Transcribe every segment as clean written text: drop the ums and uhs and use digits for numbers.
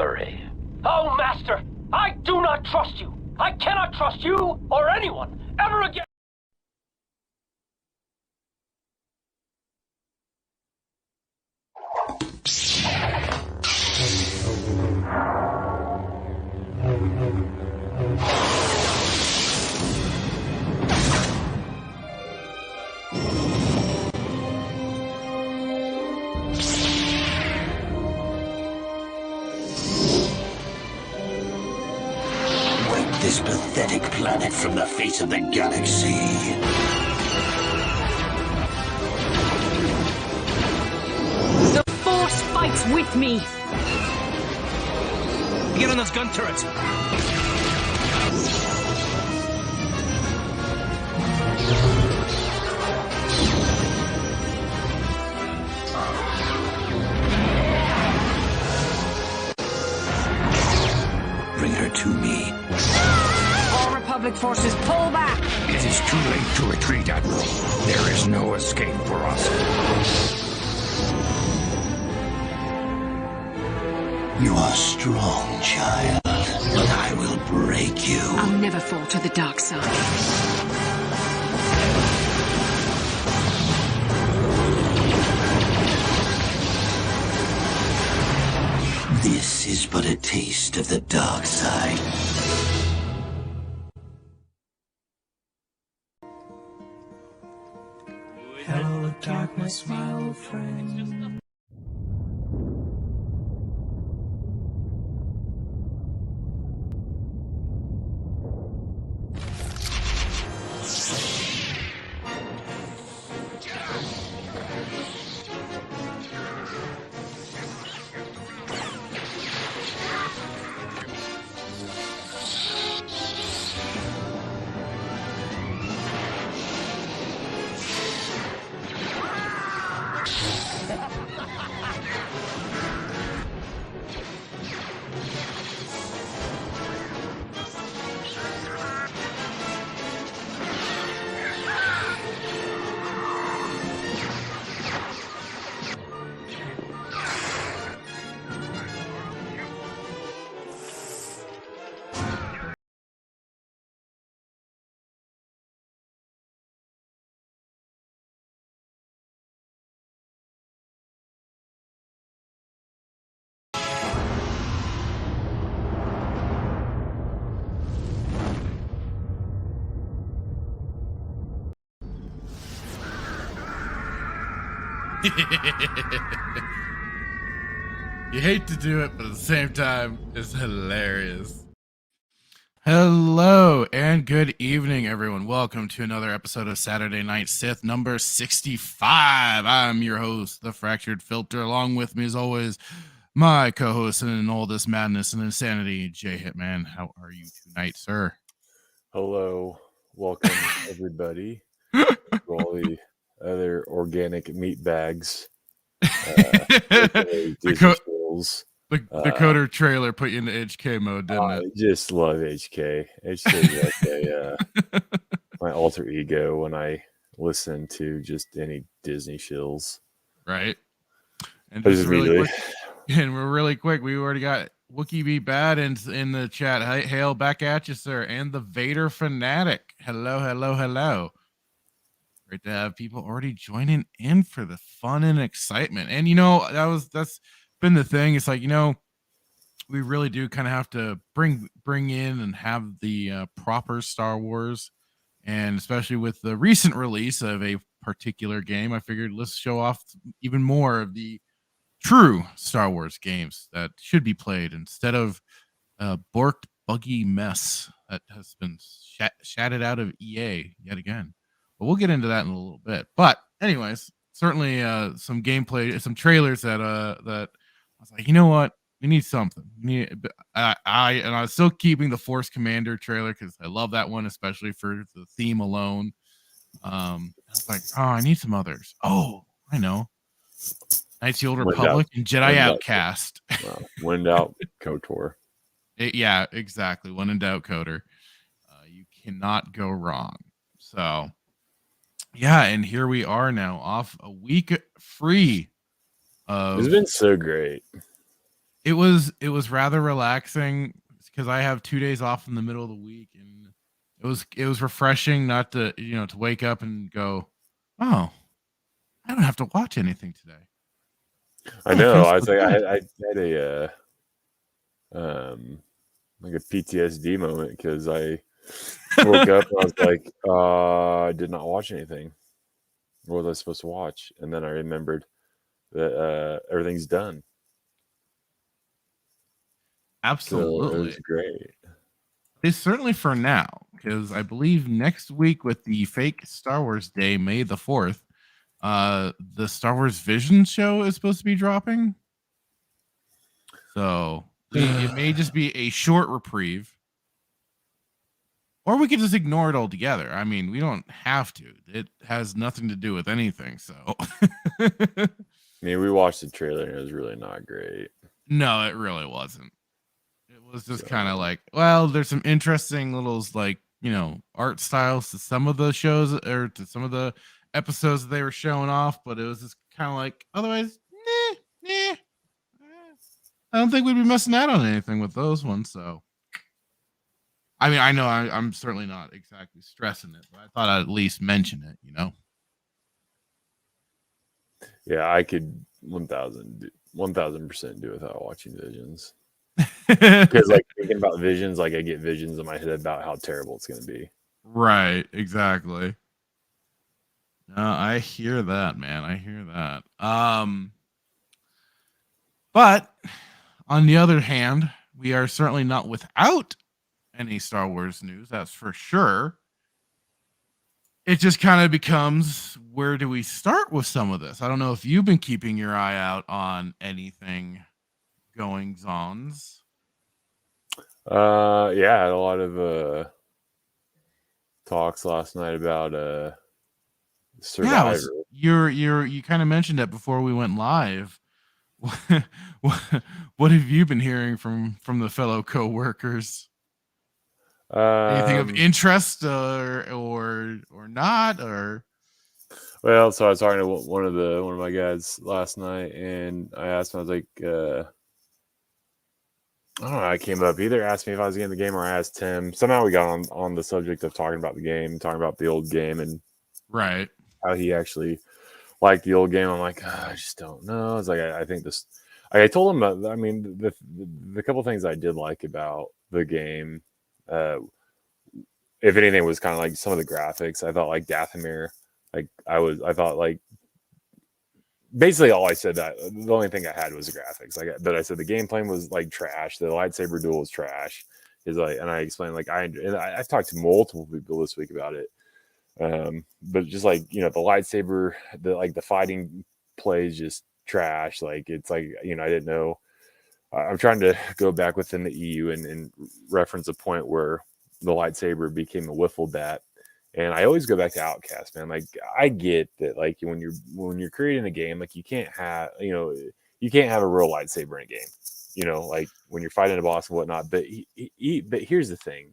knavery. Oh, Master, I do not trust you. I cannot trust you or anyone ever again. This pathetic planet from the face of the galaxy. The Force fights with me! Get on those gun turrets! Bring her to me. All Republic forces, pull back! It is too late to retreat, Admiral. There is no escape for us. You are strong, child, but I will break you. I'll never fall to the dark side. This is but a taste of the dark side. Hello, darkness, my old friend. You hate to do it, but at the same time, it's hilarious. Hello and good evening, everyone. Welcome to another episode of Saturday Night Sith, number 65. I'm your host, The Fractured Filter. Along with me, as always, my co-host in all this madness and insanity, Jay Hitman. How are you tonight, sir? Hello. Welcome, everybody. All the other organic meat bags. The coder trailer put you into HK mode, didn't it? I just love HK. HK is like my alter ego when I listen to just any Disney shills. Right. And just really quick, we're really quick. We already got Wookie Be Bad in the chat. Hail back at you, sir. And the Vader Fanatic. Hello, hello, hello. Great to have people already joining in for the fun and excitement. And that's been the thing. It's like, we really do kind of have to bring in and have the proper Star Wars, and especially with the recent release of a particular game, I figured let's show off even more of the true Star Wars games that should be played instead of borked buggy mess that has been shatted out of EA yet again. But we'll get into that in a little bit. But anyways, certainly some gameplay, some trailers that I was like, you know what? We need something. I was still keeping the Force Commander trailer because I love that one, especially for the theme alone. I was like, oh, I need some others. Oh, I know. Knights of the Old Republic and Jedi Outcast. When in doubt, KOTOR. Yeah, exactly. When in doubt, Coder. You cannot go wrong. So, yeah, and here we are now, off a week free. It's been so great. It was rather relaxing because I have 2 days off in the middle of the week, and it was refreshing not to to wake up and go, oh, I don't have to watch anything today. I know. I was like, I had a like a PTSD moment because I woke up and I was like, I did not watch anything. What was I supposed to watch? And then I remembered that everything's done. Absolutely. So it was great. It's certainly for now, because I believe next week with the fake Star Wars Day, May the 4th, the Star Wars Vision show is supposed to be dropping. So it may just be a short reprieve. Or we could just ignore it altogether. I mean, we don't have to. It has nothing to do with anything, so. I mean, we watched the trailer and it was really not great. No, it really wasn't. It was just kind of like, well, there's some interesting little, like, art styles to some of the shows or to some of the episodes that they were showing off, but it was just kind of like, otherwise, I don't think we'd be missing out on anything with those ones, so. I mean, I know I'm certainly not exactly stressing it, but I thought I'd at least mention it, Yeah, I could 1000% do without watching Visions. Because like thinking about Visions, like I get visions in my head about how terrible it's going to be. Right, exactly. No, I hear that, man. I hear that. But on the other hand, we are certainly not without any Star Wars news, that's for sure. It just kind of becomes, where do we start with some of this? I don't know if you've been keeping your eye out on anything goings-ons. Yeah, I had a lot of talks last night about Survivor. Yeah, you kind of mentioned it before we went live. What have you been hearing from the fellow co-workers? Anything of interest or not, or? Well, so I was talking to one of my guys last night, and I asked him, I was like, I don't know, I came up, either asked me if I was getting the game or I asked him. Somehow we got on the subject of talking about the game, talking about the old game, and right, how he actually liked the old game. I'm like, I just don't know. I was like, I think this. I told him, I mean, the couple things I did like about the game, if anything, was kind of like some of the graphics. I thought like Dathomir, like I thought like basically all I said, that the only thing I had was the graphics. Like, but I said the gameplay was like trash. The lightsaber duel was trash. Is like, and I explained like I've talked to multiple people this week about it. But just like, the lightsaber, the fighting plays just trash. Like, it's like, I didn't know. I'm trying to go back within the EU and reference a point where the lightsaber became a wiffle bat. And I always go back to Outcast, man. Like, I get that, like, when you're creating a game, like, you can't have a real lightsaber in a game, like when you're fighting a boss and whatnot. But but here's the thing.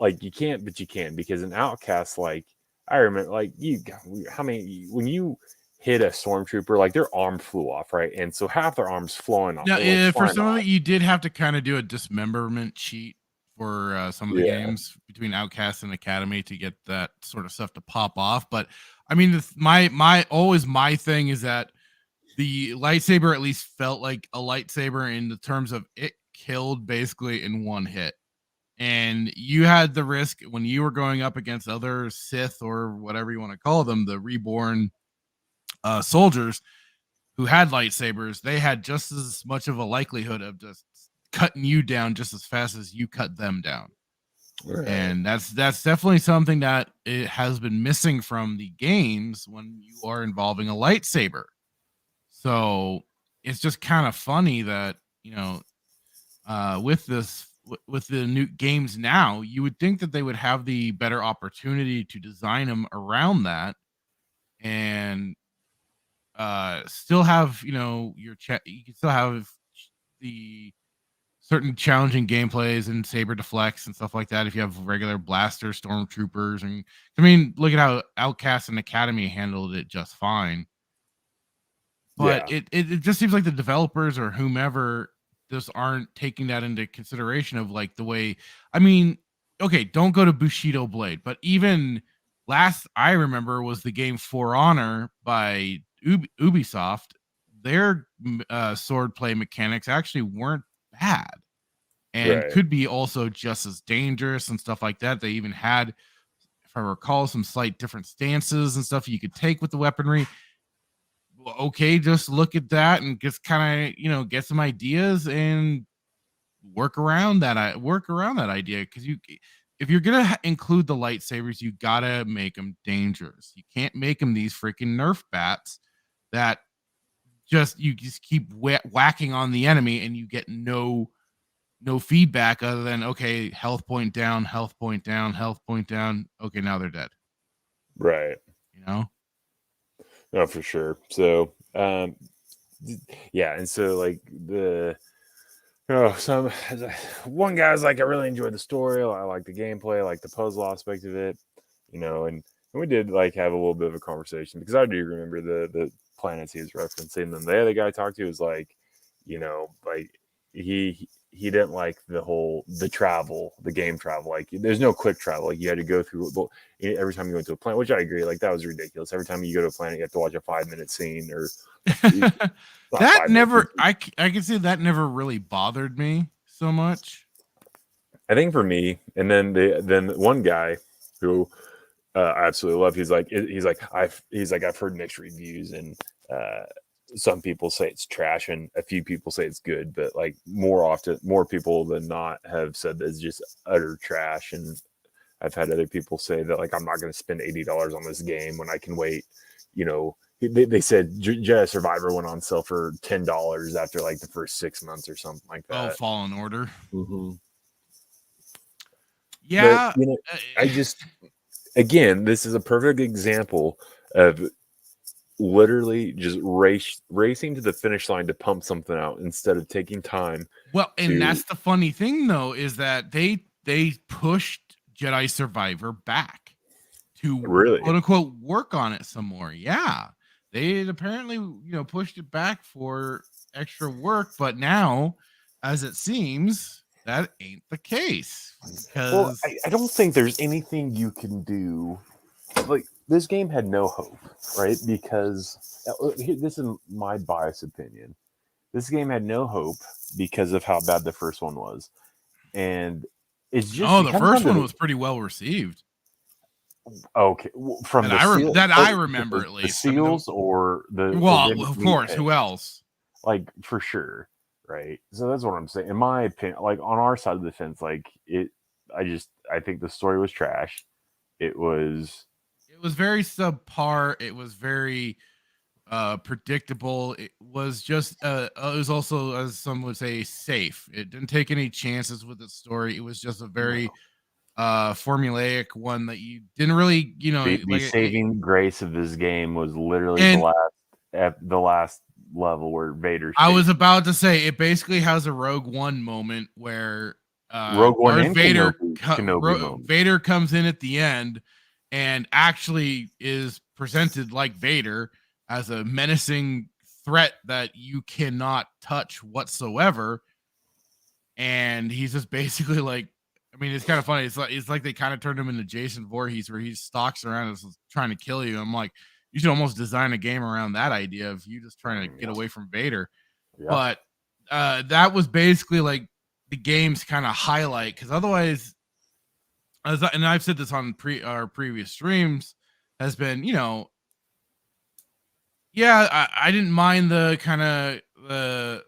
Like, you can't, but you can, because in Outcast, like, I remember, like, when you hit a stormtrooper, like, their arm flew off, right? And so half their arms flowing off. Yeah, for some of it, you did have to kind of do a dismemberment cheat for some of the games between Outcast and Academy to get that sort of stuff to pop off. But I mean, my thing is that the lightsaber at least felt like a lightsaber in the terms of it killed basically in one hit. And you had the risk when you were going up against other Sith or whatever you want to call them, the reborn soldiers who had lightsabers. They had just as much of a likelihood of just cutting you down just as fast as you cut them down. Right. And that's definitely something that it has been missing from the games when you are involving a lightsaber. So it's just kind of funny that, with the new games now, you would think that they would have the better opportunity to design them around that and still have, you can still have the certain challenging gameplays and saber deflects and stuff like that if you have regular blaster stormtroopers. And I mean, look at how Outcast and Academy handled it just fine. But it just seems like the developers or whomever just aren't taking that into consideration of like the way, I mean, okay, don't go to Bushido Blade, but even last I remember was the game For Honor by Ubisoft. Their sword play mechanics actually weren't bad and could be also just as dangerous and stuff like that. They even had, if I recall, some slight different stances and stuff you could take with the weaponry. Okay, just look at that and just kind of get some ideas and work around that idea, because if you're gonna include the lightsabers, you gotta make them dangerous. You can't make them these freaking Nerf bats that you just keep whacking on the enemy and you get no feedback other than, okay, health point down, health point down, health point down, okay, now they're dead. Right. No, for sure. So and so like one guy's like, I really enjoyed the story, I like the gameplay, I like the puzzle aspect of it, and we did like have a little bit of a conversation, because I do remember the planets he was referencing. And the other guy I talked to was like, like he didn't like the travel, the game travel. Like, there's no quick travel. Like, you had to go through every time you go into a planet, which I agree. Like, that was ridiculous. Every time you go to a planet, you have to watch a 5-minute scene or that never, I can say that never really bothered me so much. I think for me, and then one guy who I absolutely love, he's like, I've heard mixed reviews, and some people say it's trash and a few people say it's good, but like more people than not have said that it's just utter trash. And I've had other people say that, like, I'm not going to spend $80 on this game when I can wait. They said Jedi Survivor went on sale for $10 after like the first 6 months or something like that. Oh, Fallen Order. Mm-hmm. Yeah. But, I just, again, this is a perfect example of literally just racing to the finish line to pump something out instead of taking time. Well, and that's the funny thing, though, is that they pushed Jedi Survivor back to really, quote unquote, work on it some more. Yeah, they apparently pushed it back for extra work, but now, as it seems, that ain't the case. Well, I don't think there's anything you can do. Like, this game had no hope, right? Because this is my biased opinion. This game had no hope because of how bad the first one was, and it's just the first one was pretty well received. Okay, from I remember at least the seals or the of course, who else? Like, for sure, right? So that's what I'm saying. In my opinion, like, on our side of the fence, like, I think the story was trash. It was very subpar. It was very predictable. It was just it was also, as some would say, safe. It didn't take any chances with the story. It was just a very formulaic one that you didn't really, the saving grace of this game was literally the last level where Vader. I was about to say, it basically has a Rogue One moment where Rogue One and Kenobi Vader comes in at the end and actually is presented like Vader as a menacing threat that you cannot touch whatsoever. And he's just basically like, I mean, it's kind of funny. It's like they kind of turned him into Jason Voorhees, where he stalks around and is trying to kill you. I'm like, you should almost design a game around that idea of you just trying to get away from Vader. Yeah. But that was basically like the game's kind of highlight, because otherwise, and I've said this on our previous streams, has been, I didn't mind the kind of the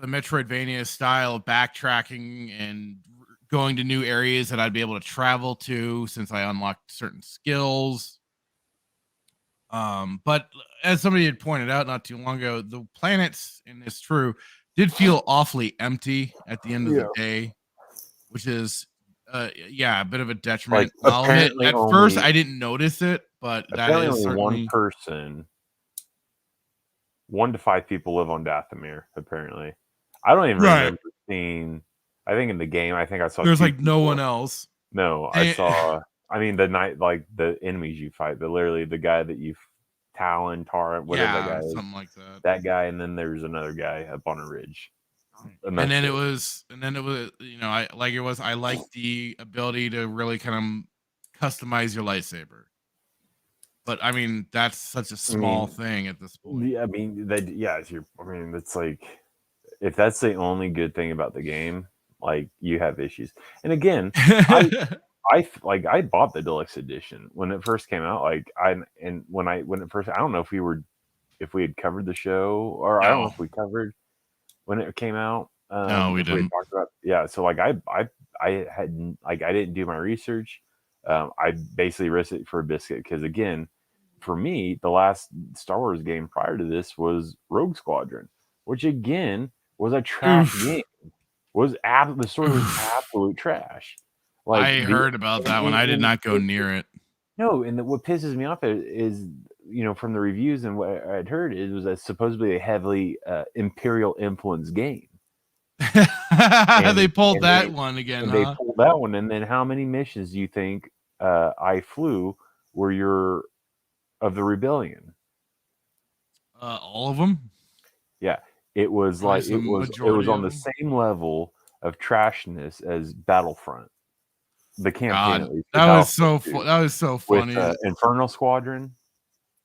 Metroidvania style of backtracking and going to new areas that I'd be able to travel to since I unlocked certain skills. But as somebody had pointed out not too long ago, the planets in this did feel awfully empty at the end of the day, which is a bit of a detriment. Like, at first I didn't notice it, but that is certainly one person. 1 to 5 people live on Dathomir, apparently. I don't even remember seeing. I think in the game, I saw there's like no one else. No, I saw. I mean, the enemies you fight, but literally the guy that you Talon, Tar, whatever that guy is. something like that. That guy, and then there's another guy up on a ridge. And then it was, you know, I liked the ability to really kind of customize your lightsaber. But I mean, that's such a small thing at this point. Yeah, I mean, it's like, if that's the only good thing about the game, like, you have issues. And again, I bought the deluxe edition when it first came out. Like, when it first, I don't know if we had covered the show, or I don't know if we covered when it came out. No, we didn't. Talked about, yeah. So like, I hadn't, like, I didn't do my research. I basically risked it for a biscuit, because again, for me, the last Star Wars game prior to this was Rogue Squadron, which again was a trash game. The story was absolute trash. Like, I heard about that one. I did not go near it. No, and what pisses me off is, you know, from the reviews and what I had heard, it was supposedly a heavily Imperial influenced game. They pulled that one again. They pulled that one, and then how many missions do you think I flew were of the rebellion? All of them. Yeah, it was like it was on the same level of trashness as Battlefront. The campaign, at least. That was so funny. With Inferno Squadron.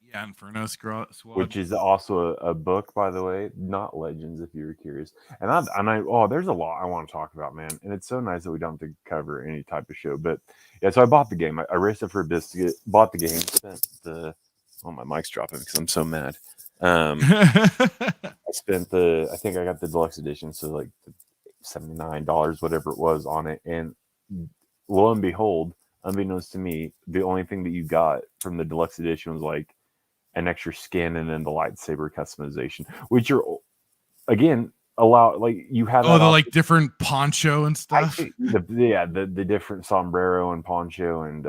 Yeah, Inferno Squadron, which is also a book, by the way, not Legends, if you were curious. And there's a lot I want to talk about, man. And it's so nice that we don't have to cover any type of show. But yeah, so I bought the game. I raced it for a biscuit. Bought the game. Spent my mic's dropping because I'm so mad. I think I got the deluxe edition, so like $79, whatever it was on it. And lo and behold, unbeknownst to me, the only thing that you got from the deluxe edition was like an extra skin and then the lightsaber customization, which are, again, like, you have the like different poncho and stuff. The different sombrero and poncho, and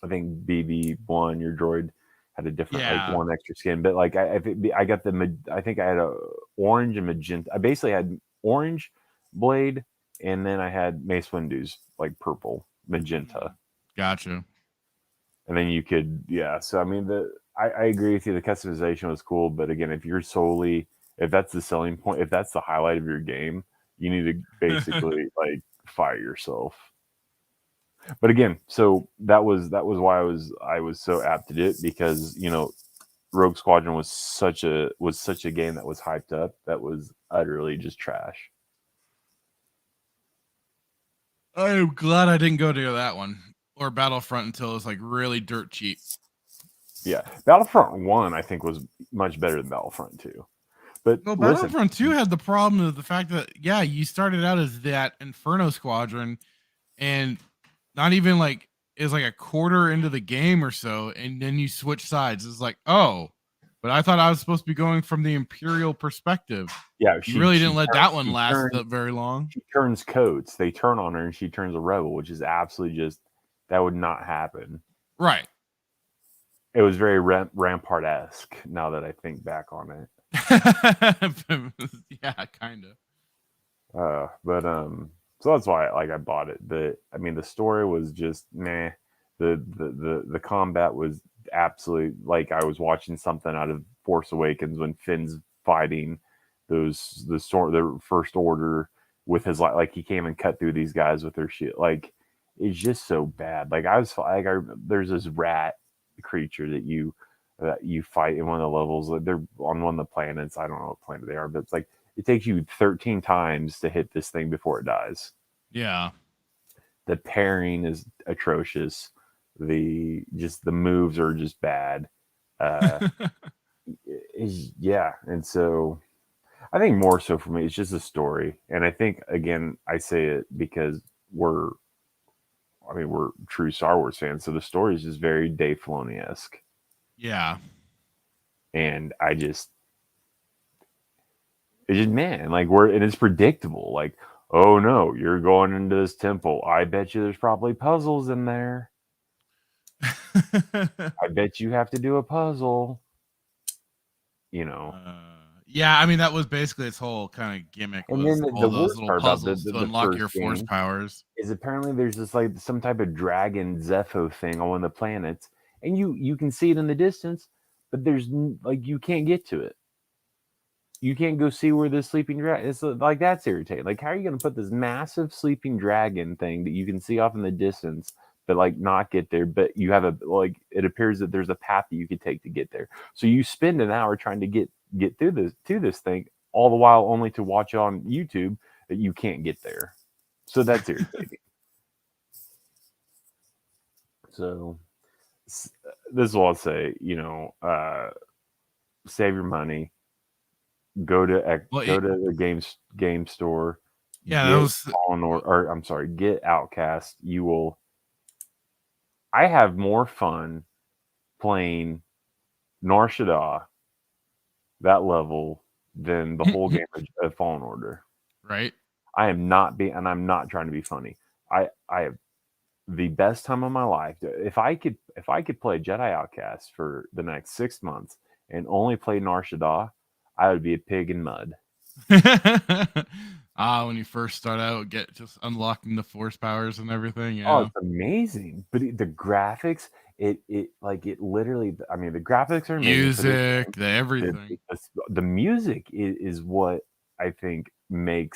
I think BB1, your droid, had a different like one extra skin. But like I got I think I had a orange and magenta. I basically had orange blade, and then I had Mace Windu's like purple magenta. Gotcha. And then you could, so I mean, I agree with you, the customization was cool, but again, if that's the selling point, if that's the highlight of your game, you need to basically like fire yourself. But again, so that was why I was so apt to do it, because, you know, Rogue Squadron was such a game that was hyped up that was utterly just trash. I'm glad I didn't go to that one or Battlefront until it was like really dirt cheap. Yeah, Battlefront 1 I think was much better than Battlefront 2. But no, Battlefront 2 had the problem of the fact that you started out as that Inferno Squadron, and not even like is like a quarter into the game or so, and then you switch sides. It's like, oh, but I thought I was supposed to be going from the Imperial perspective. Yeah, you really didn't let that one last very long. She turns coats. They turn on her, and she turns a rebel, which is absolutely just, that would not happen. Right. It was very Rampart-esque. Now that I think back on it. Yeah, kind of. So that's why I bought it. The story was just meh. The combat was absolutely like I was watching something out of Force Awakens when Finn's fighting the First Order with his like he came and cut through these guys with their shit. Like, it's just so bad. Like, there's this rat creature that you fight in one of the levels. They're on one of the planets. I don't know what planet they are, but it's like it takes you 13 times to hit this thing before it dies. Yeah. The pairing is atrocious. The moves are just bad. And so I think more so for me, it's just a story. And I think, again, I say it because we're true Star Wars fans, so the story is just very Dave Filoni-esque. Yeah. And it's just, man, like, and it's predictable. Like, oh no, you're going into this temple. I bet you there's probably puzzles in there. I bet you have to do a puzzle. You know. Yeah, I mean, that was basically its whole kind of gimmick. And then the worst part about the unlock your force powers is apparently there's this like some type of dragon Zepho thing on one of the planets, and you can see it in the distance, but there's like you can't get to it. You can't go see where this sleeping dragon is. Like that's irritating. Like, how are you going to put this massive sleeping dragon thing that you can see off in the distance, but like not get there? But you have it appears that there's a path that you could take to get there. So you spend an hour trying to get through this thing, all the while only to watch on YouTube that you can't get there. So that's irritating. So this is what I'll say. Save your money. Go to the game store. Yeah, that was get Outcast. You will. I have more fun playing Nar Shaddaa, that level, than the whole game of Fallen Order. Right. I'm not trying to be funny. I have the best time of my life. If I could play Jedi Outcast for the next 6 months and only play Nar Shaddaa, I would be a pig in mud. When you first start out, just unlocking the force powers and everything. Yeah. Oh, it's amazing. But the graphics, it literally. I mean, the graphics are amazing. Music, everything. The music is what I think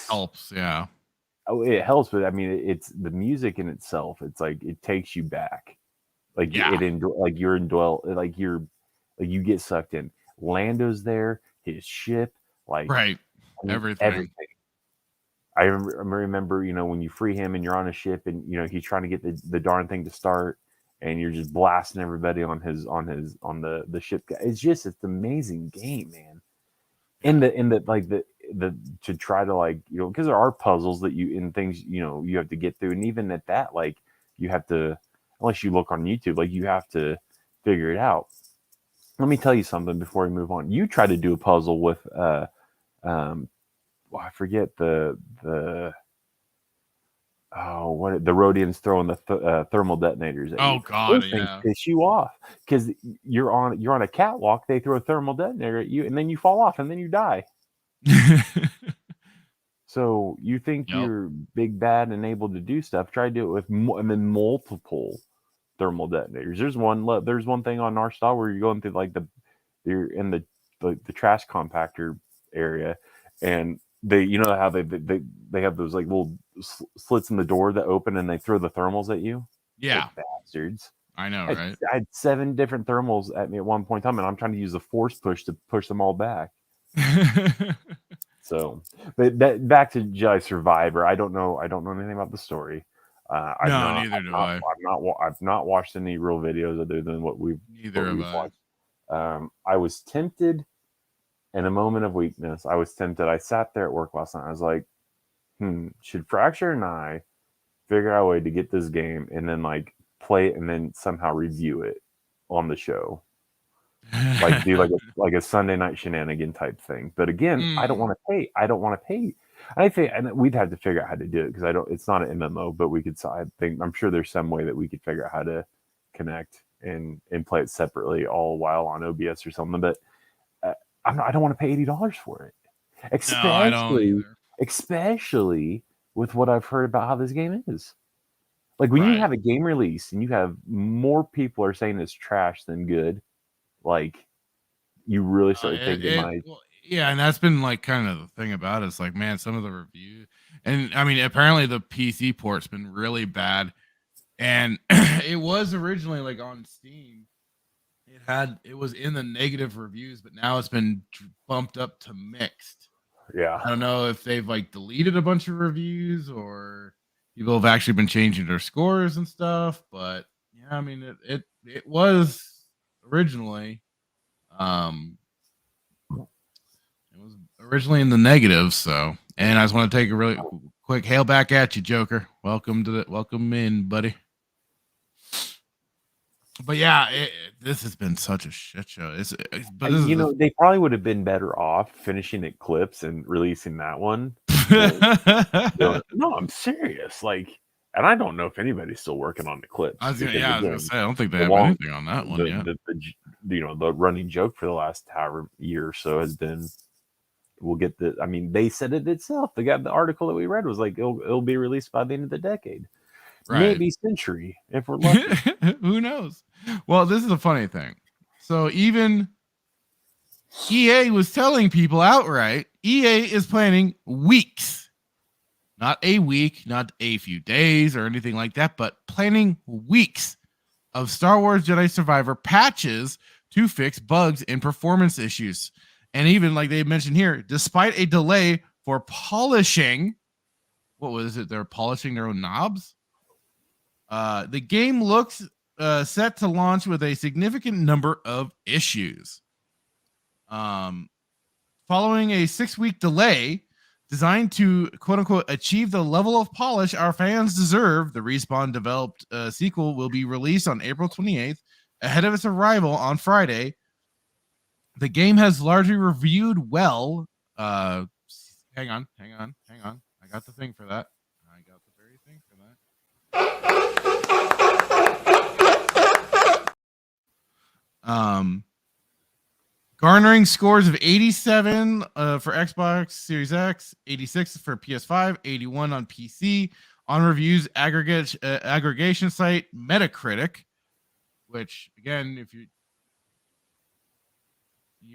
helps. Yeah. Oh, it helps, but I mean, it's the music in itself. It's like it takes you back, like you get sucked in. Lando's there, his ship, right, everything. I remember, when you free him and you're on a ship, and he's trying to get the darn thing to start, and you're just blasting everybody on the ship. It's an amazing game, man. To try to because there are puzzles that you have to get through, and even at that, you have to, unless you look on YouTube, you have to figure it out. Let me tell you something before we move on. You tried to do a puzzle with I forget the Rhodians throwing the thermal detonators at you. God, those things piss you off because you're on a catwalk. They throw a thermal detonator at you, and then you fall off, and then you die. So you think you're big, bad, and able to do stuff? Try to do it with multiple thermal detonators. There's one thing on Nar Shaddaa where you're going through you're in the trash compactor area, and they how they have those little slits in the door that open, and they throw the thermals at you. Yeah, bastards. I know, right? I had 7 different thermals at me at one point in time, and I'm trying to use the force push to push them all back. So, but back to Jedi Survivor. I don't know anything about the story. Neither do I. I've not watched any real videos other than what we've watched. I was tempted in a moment of weakness. I sat there at work last night. I was like, should Fracture and I figure out a way to get this game and then play it and then somehow review it on the show? Do a Sunday night shenanigan type thing. But again, I don't want to pay. I think, and we'd have to figure out how to do it because it's not an MMO, but we could. I'm sure there's some way that we could figure out how to connect and play it separately all while on OBS or something. But I don't want to pay $80 for it, especially with what I've heard about how this game is. When you have a game release and you have more people are saying it's trash than good, you really start thinking yeah, and that's been kind of the thing about it. It's man, some of the reviews, and I mean, apparently the PC port's been really bad, and it was originally on Steam. It was in the negative reviews, but now it's been bumped up to mixed. Yeah, I don't know if they've deleted a bunch of reviews or people have actually been changing their scores and stuff. But yeah, I mean, it was originally. It was originally in the negative, so. And I just want to take a really quick hail back at you, Joker. Welcome in, buddy. But yeah, this has been such a shit show. They probably would have been better off finishing Eclipse and releasing that one. No, I'm serious. And I don't know if anybody's still working on Eclipse. I was gonna say, I don't think they have anything on that one yet. The running joke for the last year or so has been, we'll get the. I mean, they said it itself. The article that we read was it'll be released by the end of the decade. Right. maybe century if we're lucky. Who knows? Well, this is a funny thing. So even EA was telling people outright, EA is planning weeks, not a week, not a few days or anything like that, but planning weeks of Star Wars Jedi Survivor patches to fix bugs and performance issues. And even like they mentioned here, despite a delay for polishing, what was it? They're polishing their own knobs. The game looks set to launch with a significant number of issues. Following a 6-week delay designed to quote unquote achieve the level of polish our fans deserve, the Respawn developed sequel will be released on April 28th ahead of its arrival on Friday. The game has largely reviewed well. Hang on. I got the thing for that. Garnering scores of 87 for Xbox Series X, 86 for PS5, 81 on PC on reviews aggregation site Metacritic, which again, if you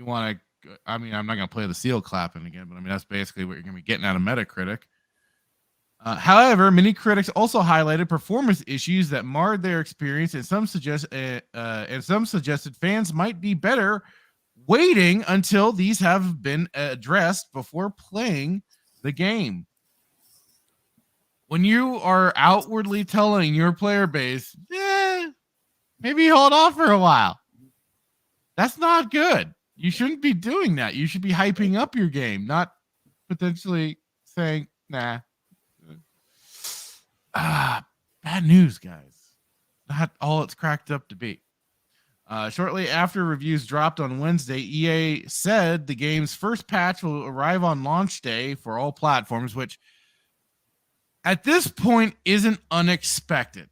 want to, I mean, I'm not going to play the seal clapping again, but I mean, that's basically what you're going to be getting out of Metacritic. However, many critics also highlighted performance issues that marred their experience, and some suggested fans might be better waiting until these have been addressed before playing the game. When you are outwardly telling your player base, maybe hold off for a while, that's not good. You shouldn't be doing that. You should be hyping up your game, not potentially saying, nah. Bad news, guys. Not all it's cracked up to be. Shortly after reviews dropped on Wednesday, EA said the game's first patch will arrive on launch day for all platforms, which at this point isn't unexpected.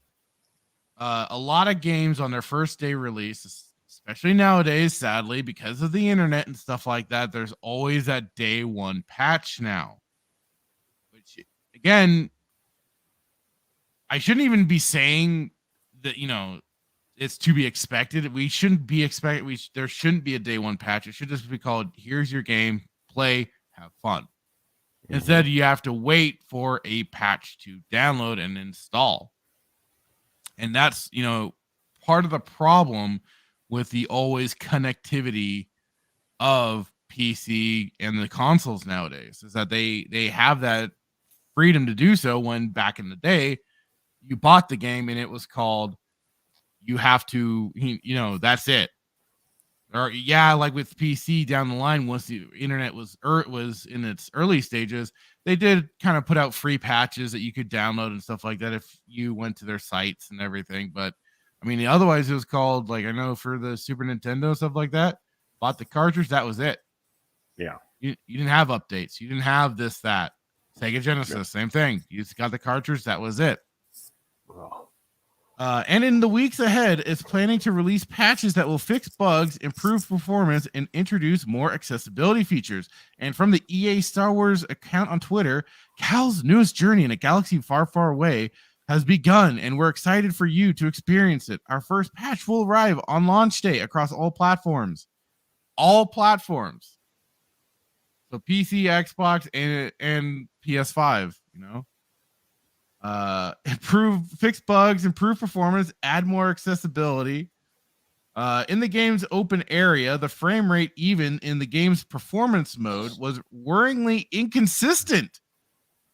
A lot of games on their first day release, especially nowadays, sadly, because of the internet and stuff like that, there's always that day one patch now. Which, again, I shouldn't even be saying that, it's to be expected. We shouldn't be expecting. There shouldn't be a day one patch. It should just be called, here's your game, play, have fun. Mm-hmm. Instead, you have to wait for a patch to download and install. And that's, part of the problem with the always connectivity of PC and the consoles nowadays is that they have that freedom to do so, when back in the day, you bought the game and it was called, you have to, that's it. Or like with PC down the line, once the internet was in its early stages, they did kind of put out free patches that you could download and stuff like that if you went to their sites and everything. But I mean, otherwise it was called, like, I know for the Super Nintendo, stuff like that, bought the cartridge, that was it. Yeah. You didn't have updates. You didn't have this, that. Sega Genesis, same thing. You just got the cartridge, that was it. And in the weeks ahead, it's planning to release patches that will fix bugs, improve performance, and introduce more accessibility features. And from the EA Star Wars account on Twitter, Cal's newest journey in a galaxy far, far away has begun, and we're excited for you to experience it. Our first patch will arrive on launch day across all platforms. All platforms. So PC, Xbox, and PS5, fix bugs, improve performance, add more accessibility. In the game's open area, the frame rate, even in the game's performance mode, was worryingly inconsistent.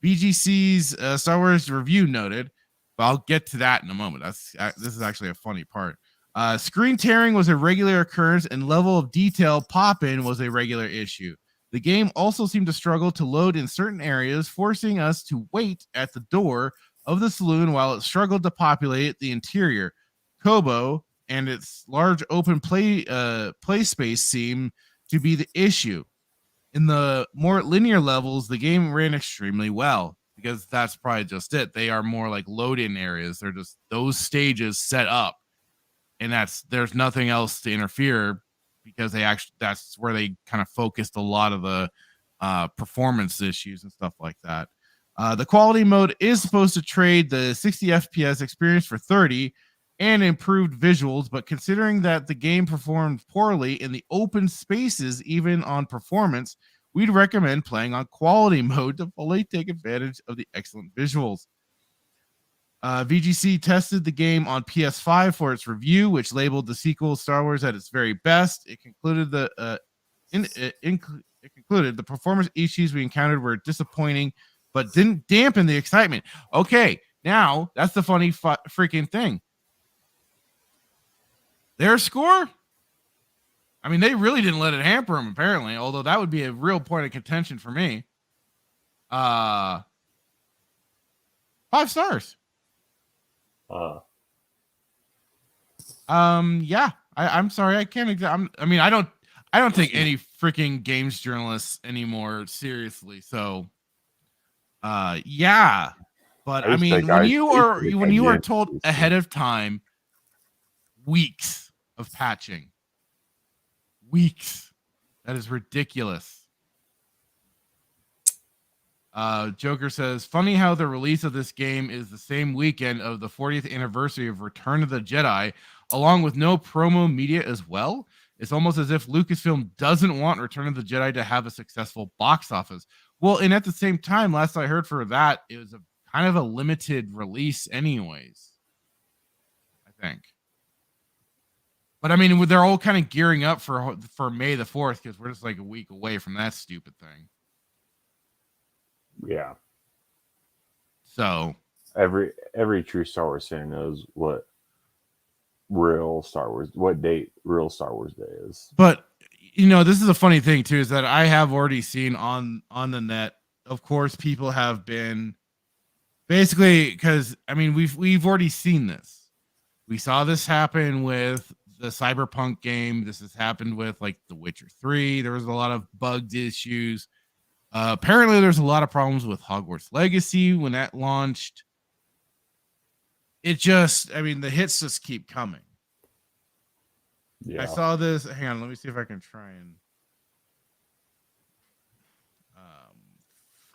BGC's Star Wars review noted, but I'll get to that in a moment. This is actually a funny part. Screen tearing was a regular occurrence, and level of detail pop-in was a regular issue. The game also seemed to struggle to load in certain areas, forcing us to wait at the door of the saloon while it struggled to populate the interior. Kobo and its large open play space seemed to be the issue. In the more linear levels, the game ran extremely well, because that's probably just it. They are more like load-in areas. They're just those stages set up, and there's nothing else to interfere, because that's where they kind of focused a lot of the performance issues and stuff like that. The quality mode is supposed to trade the 60 FPS experience for 30 and improved visuals, but considering that the game performed poorly in the open spaces, even on performance, we'd recommend playing on quality mode to fully take advantage of the excellent visuals. VGC tested the game on PS5 for its review, which labeled the sequel Star Wars at its very best. It concluded it concluded the performance issues we encountered were disappointing, but didn't dampen the excitement. Okay, now that's the funny freaking thing. Their score? I mean, they really didn't let it hamper them, apparently, although that would be a real point of contention for me. 5 stars. Yeah, I'm sorry, I can't. I don't take any freaking games journalists anymore seriously. So, yeah, but I mean, when you are told ahead of time, weeks of patching, that is ridiculous. Joker says, funny how the release of this game is the same weekend of the 40th anniversary of Return of the Jedi, along with no promo media as well. It's almost as if Lucasfilm doesn't want Return of the Jedi to have a successful box office. Well, and at the same time, last I heard for that, it was a kind of a limited release anyways, I think. But I mean, they're all kind of gearing up for May the 4th because we're just like a week away from that stupid thing. Yeah. So every true Star Wars fan knows what date real Star Wars Day is. But this is a funny thing too, is that I have already seen on the net. Of course, people have been basically, because I mean we've already seen this. We saw this happen with the Cyberpunk game. This has happened with like The Witcher 3. There was a lot of bugged issues. Apparently, there's a lot of problems with Hogwarts Legacy when that launched. The hits just keep coming. Yeah. I saw this. Hang on, let me see if I can try and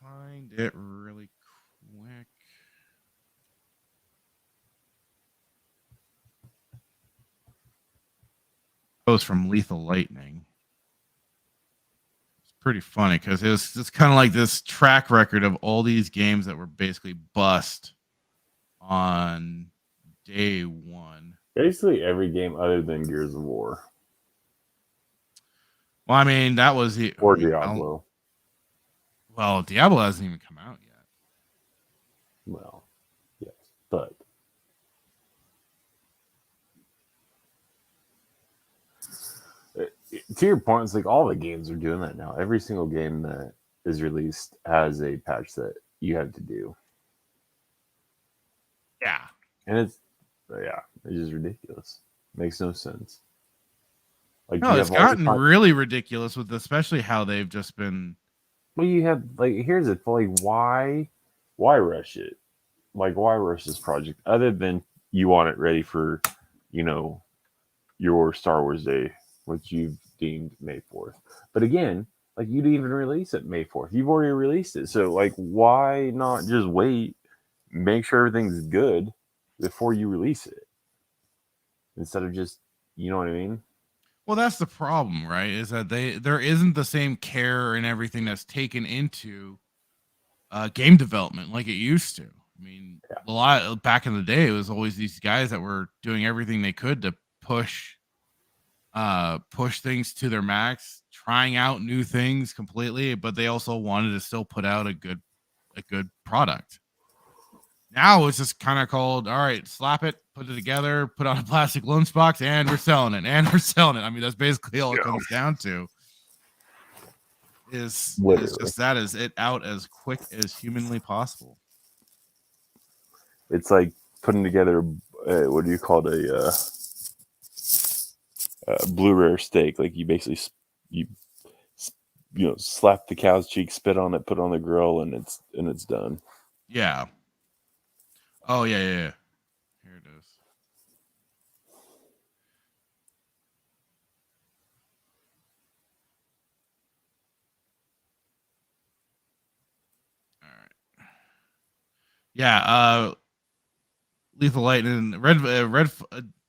find it really quick. Post from Lethal Lightning. Pretty funny because it's kind of like this track record of all these games that were basically bust on day one. Basically every game other than Gears of War. Well, I mean, that was the or Diablo. Well, Diablo hasn't even come out yet. Well, yes, but to your point, it's like all the games are doing that now. Every single game that is released has a patch that you have to do. Yeah. And it's just ridiculous. Makes no sense. Like, no, it's gotten really ridiculous with especially how they've just been. Well, you have here's it. Like, why rush it? Like, why rush this project? Other than you want it ready for, your Star Wars Day, which you've deemed May 4th. But again, like, you didn't even release it May 4th. You've already released it. So, like, why not just wait, make sure everything's good before you release it? Instead of just, you know what I mean? Well, that's the problem, right? Is that there isn't the same care and everything that's taken into game development like it used to. I mean, a lot back in the day, it was always these guys that were doing everything they could to push things to their max, trying out new things completely, but they also wanted to still put out a good product. Now it's just kind of called, all right, slap it, put it together, put on a plastic lunchbox, and we're selling it. I mean, that's basically all it comes down to. Is just that is it out as quick as humanly possible. It's like putting together what do you call it, a blue rare steak. Like, you basically slap the cow's cheek, spit on it, put it on the grill, and it's done. Yeah. Oh yeah. Here it is. All right. Yeah, Lethal Light and Red.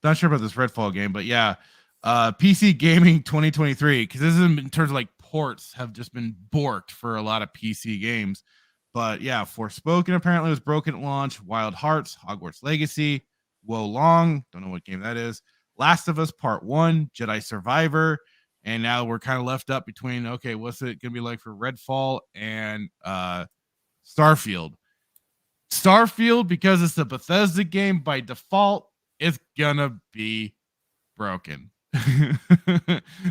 Not sure about this Redfall game, but yeah, PC Gaming 2023, because this is in terms of like ports have just been borked for a lot of PC games. But yeah, Forspoken apparently was broken at launch. Wild Hearts, Hogwarts Legacy, Wo Long, don't know what game that is. Last of Us Part 1, Jedi Survivor, and now we're kind of left up between, okay, what's it gonna be like for Redfall and Starfield? Starfield, because it's a Bethesda game by default, is gonna be broken.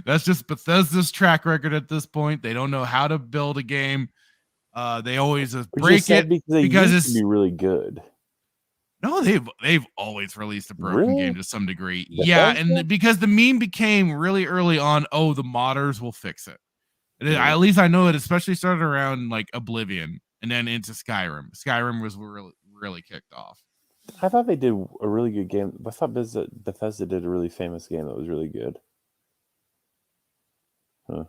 That's just Bethesda's track record at this point. They don't know how to build a game. They always break it because it's to be really good. No, they've always released a broken game to some degree. Bethesda? Yeah, and because the meme became really early on, oh, the modders will fix it. At least I know it especially started around like Oblivion and then into Skyrim. Skyrim was really kicked off. I thought they did a really good game. I thought Bethesda did a really famous game that was really good. Huh.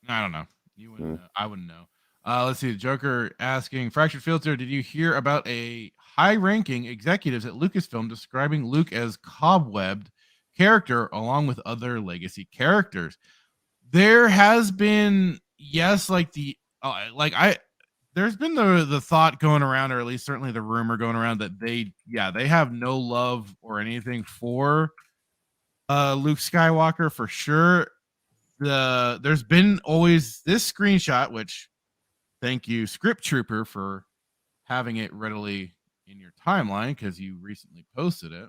I don't know. You wouldn't know. I wouldn't know. Let's see. The Joker asking, Fractured Filter, did you hear about a high-ranking executives at Lucasfilm describing Luke as cobwebbed character along with other legacy characters? There has been, yes, like there's been the thought going around, or at least certainly the rumor going around that they have no love or anything for Luke Skywalker for sure. There's been always this screenshot, which thank you, Script Trooper, for having it readily in your timeline because you recently posted it.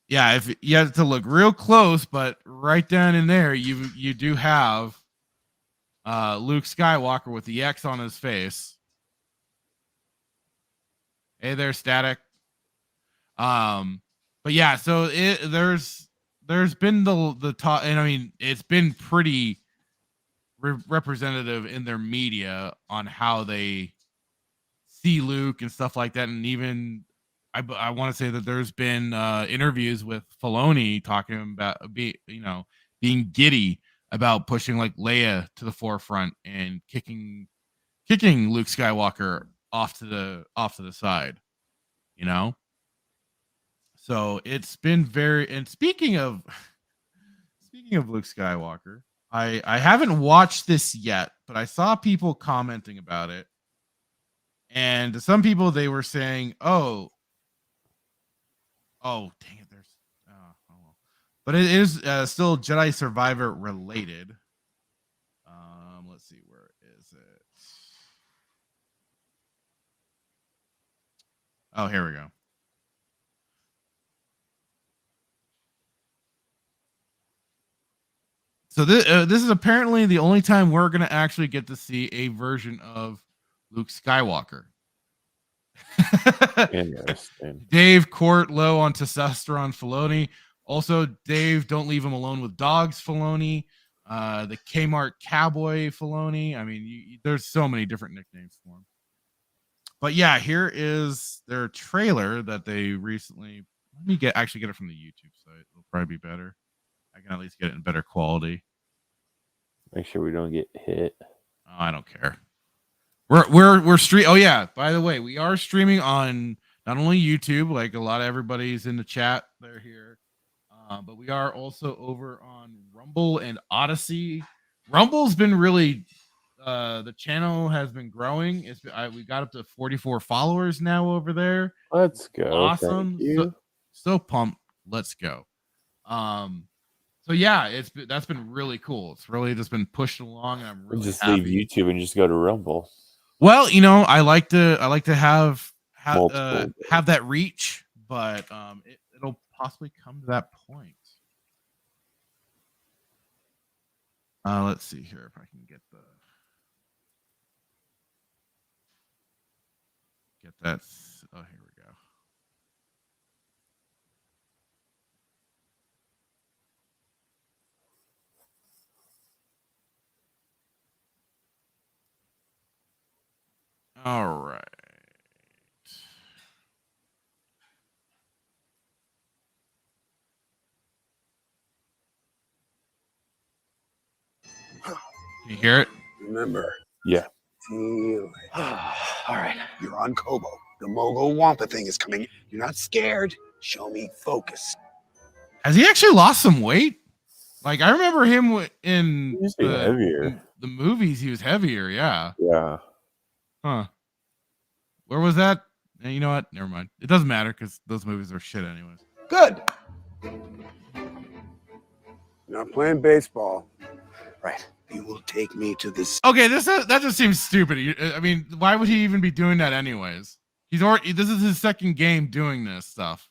Yeah, if you have to look real close, but right down in there, you do have Luke Skywalker with the X on his face. Hey there, Static. But yeah, so there's been the talk, and I mean it's been pretty representative in their media on how they see Luke and stuff like that, and even I want to say that there's been interviews with Filoni talking about being giddy about pushing like Leia to the forefront and kicking Luke Skywalker off to the side, you know. So it's been very. And speaking of Luke Skywalker, I haven't watched this yet, but I saw people commenting about it, and to some people they were saying, "Oh, dang it, there's." But it is still Jedi Survivor related. Let's see, where is it? Oh, here we go. So this is apparently the only time we're going to actually get to see a version of Luke Skywalker. Dave Court low on testosterone Filoni. Also, Dave, don't leave him alone with dogs Filoni. The Kmart Cowboy Filoni. I mean, there's so many different nicknames for him. But yeah, here is their trailer that they recently. Let me get it from the YouTube site. It'll probably be better. I can at least get it in better quality. Make sure we don't get hit. Oh, I don't care. We're stream. Oh yeah, by the way, we are streaming on not only YouTube, like a lot of everybody's in the chat. They're here, but we are also over on Rumble and Odyssey. Rumble's been really. The channel has been growing. We got up to 44 followers now over there. Let's go. Awesome. So pumped. Let's go. So yeah, that's been really cool. It's really just been pushed along, and I'm really just happy. leave YouTube and just go to Rumble. Well, I like to have that reach, but it'll possibly come to that point. Let's see here if I can get that. Oh, here we go. All right. Can you hear it? Remember. Yeah. All right. on Kobo. The Mogul Wampa thing is coming. You're not scared. Show me focus. Has he actually lost some weight? Like, I remember him in He used to be heavier. The movies. He was heavier. Yeah. Yeah. Huh. Where was that? And you know what? Never mind. It doesn't matter because those movies are shit anyways. Good. You're not playing baseball. Right. You will take me to this. Okay, that just seems stupid. I mean, why would he even be doing that anyways? This is his second game doing this stuff.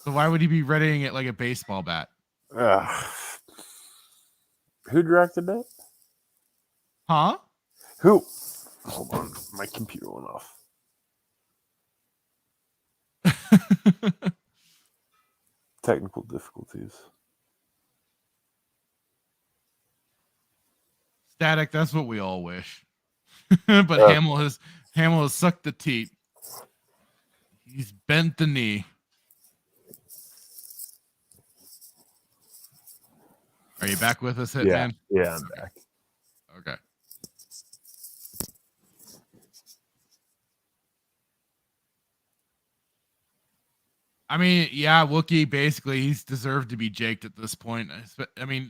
So why would he be readying it like a baseball bat? Who directed it? Huh? Who? Hold on, my computer went off. Technical difficulties. Static, that's what we all wish. But Hamill has sucked the teat. He's bent the knee. Are you back with us, Hitman? Yeah, I'm back. Okay. I mean, yeah, Wookiee, basically, he's deserved to be jaked at this point. I mean,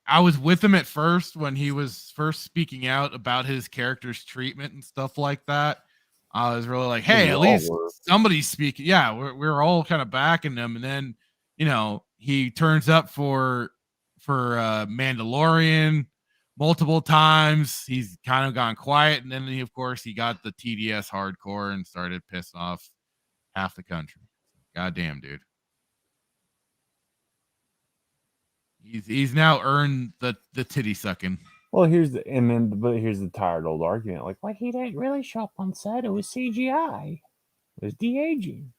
I was with him at first when he was first speaking out about his character's treatment and stuff like that. I was really like, hey, at least somebody's speaking. Yeah, we're all kind of backing him. And then, you know, he turns up for Mandalorian multiple times. He's kind of gone quiet. And then, of course, he got the TDS hardcore and started pissing off half the country. Goddamn, dude. He's now earned the titty sucking. Well, here's the tired old argument. Like, he didn't really show up on set. It was CGI. It was de-aging.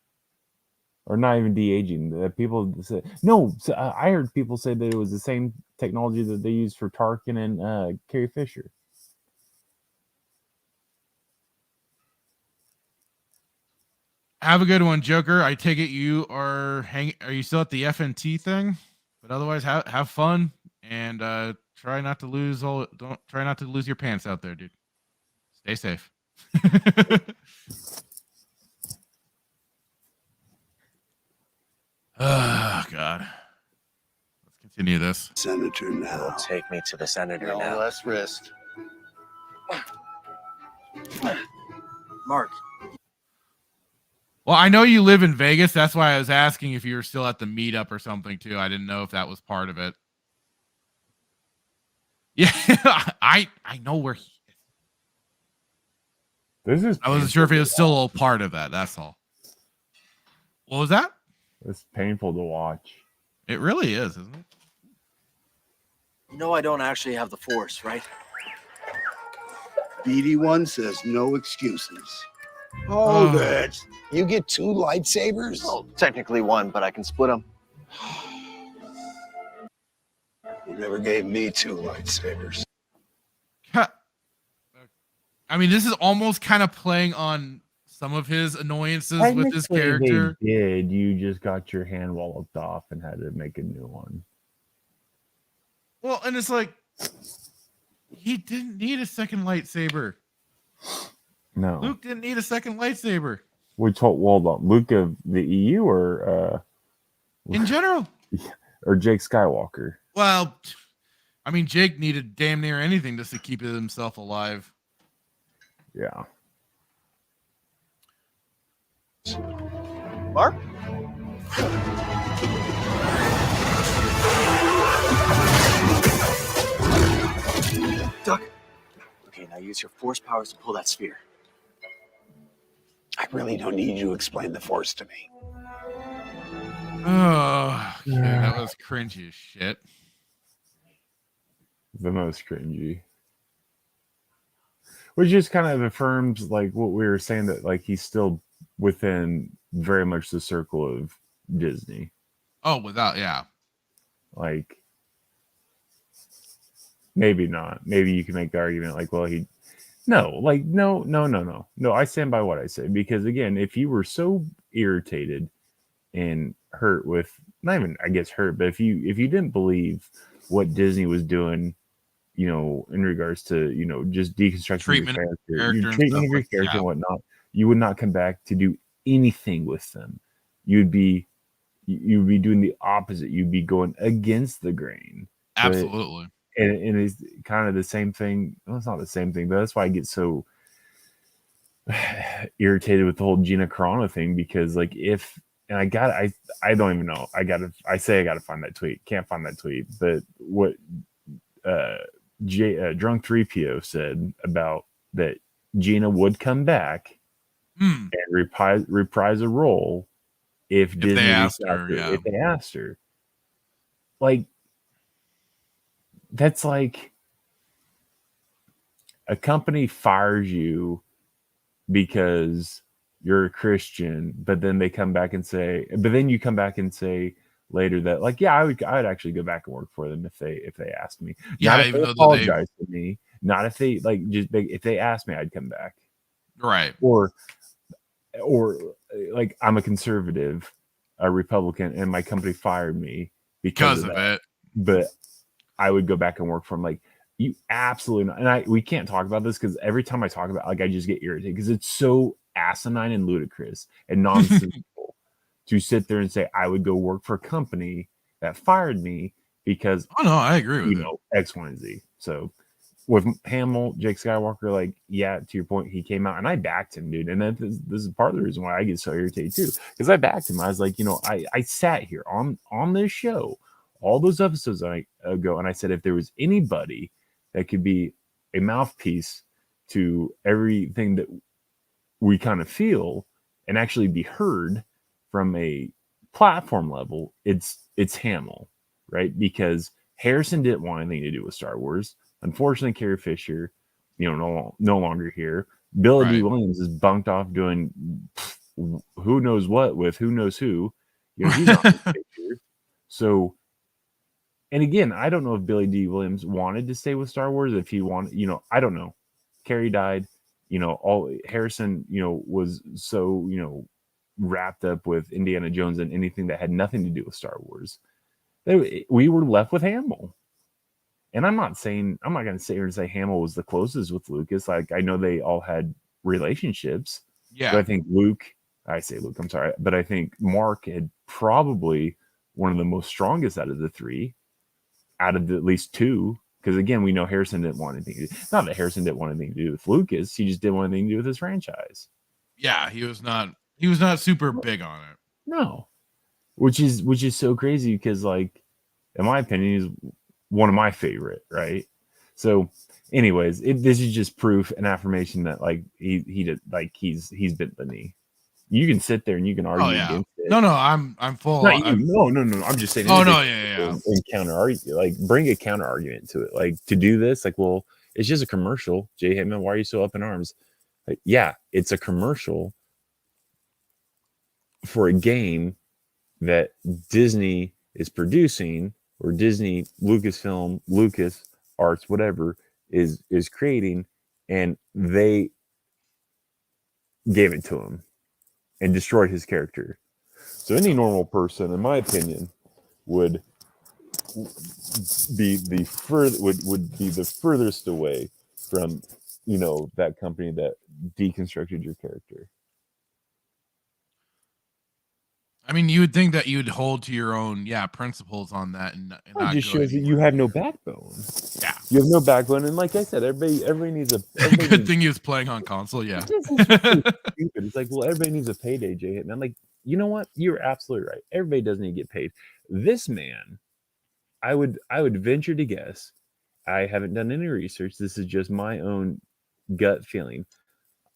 Or not even de-aging. People say no. I heard people say that it was the same technology that they used for Tarkin and Carrie Fisher. Have a good one, Joker. I take it you are you still at the FNT thing? But otherwise, have fun and try not to lose your pants out there, dude. Stay safe. Oh God. Let's continue this. Senator now. Take me to the senator now. No less risk. Mark. Well, I know you live in Vegas. That's why I was asking if you were still at the meetup or something too. I didn't know if that was part of it. Yeah, I know where he is. I wasn't sure if it was still a part of that. That's all. What was that? It's painful to watch. It really is, isn't it? You know I don't actually have the Force, right? BD1 says no excuses. Hold it. You get 2 lightsabers? Well, technically 1, but I can split them. You never gave me 2 lightsabers. I mean, this is almost kind of playing on some of his annoyances with his character. They did. You just got your hand walloped off and had to make a new one. Well, and it's like he didn't need a second lightsaber. No, Luke didn't need a second lightsaber. Which hold on, Luke of the EU or in general, or Jake Skywalker? Well, I mean, Jake needed damn near anything just to keep himself alive. Yeah. Mark? Duck. Okay, now use your Force powers to pull that sphere. I really don't need you to explain the Force to me. Oh, okay, that was cringy as shit. The most cringy. Which just kind of affirms like what we were saying, that like he's still within very much the circle of Disney. Oh, without, yeah. Like, maybe not. Maybe you can make the argument like, well, no, I stand by what I say, because again, if you were so irritated and hurt with, not even I guess hurt, but if you didn't believe what Disney was doing you know, in regards to, you know, just deconstructing Treatment your of character, character your and treatment stuff of your like character yeah. and whatnot, you would not come back to do anything with them. You'd be doing the opposite. You'd be going against the grain. Absolutely. And it's kind of the same thing. Well, it's not the same thing, but that's why I get so irritated with the whole Gina Carano thing, because like I don't even know. I gotta find that tweet. Can't find that tweet. But what Drunk 3PO said about that Gina would come back and reprise a role if Disney they asked her, if they asked her. Like, that's like a company fires you because you're a Christian, but then you come back and say later that, like, yeah, I'd actually go back and work for them if they asked me. Yeah, not if even they though apologize to me, not if they like just if they asked me, I'd come back. Right. Or like, I'm a conservative, a Republican, and my company fired me because of that. It. But I would go back and work for them. Like, you absolutely not. And we can't talk about this because every time I talk about it, like, I just get irritated because it's so asinine and ludicrous and nonsensical to sit there and say I would go work for a company that fired me because I agree with you know X, Y, and Z. So with Hamill, Jake Skywalker, like, yeah, to your point, he came out and I backed him, dude. And then this is part of the reason why I get so irritated too, because I backed him. I was like, you know, I sat here on this show all those episodes ago, and I said if there was anybody that could be a mouthpiece to everything that we kind of feel and actually be heard from a platform level, it's Hamill, right? Because Harrison didn't want anything to do with Star Wars. Unfortunately, Carrie Fisher, you know, no longer here. Billy D. Williams is bunked off doing who knows what with who knows who. You know, he's not in the picture. So, and again, I don't know if Billy D. Williams wanted to stay with Star Wars. If he wanted, you know, I don't know. Carrie died. You know, all Harrison, you know, was so, you know, wrapped up with Indiana Jones and anything that had nothing to do with Star Wars. We were left with Hamill. And I'm not going to sit here and say Hamill was the closest with Lucas. Like, I know they all had relationships. Yeah. But I think I'm sorry. But I think Mark had probably one of the most strongest out of the three, out of at least two. Because again, we know Harrison didn't want anything to do. Not that Harrison didn't want anything to do with Lucas. He just didn't want anything to do with his franchise. Yeah, he was not super big on it. No. Which is so crazy because, like, in my opinion, he's one of my favorite, right? So anyways, this is just proof and affirmation that, like, he did, like, he's bent the knee. You can sit there and you can argue against it. No, I'm full. No. I'm just saying. Yeah. And counter argue, like, bring a counter argument to it. Like, to do this, like, well, it's just a commercial. Jay Hitman, why are you so up in arms? Like, yeah, it's a commercial for a game that Disney is producing, or Disney, Lucasfilm, LucasArts, whatever is creating, and they gave it to him and destroyed his character. So any normal person, in my opinion, would be the furthest away from, you know, that company that deconstructed your character. I mean, you would think that you would hold to your own, principles on that, and It just shows that you have no backbone. Yeah, you have no backbone, and like I said, everybody needs a. Good thing he was playing on console. Yeah, it's like, well, everybody needs a payday, Jay. And I'm like, you know what? You're absolutely right. Everybody does need to get paid. This man, I would venture to guess. I haven't done any research. This is just my own gut feeling.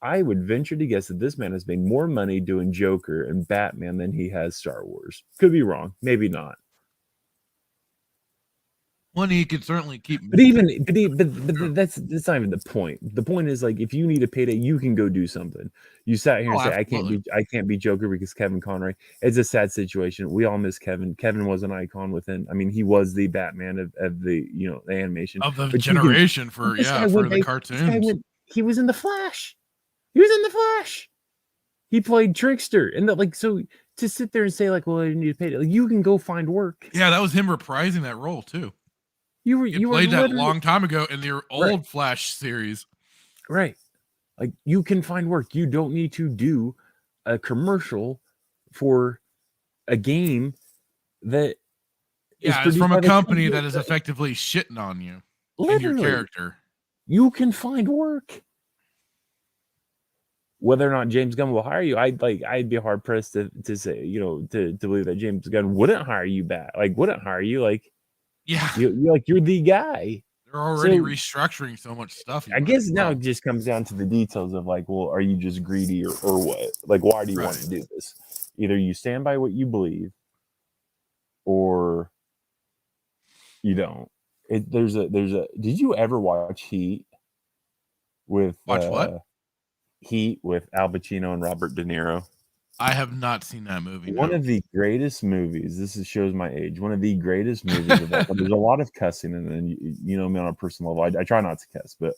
I would venture to guess that this man has made more money doing Joker and Batman than he has Star Wars. Could be wrong. Maybe not. One, he could certainly keep. But that's not even the point. The point is, like, if you need a payday, you can go do something. You sat here and say, I can't be Joker because Kevin Conroy. It's a sad situation. We all miss Kevin. Kevin was an icon within. I mean, he was the Batman of the, you know, the animation of the generation for the cartoons. He was in the Flash. He was in the Flash. He played Trickster, and so to sit there and say, like, well, I need to pay. Like, you can go find work. Yeah, that was him reprising that role too. You played that a long time ago in your old Flash series. Right. Like, you can find work. You don't need to do a commercial for a game that it's from a company that is effectively shitting on you and your character. You can find work. Whether or not James Gunn will hire you, I'd be hard pressed to say, to believe that James Gunn wouldn't hire you back. Like, wouldn't hire you. Like, you're the guy. They're already restructuring so much stuff. I guess now it just comes down to the details of like, well, are you just greedy or what? Like, why do you want to do this? Either you stand by what you believe, or you don't. There's a. Did you ever watch Heat? What? Heat with Al Pacino and Robert De Niro. I have not seen that movie. One of the greatest movies. This shows my age. One of the greatest movies of all time. There's a lot of cussing, and you know me on a personal level. I try not to cuss, but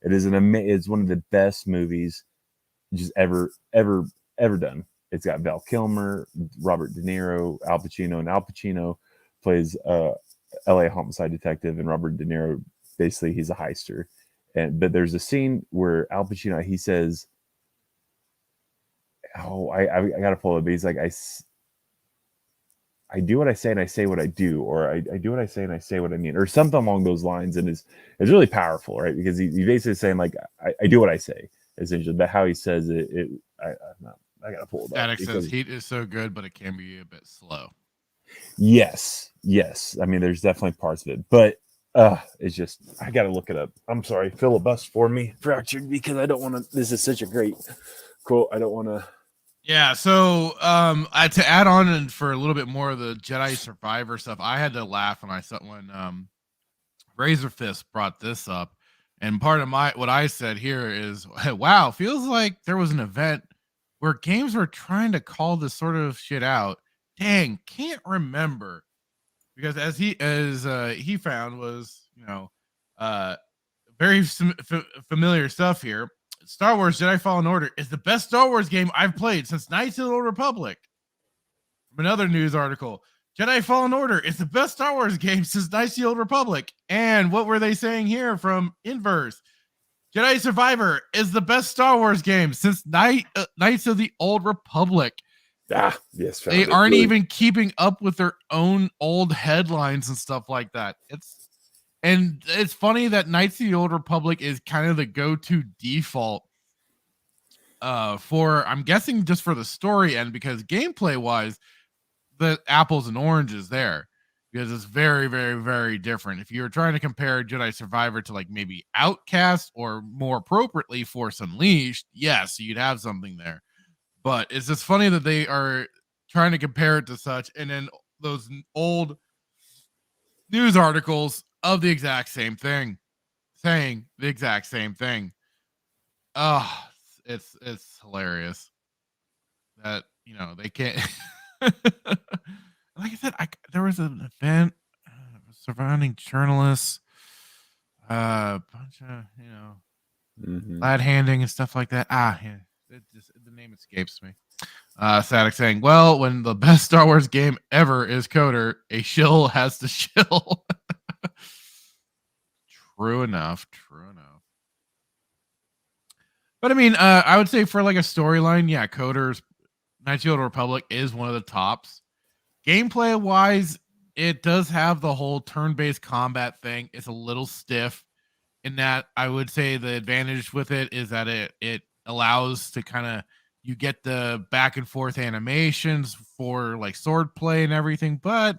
it is it's one of the best movies just ever done. It's got Val Kilmer, Robert De Niro, Al Pacino, and Al Pacino plays LA homicide detective, and Robert De Niro basically he's a heister. But there's a scene where Al Pacino, he says, I gotta pull it, but he's like, I do what I say and I say what I do, or I do what I say and I say what I mean, or something along those lines. And it's really powerful, right? Because he basically saying like, I do what I say, essentially. But how he says it, I gotta pull it up. Static says Heat is so good, but it can be a bit slow. Yes. I mean, there's definitely parts of it, but it's just, I gotta look it up. I'm sorry, filibust for me, fractured, because I don't want to. This is such a great quote. I don't want to. Yeah. So, to add on and for a little bit more of the Jedi Survivor stuff, I had to laugh when I saw when Razor Fist brought this up, and part of what I said here is, wow, feels like there was an event where games were trying to call this sort of shit out. Dang, can't remember. Because as he found was, very familiar stuff here. Star Wars Jedi Fallen Order is the best Star Wars game I've played since Knights of the Old Republic. From another news article, Jedi Fallen Order is the best Star Wars game since Knights of the Old Republic. And what were they saying here from Inverse? Jedi Survivor is the best Star Wars game since Knights of the Old Republic. Yes, they aren't even keeping up with their own old headlines and stuff like that. It's funny that Knights of the Old Republic is kind of the go-to default for, I'm guessing, just for the story end, because gameplay wise, the apples and oranges there, because it's very, very, very different. If you're trying to compare Jedi Survivor to like maybe Outcast or more appropriately Force Unleashed, yes, you'd have something there. But it's just funny that they are trying to compare it to such, and then those old news articles of the exact same thing, saying the exact same thing. Oh, it's hilarious that they can't. Like I said, there was an event surrounding journalists, bunch of lad handing and stuff like that. Yeah. The name escapes me. Sadek saying, well, when the best Star Wars game ever is Coder, a shill has to shill. True enough. But I mean, I would say for like a storyline, yeah, Coder's Knights of the Old Republic is one of the tops. Gameplay wise, it does have the whole turn-based combat thing. It's a little stiff in that. I would say the advantage with it is that it allows to kind of, you get the back and forth animations for like sword play and everything, but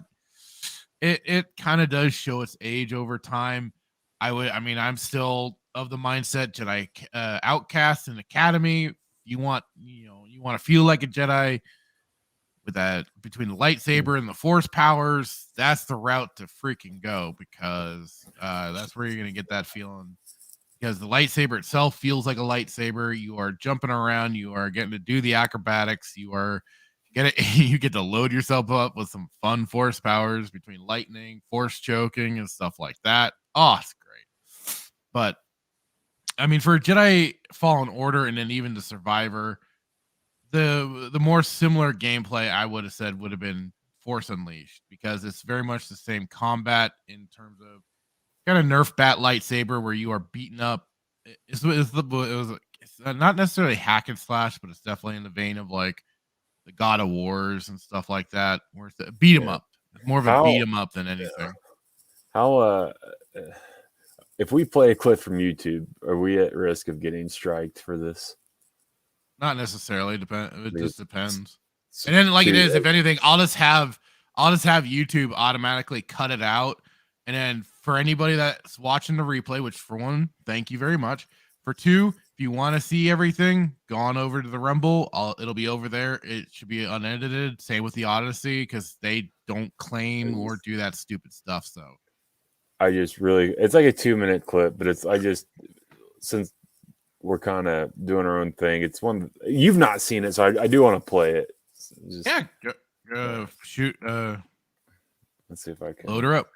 it kind of does show its age over time. I'm still of the mindset Jedi Outcast and Academy. You want to feel like a Jedi with that between the lightsaber and the Force powers. That's the route to freaking go, because that's where you're gonna get that feeling. Because the lightsaber itself feels like a lightsaber. You are jumping around. You are getting to do the acrobatics. You get to load yourself up with some fun Force powers between lightning, Force choking, and stuff like that. Oh, it's great. But I mean, for Jedi Fallen Order and then even the Survivor, the more similar gameplay I would have said would have been Force Unleashed, because it's very much the same combat in terms of kind of Nerf bat lightsaber where you are beaten up. It was not necessarily hack and slash, but it's definitely in the vein of like the God of Wars and stuff like that, where it's beat 'em up. It's more of a beat 'em up than anything. How if we play a clip from YouTube, are we at risk of getting striked for this? Not necessarily. It just depends. And then, like it is, if anything, I'll just have YouTube automatically cut it out. And then for anybody that's watching the replay, which for one, thank you very much. For two, if you want to see everything, go on over to the Rumble. It'll be over there. It should be unedited. Same with the Odyssey, because they don't claim or do that stupid stuff. So I just really, it's like a 2-minute clip, but since we're kind of doing our own thing, it's one you've not seen it, so I do want to play it. Shoot. Let's see if I can load her up.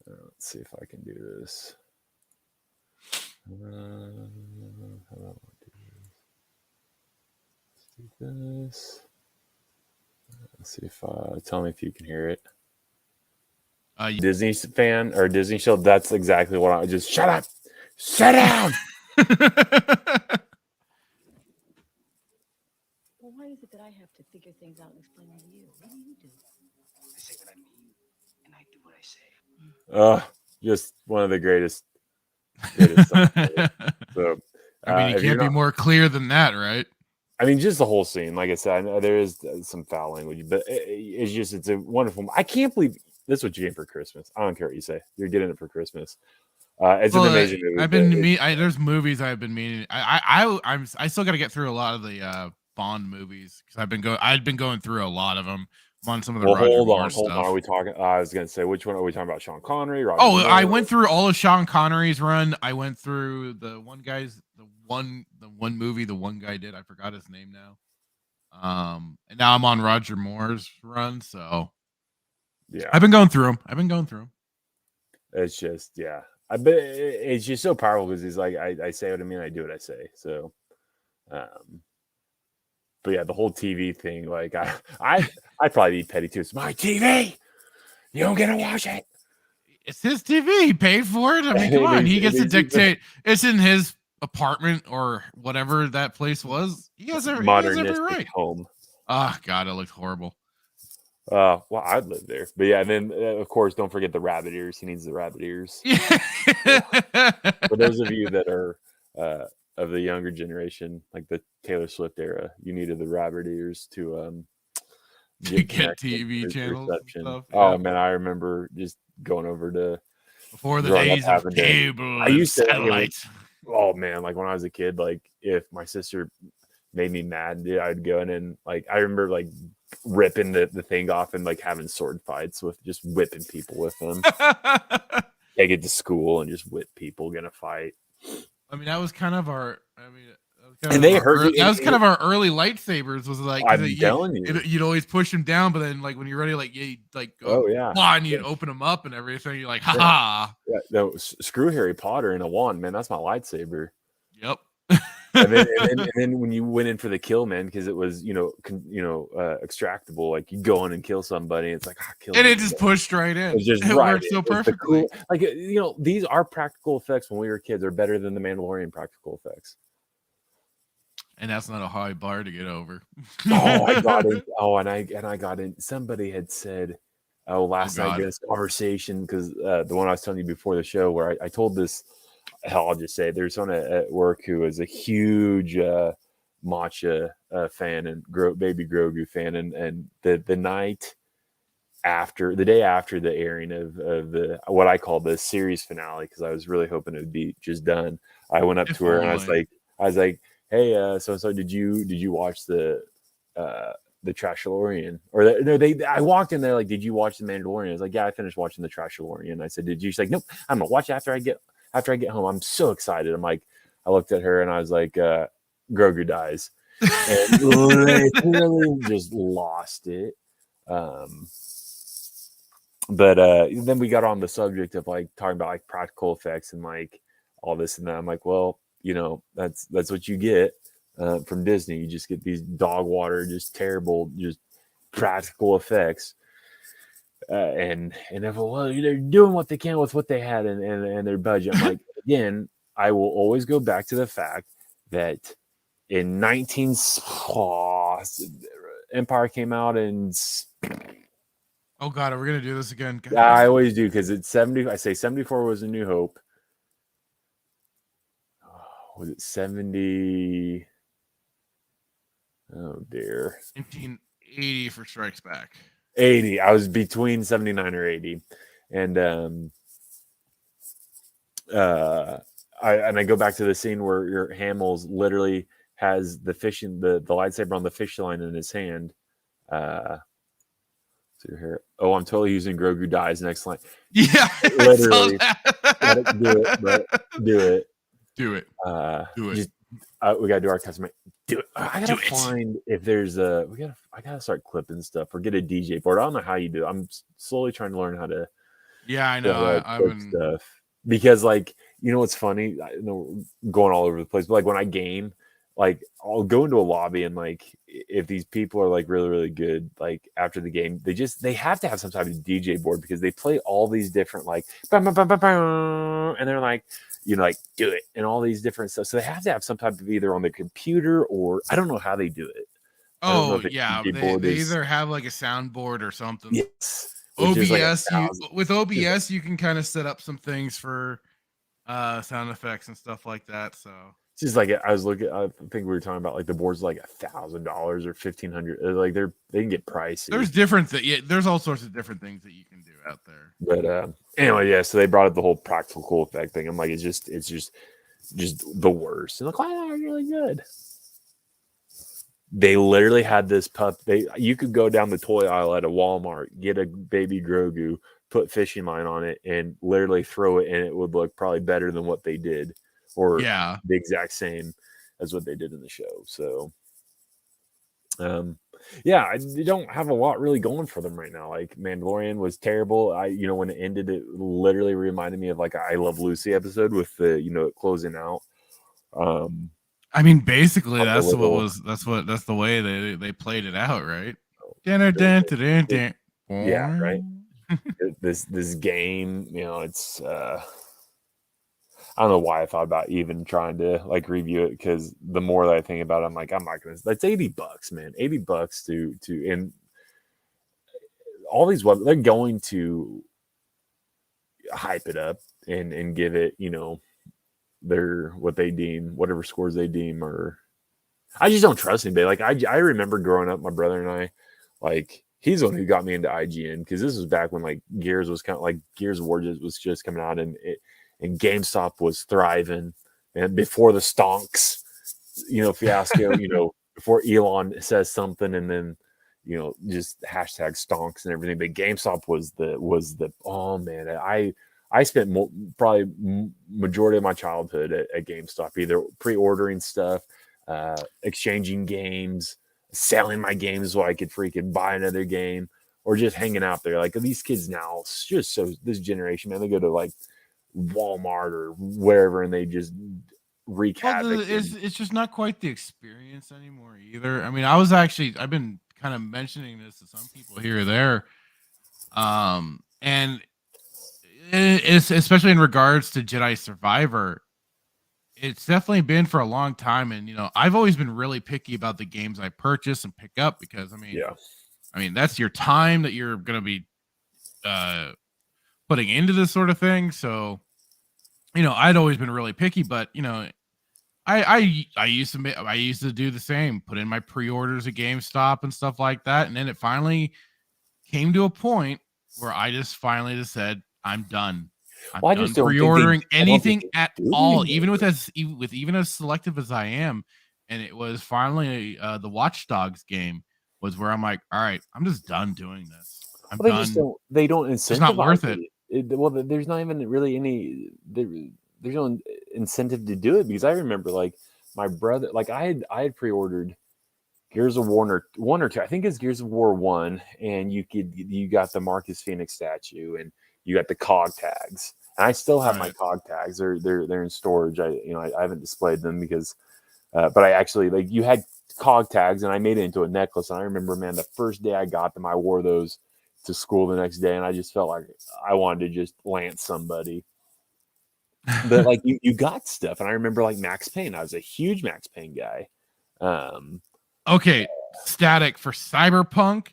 Let's see if I can do this. How do I want to do this? Let's see if tell me if you can hear it. Disney fan or Disney show? That's exactly what I just shut up, sit down. Well, why is it that I have to figure things out and explain to you? What do you do? I say what I mean, and I do what I say. Just one of the greatest songs ever. So, I mean, you can't be more clear than that, right? I mean, just the whole scene. Like I said, I know there is some foul language, but it's a wonderful. I can't believe this is what you get for Christmas. I don't care what you say. You're getting it for Christmas. It's an amazing movie. There's movies I've been meaning. I still got to get through a lot of the Bond movies because I'd been going through a lot of them. I'm on some of the hold on. Are we talking? I was going to say, which one are we talking about? Sean Connery? Roger Moore? I Moore? went through all of Sean Connery's run. I went through the one movie the one guy did. I forgot his name now. And now I'm on Roger Moore's run. So yeah, I've been going through them. It's just it's just so powerful because he's like, I say what I mean, I do what I say. So, but yeah, the whole TV thing, like I'd probably be petty too. It's my TV. You don't get to watch it. It's his TV. He paid for it. I mean, come on. He gets to dictate. It's in his apartment or whatever that place was. He has every right. Home. Oh God, it looked horrible. Well, I'd live there. But yeah, and then of course, don't forget the rabbit ears. He needs the rabbit ears. Yeah. For those of you that are of the younger generation, like the Taylor Swift era, you needed the rabbit ears to get TV channels. Stuff, yeah. Oh man, I remember just going over to before the days of cable. I used to satellites. Oh man, like when I was a kid, like if my sister made me mad, I'd go in and like I remember like ripping the thing off and like having sword fights with just whipping people with them. Take it to school and just whip people, gonna fight. I mean, that was kind of our. And they hurt. That was kind of our early lightsabers. Was like I'm telling you, you'd always push them down, but then like when you're ready, like you'd go, and you'd open them up and everything. You're like, ha. Yeah, no, screw Harry Potter and a wand, man. That's my lightsaber. Yep. and then when you went in for the kill, man, because it was extractable, like you go in and kill somebody, it's like kill, and it just pushed right in. It just worked so perfectly. Cool, like these are practical effects when we were kids are better than the Mandalorian practical effects. And that's not a high bar to get over. I got it. I got it. Somebody had said, last night in this conversation, because the one I was telling you before the show, where I told this. Hell, I'll just say there's someone at work who is a huge matcha fan and baby Grogu fan, and the night after, the day after the airing of the what I call the series finale, because I was really hoping it would be just done. I went up to her and I was like, hey, so did you watch the Trashalorian? I walked in there like, did you watch the Mandalorian? I was like, yeah, I finished watching the Trashalorian. I said, did you? She's like, nope, I'm gonna watch it after I get home. I'm so excited. I'm like, I looked at her and I was like, Grogu dies. And literally just lost it. But then we got on the subject of like talking about like practical effects and like all this and that. I'm like, well, that's what you get from Disney. You just get these dog water, just terrible, just practical effects. and if well, they're doing what they can with what they had and their budget. I'm like, again, I will always go back to the fact that in Empire came out and Oh God, are we gonna do this again? God, I always do because it's 70. I say 74 was A New Hope. Was it 70? Oh dear. 1980 for Strikes Back. 80. I was between 79 or 80. And I go back to the scene where your Hamill's literally has the lightsaber on the fish line in his hand. So here. Oh, I'm totally using Grogu dies next line. Yeah, literally. Do it. Do it. Just, we gotta do our custom. Do it. I gotta find if there's I gotta start clipping stuff or get a DJ board. I don't know how you do it. I'm slowly trying to learn how to. Yeah, I know. I've been stuff because, like, you know what's funny? I know going all over the place, but like when I game, like I'll go into a lobby and like if these people are like really really good, like after the game, they have to have some type of DJ board because they play all these different like and they're like, you know, like do it and all these different stuff. So they have to have some type of either on the computer or I don't know how they do it. Oh yeah, they either have like a soundboard or something. Yes. OBS, with OBS, you can kind of set up some things for sound effects and stuff like that. So it's just like I was looking. I think we were talking about like the board's like $1,000 or $1,500. Like they can get pricey. There's different there's all sorts of different things that you can do out there. But anyway, yeah. So they brought up the whole practical cool effect thing. I'm like, it's just the worst. And like, wow, they're really good. They literally had this pup. You could go down the toy aisle at a Walmart, get a baby Grogu, put fishing line on it, and literally throw it, and it would look probably better than what they did, or the exact same as what they did in the show. So, yeah, I don't have a lot really going for them right now. Like Mandalorian was terrible. When it ended, it literally reminded me of like a I Love Lucy episode with the closing out. I mean, basically, that's the way they played it out, right? Yeah, right. this game, it's I don't know why I thought about even trying to like review it because the more that I think about it, I'm like, I'm not gonna. That's $80, man. $80 to and all these they're going to hype it up and give it, what they deem, whatever scores they deem, or I just don't trust anybody. Like I remember growing up, my brother and I, like he's the one who got me into IGN because this was back when like Gears was kind of like Gears of War was just coming out and GameStop was thriving and before the stonks, fiasco, before Elon says something and then just hashtag stonks and everything. But GameStop was the oh man, I spent probably majority of my childhood at GameStop, either pre-ordering stuff, exchanging games, selling my games so I could freaking buy another game, or just hanging out there. Like these kids now, just this generation, man, they go to like Walmart or wherever and they just wreak havoc. It's just not quite the experience anymore either. I mean, I've been kind of mentioning this to some people here or there, and it's especially in regards to Jedi Survivor. It's definitely been for a long time, and I've always been really picky about the games I purchase and pick up because I mean that's your time that you're going to be putting into this sort of thing. So, I'd always been really picky, but I used to do the same, put in my pre-orders at GameStop and stuff like that, and then it finally came to a point where I just finally said, I'm done. I'm done pre-ordering anything at all, even with even as selective as I am. And it was finally the Watch Dogs game was where I'm like, all right, I'm just done doing this. I'm done. They don't incentivize. It's not worth it. Well, there's not even really any. There's no incentive to do it because I remember like my brother, like I had pre-ordered Gears of War 1 or 2. I think it's Gears of War 1, and you got the Marcus Phoenix statue and you got the COG tags. And I still have my COG tags. They're in storage. I haven't displayed them because but I actually like you had COG tags and I made it into a necklace. And I remember, man, the first day I got them, I wore those to school the next day, and I just felt like I wanted to just lance somebody. But like you got stuff, and I remember like Max Payne. I was a huge Max Payne guy. Okay, Static for Cyberpunk.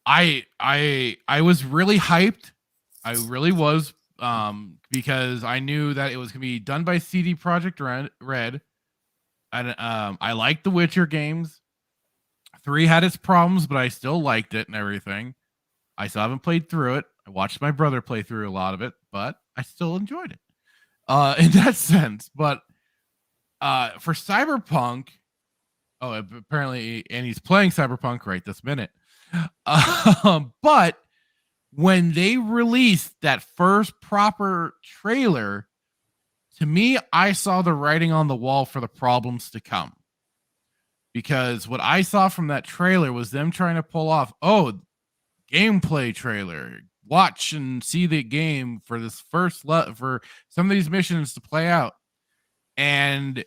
I was really hyped. I really was, because I knew that it was gonna be done by CD Projekt Red. And I liked the Witcher games. 3 had its problems, but I still liked it and everything. I still haven't played through it. I watched my brother play through a lot of it, but I still enjoyed it. In that sense. But for Cyberpunk, apparently, and he's playing Cyberpunk right this minute. But when they released that first proper trailer, to me, I saw the writing on the wall for the problems to come. Because what I saw from that trailer was them trying to pull off, gameplay trailer. Watch and see the game for this for some of these missions to play out. And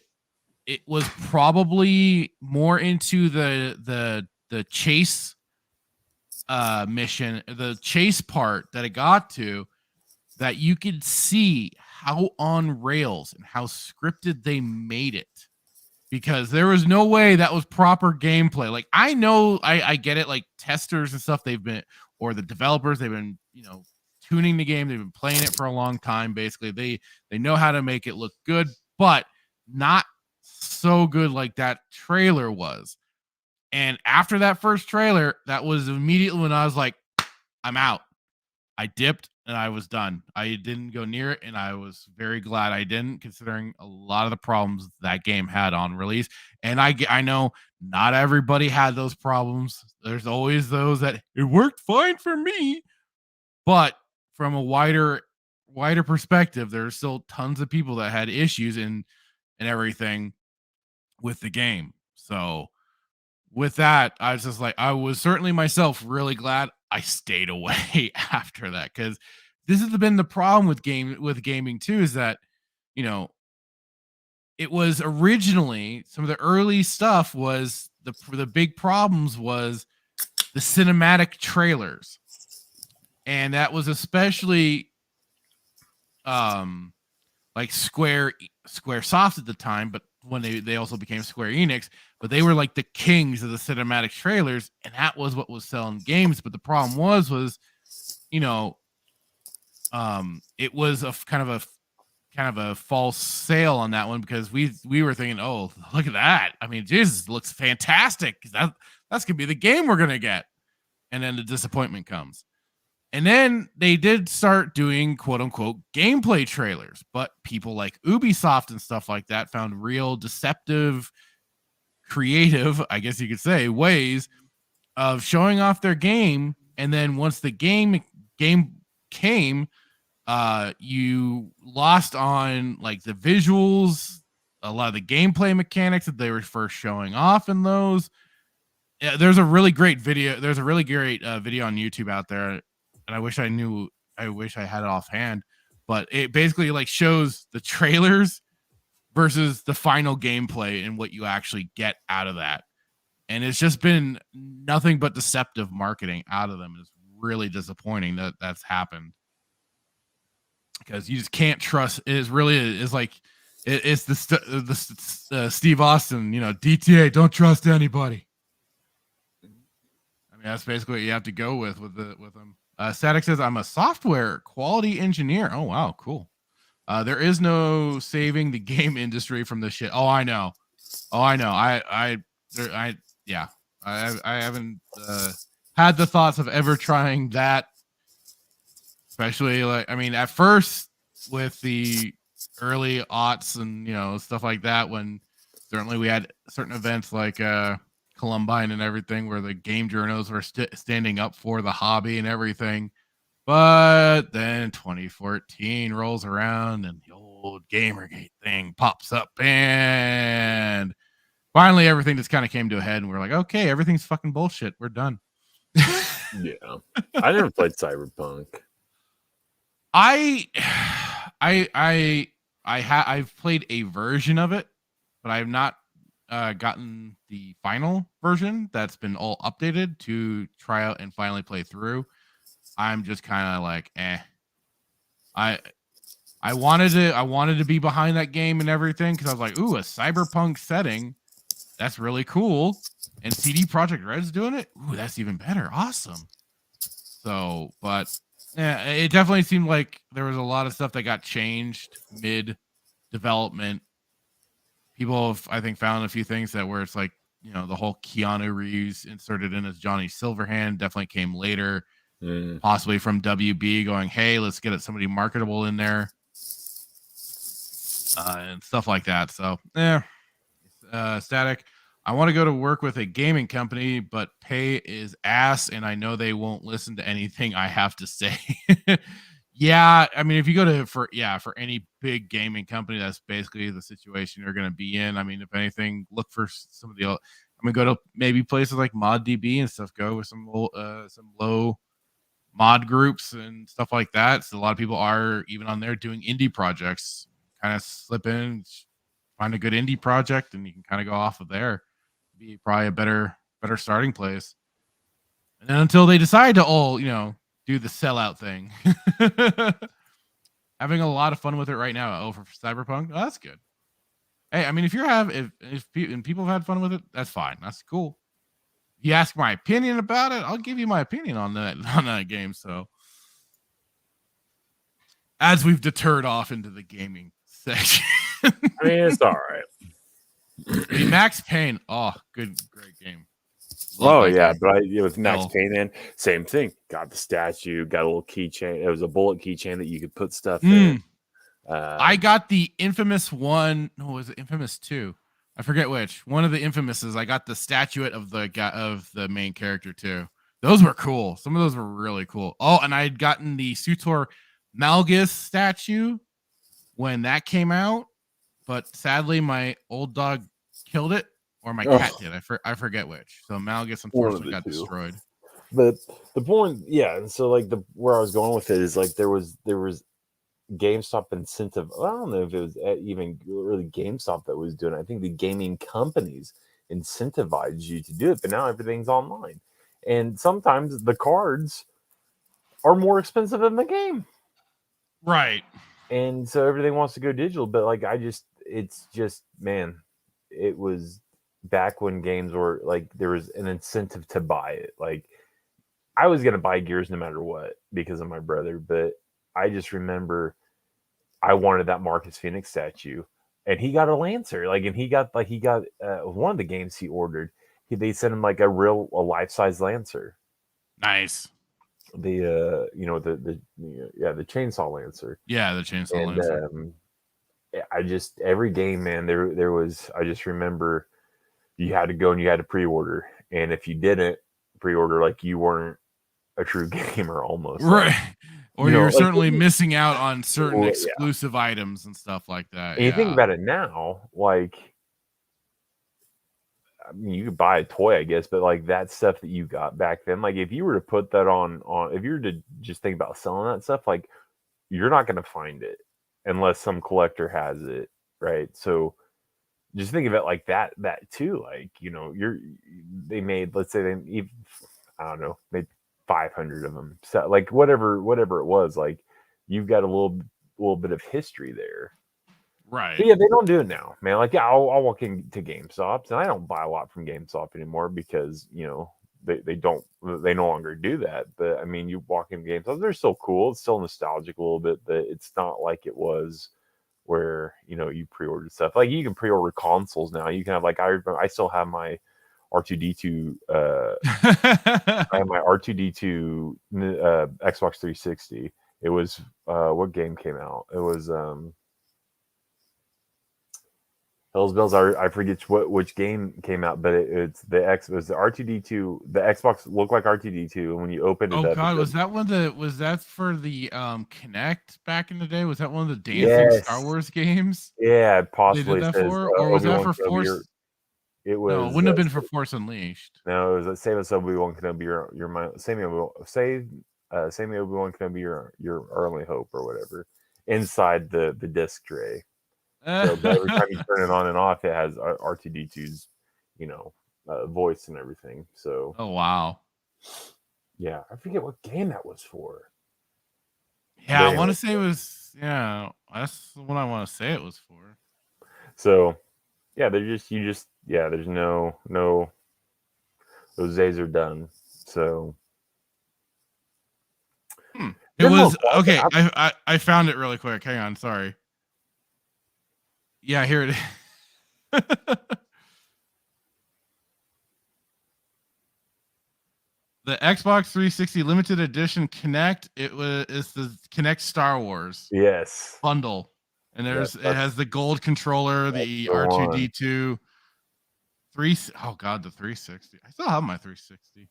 it was probably more into the chase mission, the chase part that it got to, that you could see how on rails and how scripted they made it. Because there was no way that was proper gameplay. Like, I know, I get it, like testers and stuff, or the developers, they've been, tuning the game, they've been playing it for a long time. Basically, they know how to make it look good, but not so good like that trailer was. And after that first trailer, that was immediately when I was like, I'm out. I dipped and I was done. I didn't go near it, and I was very glad I didn't, considering a lot of the problems that game had on release. And I know not everybody had those problems. There's always those that it worked fine for me, but from a wider perspective, there's still tons of people that had issues and everything with the game. So with that, I was just like, I was certainly myself really glad I stayed away after that, because this has been the problem with gaming too, is that, it was originally, some of the early stuff was the big problems was the cinematic trailers. And that was especially like Squaresoft at the time, but when they also became Square Enix, but they were like the kings of the cinematic trailers, and that was what was selling games. But the problem was it was a kind of a false sale on that one, because we were thinking, oh, look at that. I mean, Jesus, it looks fantastic. That's gonna be the game we're gonna get. And then the disappointment comes. And then they did start doing quote unquote gameplay trailers, but people like Ubisoft and stuff like that found real deceptive, creative, I guess you could say, ways of showing off their game. And then once the game came, you lost on like the visuals, a lot of the gameplay mechanics that they were first showing off in those. Yeah, there's a really great video. There's a really great video on YouTube out there. And I wish I had it offhand, but it basically like shows the trailers versus the final gameplay and what you actually get out of that. And it's just been nothing but deceptive marketing out of them. It's really disappointing that that's happened, because you just can't trust. It's the Steve Austin, DTA, don't trust anybody. I mean, that's basically what you have to go with them. Static says, I'm a software quality engineer. Oh, wow. Cool. There is no saving the game industry from this shit. Oh, I know. I haven't had the thoughts of ever trying that, especially at first with the early aughts and, stuff like that, when certainly we had certain events like, Columbine and everything, where the game journals were standing up for the hobby and everything. But then 2014 rolls around and the old Gamergate thing pops up, and finally everything just kind of came to a head, and we're like, okay, everything's fucking bullshit. We're done. Yeah. I never played Cyberpunk. I've played a version of it, but I have not gotten the final version that's been all updated to try out and finally play through. I'm just kind of like, I wanted to be behind that game and everything because I was like, ooh, a cyberpunk setting, that's really cool. And CD Projekt Red's doing it. Ooh, that's even better. Awesome. So, but yeah, it definitely seemed like there was a lot of stuff that got changed mid development. People have, I think, found a few things that where it's like, the whole Keanu Reeves inserted in as Johnny Silverhand definitely came later, possibly from WB going, hey, let's get somebody marketable in there, and stuff like that. So, Static. I want to go to work with a gaming company, but pay is ass, and I know they won't listen to anything I have to say. Yeah, I mean, if you go for any big gaming company, that's basically the situation you're going to be in. I mean, if anything, look for some of the. Go to maybe places like ModDB and stuff. Go with some low mod groups and stuff like that. So a lot of people are even on there doing indie projects. Kind of slip in, find a good indie project, and you can kind of go off of there. Be probably a better starting place. And then until they decide to do the sellout thing. Having a lot of fun with it right now. For Cyberpunk, that's good. Hey, I mean, if people have had fun with it, that's fine. That's cool. If you ask my opinion about it, I'll give you my opinion on that game. So, as we've deterred off into the gaming section, I mean, it's all right. I mean, Max Payne, great game. Yeah, but with Max Payne in, same thing. Got the statue, got a little keychain. It was a bullet keychain that you could put stuff in. I got the infamous one. No, was it infamous 2? I forget which. One of the infamouses. I got the statuette of the main character too. Those were cool. Some of those were really cool. Oh, and I had gotten the Sutor Malgus statue when that came out, but sadly my old dog killed it. Or my cat did. I forget which. So Malgus unfortunately got destroyed. But the point, and so like where I was going with it is like there was GameStop incentive. I don't know if it was even really GameStop that was doing it. I think the gaming companies incentivized you to do it, but now everything's online, and sometimes the cards are more expensive than the game, right? And so everything wants to go digital. But like it was back when games were like there was an incentive to buy it. Like I was gonna buy Gears no matter what because of my brother, but I just remember I wanted that Marcus Phoenix statue, and he got a Lancer. Like, and he got one of the games he ordered. They sent him like a life-size Lancer. Nice. The the chainsaw Lancer. Yeah, the chainsaw Lancer. Every game, man. There was. I just remember you had to go and you had to pre-order, and if you didn't pre-order, like you weren't a true gamer almost, right? Like, or you're certainly missing out on certain exclusive items and stuff like that. And you think about it now, like, I mean, you could buy a toy, I guess, but like that stuff that you got back then, like if you were to put that on, if you were to just think about selling that stuff, like you're not going to find it unless some collector has it, right? So just think of it like that too. Like, they made, let's say I don't know, made 500 of them. So like whatever it was, like you've got a little bit of history there. Right. But yeah, they don't do it now, man. Like, I'll walk into GameStop, and I don't buy a lot from GameStop anymore because, they no longer do that. But I mean, you walk in GameStop, they're still cool. It's still nostalgic a little bit, but it's not like it was where, you pre-ordered stuff. Like you can pre-order consoles now. You can have I still have my R2D2 I have my R2D2 Xbox 360. It was what game came out? It was Hell's Bells. I forget which game came out, but it was the R2D2. The Xbox looked like R2D2, and when you opened it up, God, was that for the Kinect back in the day? Was that one of the dancing Star Wars games? Yeah, possibly. They did that or was that for Force? It was. No, it wouldn't have been for Force Unleashed. No, it was save us Obi-Wan Kenobi. Save me Obi-Wan Kenobi. Your only hope, or whatever. Inside the disc tray. So every time you turn it on and off, it has R2D2's, voice and everything. So. Oh wow. Yeah, I forget what game that was for. Yeah, I want to say it was. Yeah, that's what I want to say it was for. So, yeah, there's no. Those days are done. So. It was okay. I found it really quick. Hang on, sorry. Yeah, here it is. The Xbox 360 limited edition Kinect. It's the Kinect Star Wars bundle, and it has the gold controller, the R2D2, oh god, the 360. I still have my 360.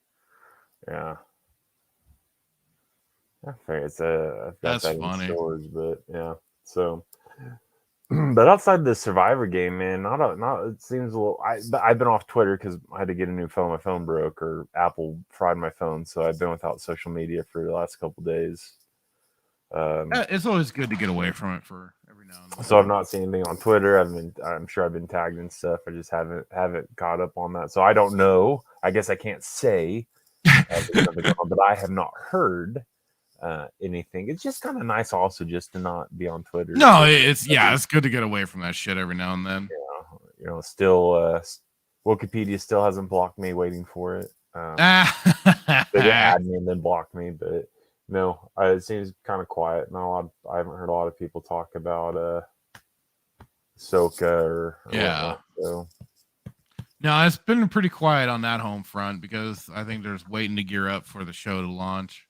Yeah. It's that's funny. Stores, but yeah. So, but outside the Survivor game, man, it seems a little. I've been off Twitter because I had to get a new phone. My phone broke, or Apple fried my phone, so I've been without social media for the last couple days. It's always good to get away from it for every now and then. So I've not seen anything on Twitter. I'm sure I've been tagged and stuff. I just haven't caught up on that. So I don't know. I guess I can't say, but I have not heard anything. It's just kind of nice also just to not be on Twitter. No, it's good to get away from that shit every now and then. Yeah, still Wikipedia still hasn't blocked me, waiting for it. They did add me and then block me, but no, it seems kind of quiet. I haven't heard a lot of people talk about Ahsoka or whatnot, so. No, it's been pretty quiet on that home front because I think there's waiting to gear up for the show to launch.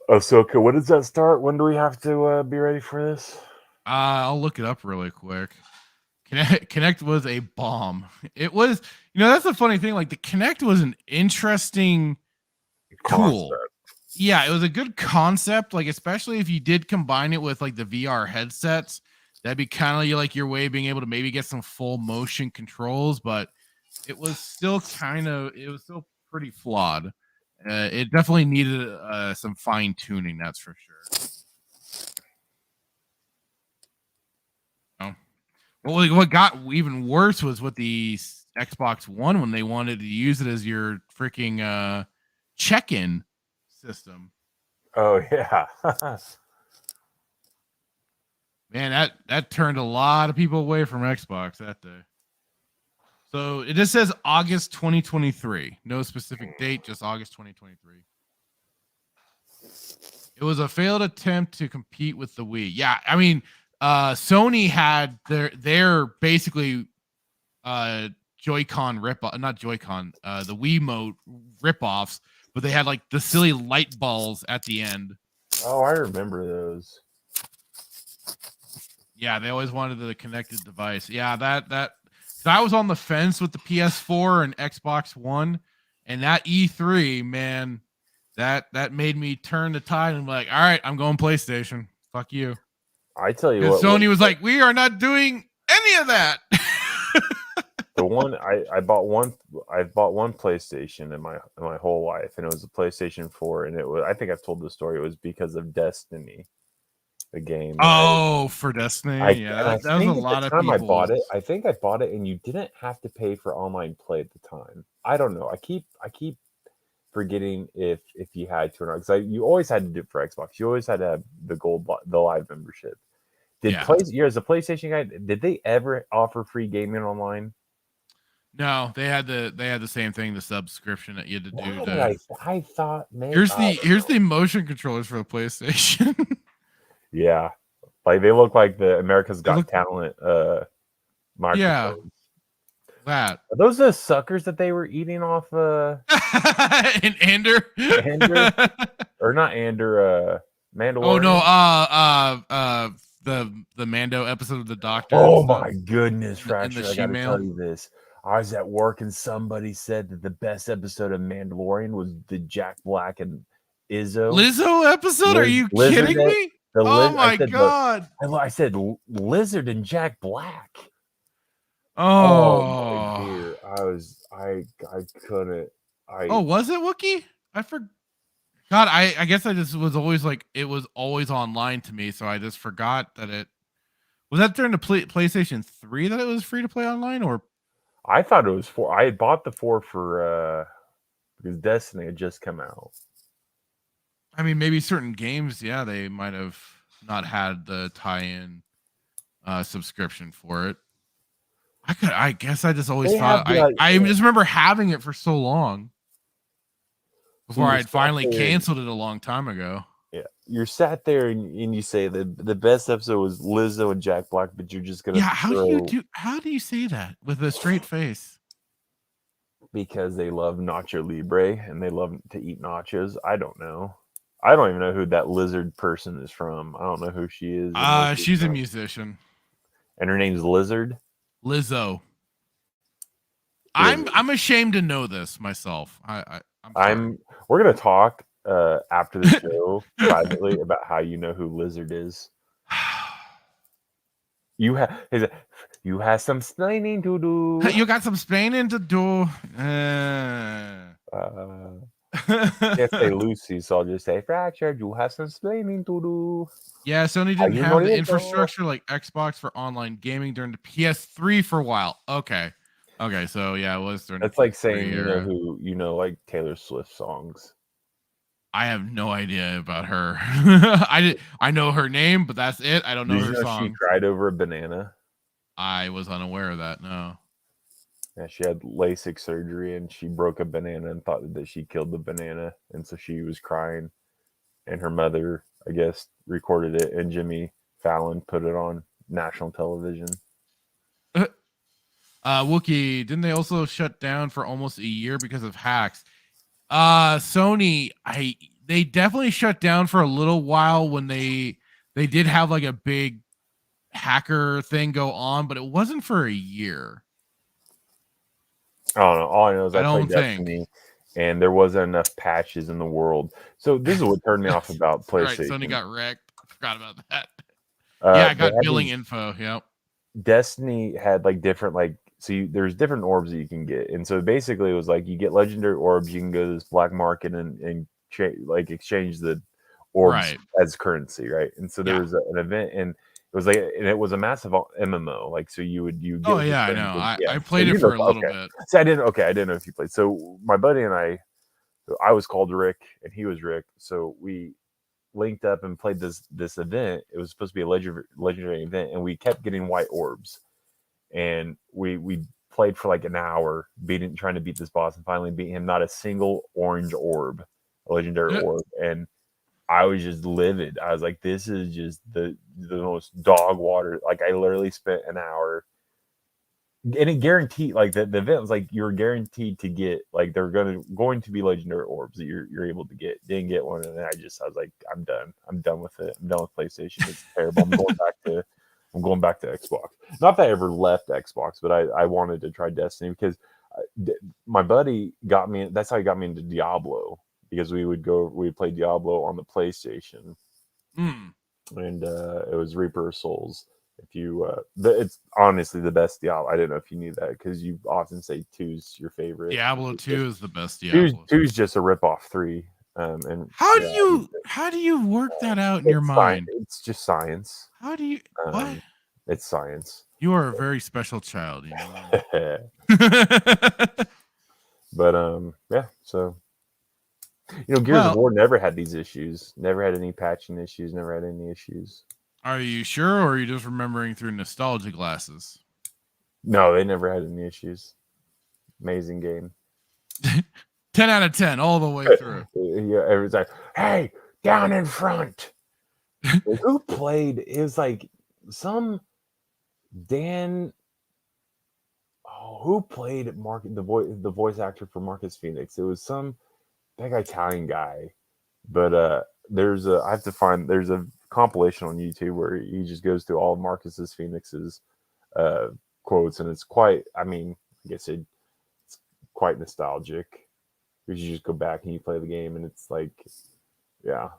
Ahsoka, when does that start? When do we have to be ready for this? I'll look it up really quick. Kinect was a bomb. It was, that's the funny thing. Like the Kinect was an interesting tool. Yeah, it was a good concept. Like especially if you did combine it with like the VR headsets, that'd be kind of like your way of being able to maybe get some full motion controls. But it was still pretty flawed. It definitely needed some fine tuning. That's for sure. What got even worse was with the Xbox One when they wanted to use it as your freaking check-in system. Oh yeah. Man, that turned a lot of people away from Xbox that day. So it just says August 2023. No specific date, just August 2023. It was a failed attempt to compete with the Wii. Yeah, I mean, Sony had their basically Joy-Con not Joy-Con, the Wiimote rip-offs, but they had like the silly light balls at the end. Oh, I remember those. Yeah, they always wanted the connected device. Yeah, that I was on the fence with the PS4 and Xbox One, and that E3, man, that made me turn the tide and be like, all right, I'm going PlayStation. Fuck you. I tell you what, Sony was like, we are not doing any of that. The one I bought one PlayStation in my whole life, and it was a PlayStation 4, and it was, I think I've told the story, it was because of Destiny, the game. For Destiny. That was a lot of people. I bought it. I think I bought it, and you didn't have to pay for online play at the time. I don't know. I keep forgetting if you had to or not, because you always had to do it for Xbox. You always had to have the live membership. As a PlayStation guy, did they ever offer free gaming online? No, they had the same thing, the subscription that you had to do. I thought, man. Here's the motion controllers for the PlayStation. Yeah, like they look like the America's Got Talent microphones. Yeah, that are those the suckers that they were eating off? And Ander, or not Ander? Mandalorian. Oh no, the Mando episode of the Doctor. Oh my goodness, Fracture! I gotta tell you this. I was at work and somebody said that the best episode of Mandalorian was the Jack Black and Lizzo episode. Are you kidding me? Oh my god! I said Lizard and Jack Black. Oh my dear. I couldn't. Was it Wookiee? I forgot. God, I guess I just was always like, it was always online to me, so I just forgot that it was that during the PlayStation 3 that it was free to play online, or I thought it was 4. I had bought the 4 for because Destiny had just come out. I mean, maybe certain games, yeah, they might have not had the tie-in subscription for it. I guess I just always They thought have I just remember having it for so long before you're I'd sat finally there and- canceled it a long time ago. Yeah, you're sat there and you say the best episode was Lizzo and Jack Black, but you're just gonna Yeah, how do you say that with a straight face? because they love Nacho Libre and they love to eat nachos. I don't know. I don't even know who that lizard person is from. I don't know who she is. She's a musician. And her name's Lizard. Lizzo. Lizard. I'm ashamed to know this myself. We're gonna talk after the show privately about how you know who Lizard is. You have some explaining to do. You got some explaining to do. Can't say Lucy, so I'll just say fractured. You have some explaining to do. Yeah, Sony didn't have the infrastructure like Xbox for online gaming during the PS3 for a while. Okay, so yeah, it was during. That's like saying you know like Taylor Swift songs. I have no idea about her. I know her name, but that's it. I don't know her song. She cried over a banana. I was unaware of that. No. Yeah, she had LASIK surgery and she broke a banana and thought that she killed the banana, and so she was crying. And her mother, I guess, recorded it, and Jimmy Fallon put it on national television. Wookie, didn't they also shut down for almost a year because of hacks? Sony, they definitely shut down for a little while when they did have like a big hacker thing go on, but it wasn't for a year. I don't know. All I know is I played Destiny, and there wasn't enough patches in the world. So this is what turned me off about PlayStation. Right, Sony got wrecked. I forgot about that. Yeah, I got billing info. Yep. Destiny had like different there's different orbs that you can get, and so basically it was like you get legendary orbs. You can go to this black market and exchange the orbs as currency, right? And so there was an event, and it was a massive MMO. Like, so you get. Oh yeah, I know. I played it for a little bit. So I didn't know if you played. So my buddy and I was called Rick and he was Rick. So we linked up and played this event. It was supposed to be a legendary event, and we kept getting white orbs. And we played for like an hour, trying to beat this boss, and finally beat him. Not a single orange orb, a legendary orb, and I was just livid. I was like, "This is just the most dog water." Like, I literally spent an hour, and it guaranteed, like the event was like you're guaranteed to get, like, they're going to be legendary orbs that you're able to get. Didn't get one, and then I was like, I'm done with it. I'm done with PlayStation. It's terrible. I'm going back to Xbox. Not that I ever left Xbox, but I wanted to try Destiny because my buddy got me. That's how he got me into Diablo, because we would play Diablo on the PlayStation, and it was Reaper of Souls. If you, it's honestly the best Diablo. I didn't know if you knew that, because you often say 2's your favorite. Diablo 2 is the best Diablo. 2's just a ripoff 3. And how do you work that out in your mind? It's just science. How do you what? It's science. You are a very special child, you know. But yeah, so Gears of War never had these issues. Never had any patching issues. Never had any issues. Are you sure, or are you just remembering through nostalgia glasses? No, they never had any issues. Amazing game. 10 out of 10 all the way through. Yeah, every time. Hey, down in front. Who played? It was like some Dan. Oh, who played the voice actor for Marcus Phoenix? It was some big Italian guy. But there's a compilation on YouTube where he just goes through all of Marcus Phoenix's quotes, and it's quite. I mean, I guess it's quite nostalgic. You just go back and you play the game, and it's like, yeah,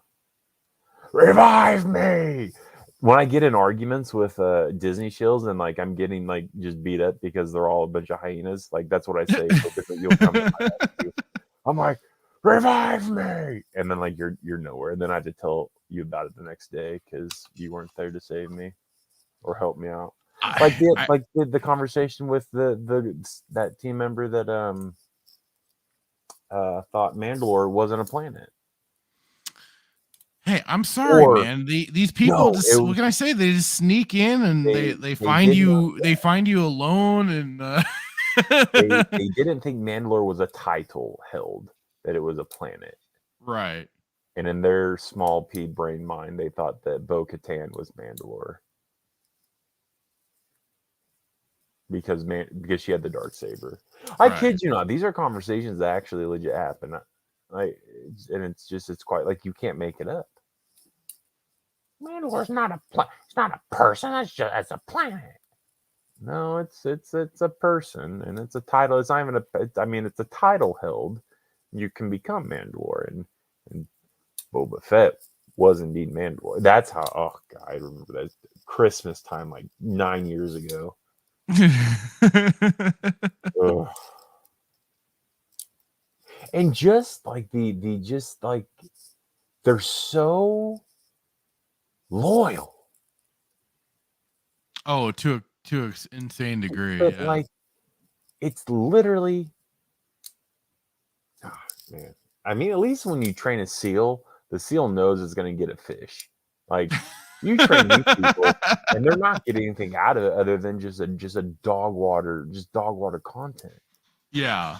revive me. When I get in arguments with Disney shills, and like I'm getting like just beat up because they're all a bunch of hyenas, like that's what I say. You'll come to I'm like, revive me, and then like you're nowhere, and then I have to tell you about it the next day because you weren't there to save me or help me out. The conversation with that team member that thought Mandalore wasn't a planet. Hey, I'm sorry, man. These people what can I say? They just sneak in and they find you. They find you alone, and they didn't think Mandalore was a title held; that it was a planet. Right. And in their small pea brain mind, they thought that Bo-Katan was Mandalore because she had the dark saber. I kid you not; these are conversations that actually legit happen. It's quite like you can't make it up. Mandalore's not it's not a person. It's a planet. No, it's a person, and it's a title. It's not even it's a title held. You can become Mandalore, and Boba Fett was indeed Mandalore. That's how. Oh God, I remember that Christmas time, like 9 years ago. And just like they're so loyal. Oh, to an insane degree. But like, it's literally. Oh, man. I mean, at least when you train a seal, the seal knows it's going to get a fish. Like, you train these people, and they're not getting anything out of it other than just dog water content. Yeah.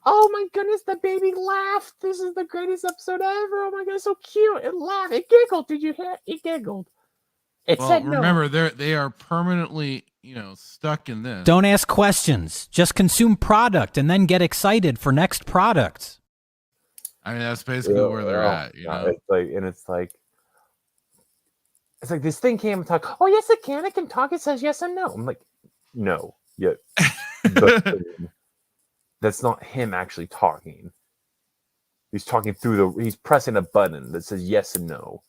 Oh my goodness, the baby laughed. This is the greatest episode ever. Oh my God, it's so cute. It laughed. It giggled. Did you hear it? It giggled. It said no. Remember, they are permanently, stuck in this. Don't ask questions. Just consume product and then get excited for next products. I mean, that's basically where they're at. It's like this thing can't talk. Oh yes, it can. It can talk. It says yes and no. I'm like, no. Yeah. That's not him actually talking. He's talking he's pressing a button that says yes and no.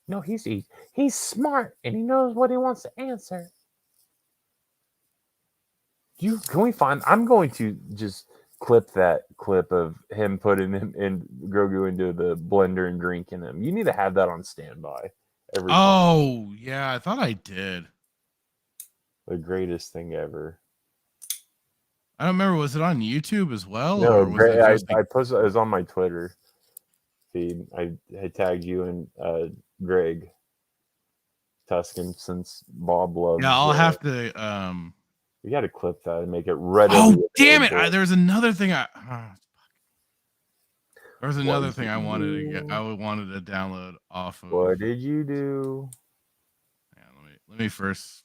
No, he's smart and he knows what he wants to answer. I'm going to just clip that clip of him putting him in Grogu into the blender and drinking him. You need to have that on standby. Yeah, I thought I did. The greatest thing ever. I don't remember. Was it on YouTube as well? No, or was I posted it was on my Twitter feed. I tagged you and Greg Tuscan since Bob loves. Yeah, I'll have to. You got to clip that and make it ready. Oh damn it! There's another thing I wanted to get. I wanted to download off of. What did you do? Yeah, let me first.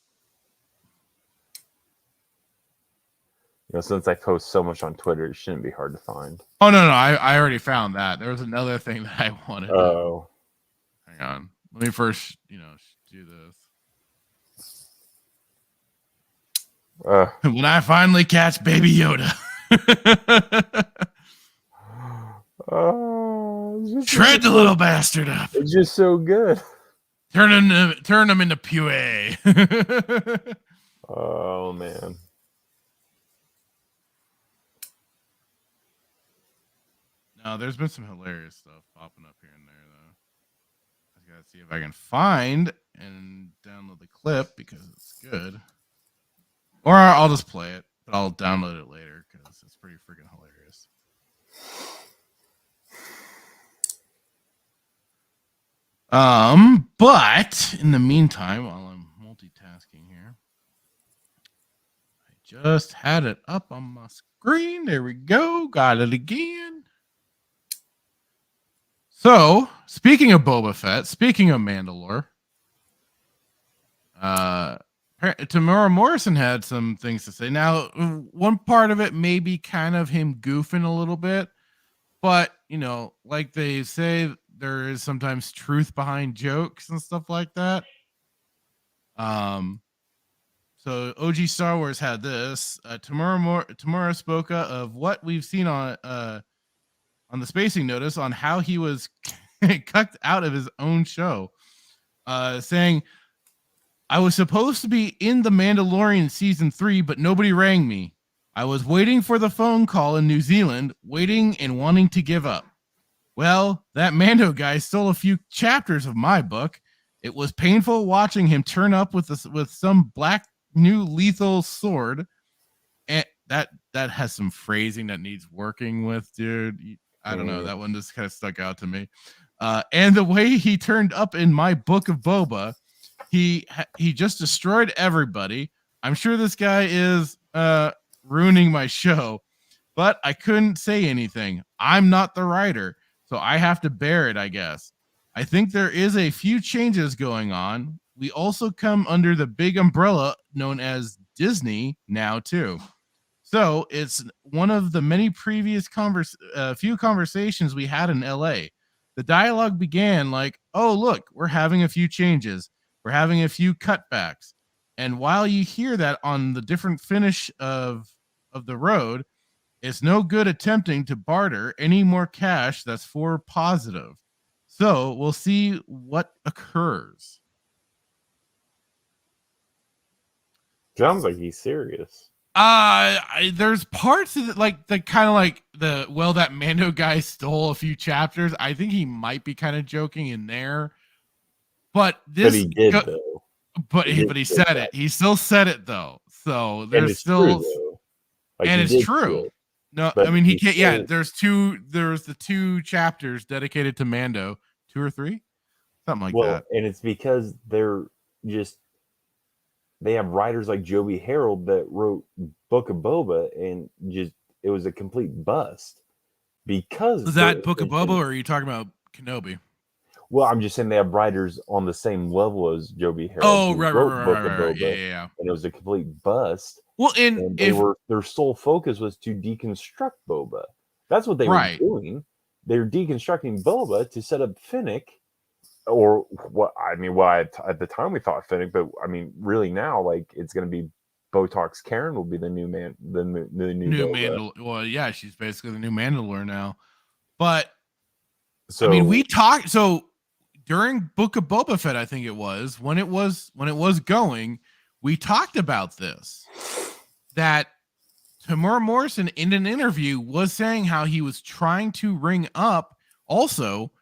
Since I post so much on Twitter, it shouldn't be hard to find. Oh no, I already found that. There was another thing that I wanted. Oh, hang on. Let me first, do this. When I finally catch Baby Yoda. Shred the little bastard up. It's just so good. Turn him into puree. Oh man. No, there's been some hilarious stuff popping up here and there, though. I just gotta see if I can find and download the clip because it's good. Or I'll just play it, but I'll download it later because it's pretty freaking hilarious. But in the meantime, while I'm multitasking here, I just had it up on my screen. There we go. Got it again. So, speaking of Boba Fett, speaking of Mandalore, Temuera Morrison had some things to say. Now, one part of it may be kind of him goofing a little bit, but, like they say, there is sometimes truth behind jokes and stuff like that. So OG Star Wars had this. Temuera spoke of what we've seen on the spacing notice on how he was cut out of his own show, saying, I was supposed to be in The Mandalorian season 3, but nobody rang me. I was waiting for the phone call in New Zealand, waiting and wanting to give up. Well, that Mando guy stole a few chapters of my book. It was painful watching him turn up with some black new lethal sword. And that has some phrasing that needs working with, dude. I don't know. That one just kind of stuck out to me. And the way he turned up in my book of Boba, he just destroyed everybody. I'm sure this guy is ruining my show, but I couldn't say anything. I'm not the writer, so I have to bear it, I guess. I think there is a few changes going on. We also come under the big umbrella known as Disney now too. So it's one of the many previous few conversations we had in LA. The dialogue began like, oh, look, we're having a few changes. We're having a few cutbacks. And while you hear that on the different finish of the road, it's no good attempting to barter any more cash that's for positive. So we'll see what occurs. Sounds like he's serious. There's parts of it like the kind of like that Mando guy stole a few chapters. I think he might be kind of joking in there, but he did though. But he said it. He still said it though. So there's still, and it's true. No, I mean he can't. Yeah, there's the 2 chapters dedicated to Mando, 2 or 3, something like that. And it's because they have writers like Joby Harold that wrote Book of Boba, and it was a complete bust because was that Book of Boba, or are you talking about Kenobi? Well, I'm just saying they have writers on the same level as Joby Harold. Oh, right. Yeah. And it was a complete bust. Well, and their sole focus was to deconstruct Boba. That's what they were doing. They were deconstructing Boba to set up Finnick, or at the time we thought Finnick, but I mean, really now, like it's going to be Botox Karen will be the new man, the new Mandalore. Well, yeah, she's basically the new Mandalore now. But so I mean, we talked during Book of Boba Fett, I think it was when it was going, we talked about this, that Temuera Morrison in an interview was saying how he was trying to ring up also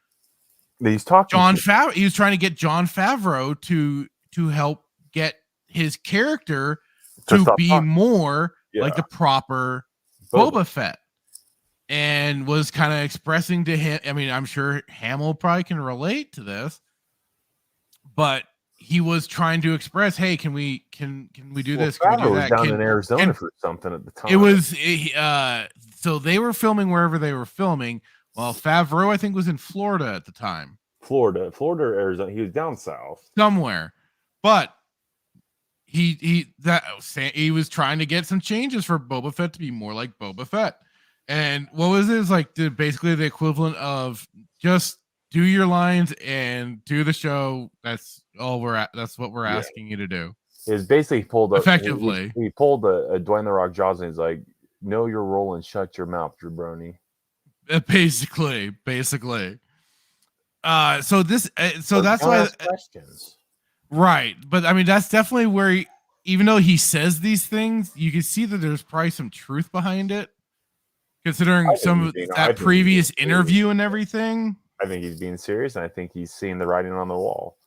he's talking Jon Favreau. He was trying to get Jon Favreau to help get his character to be more like the proper Boba Fett, and was kind of expressing to him. I mean, I'm sure Hamill probably can relate to this, but he was trying to express, hey, can we do this? Can we do that? Was down in Arizona for something at the time. It was so they were filming wherever they were filming. Well, Favreau, I think, was in Florida at the time. Florida, or Arizona. He was down south somewhere, but he was trying to get some changes for Boba Fett to be more like Boba Fett. And what was it? It's like basically the equivalent of just do your lines and do the show. That's all that's what we're asking you to do. It was basically effectively. He pulled a Dwayne the Rock Johnson. He's like, know your role and shut your mouth, jabroni. Basically. So that's why questions. Right. But I mean, that's definitely where even though he says these things, you can see that there's probably some truth behind it, considering some of that previous interview and everything. I think he's being serious, and I think he's seeing the writing on the wall.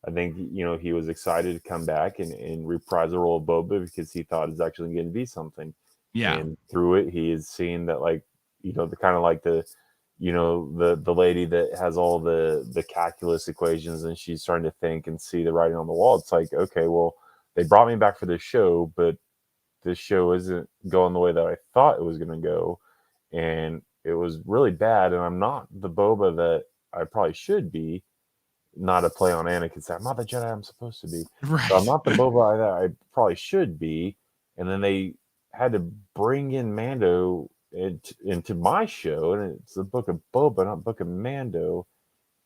I think, he was excited to come back and reprise the role of Boba because he thought it's actually going to be something. Yeah. And through it, he is seeing that, like, the kind of like the lady that has all the calculus equations, and she's starting to think and see the writing on the wall. It's like, okay, well, they brought me back for this show, but this show isn't going the way that I thought it was going to go. And it was really bad. And I'm not the Boba that I probably should be. Not a play on Anakin. I'm not the Jedi I'm supposed to be. Right. So I'm not the Boba that I probably should be. And then they had to bring in Mando into my show, and it's the Book of Boba, not Book of Mando.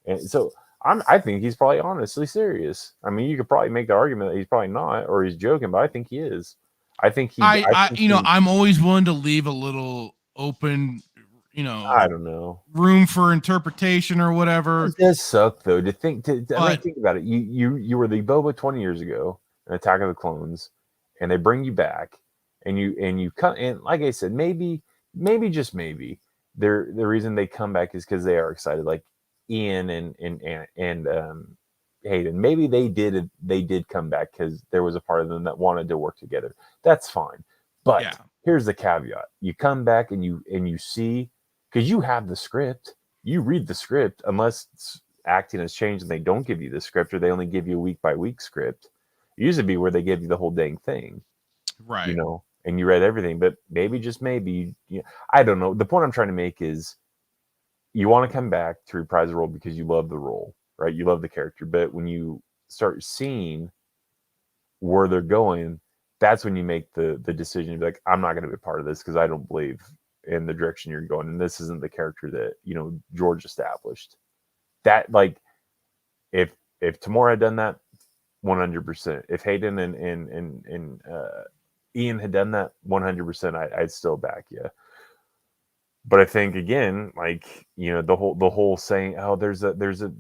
And so I think he's probably honestly serious. I mean, you could probably make the argument that he's probably not, or he's joking, but I think he is. I think he. I'm always willing to leave a little open, I don't know, room for interpretation or whatever. It does suck though to think. Think about it. You were the Boba 20 years ago in Attack of the Clones, and they bring you back, and you come. And like I said, maybe just maybe the reason they come back is because they are excited, like Ian and Hayden. Maybe they did come back because there was a part of them that wanted to work together. That's fine. But here's the caveat: you come back and you see, because you have the script, you read the script, unless acting has changed and they don't give you the script, or they only give you a week by week script. It used to be where they give you the whole dang thing, Right. And you read everything. But maybe, just maybe, I don't know. The point I'm trying to make is, you want to come back to reprise the role because you love the role, right? You love the character. But when you start seeing where they're going, that's when you make the decision to be like, I'm not going to be a part of this because I don't believe in the direction you're going, and this isn't the character that George established. That, like, if Temuera had done that, 100%. If Hayden and Ian had done that, 100%, I'd still back you. But I think, again, like, the whole saying, oh, there's a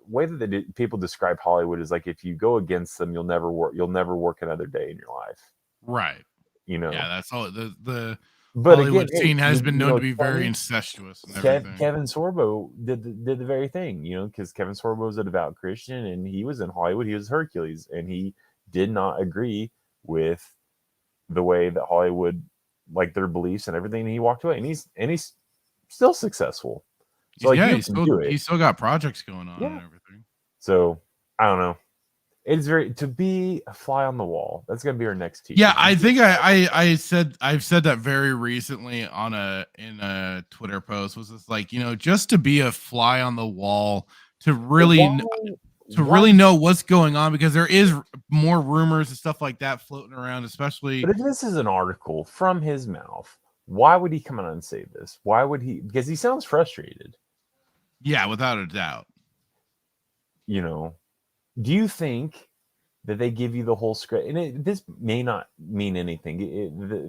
way that people describe Hollywood is like, if you go against them, you'll never work another day in your life. Right. Yeah, that's all. The but Hollywood again, scene has been known to be very incestuous and everything. Kevin Sorbo did the very thing, because Kevin Sorbo was a devout Christian, and he was in Hollywood. He was Hercules, and he did not agree with the way that Hollywood, like, their beliefs and everything. And he walked away, and he's still successful. So, like, he's still got projects going on and everything. So I don't know. It's to be a fly on the wall. That's gonna be our next teacher. Yeah, I think I've said that very recently in a Twitter post. Was this like, just to be a fly on the wall, to really know what's going on, because there is more rumors and stuff like that floating around, especially. But if this is an article from his mouth, why would he come out and say this? Why would he? Because he sounds frustrated. Yeah, without a doubt. Do you think that they give you the whole script? And this may not mean anything.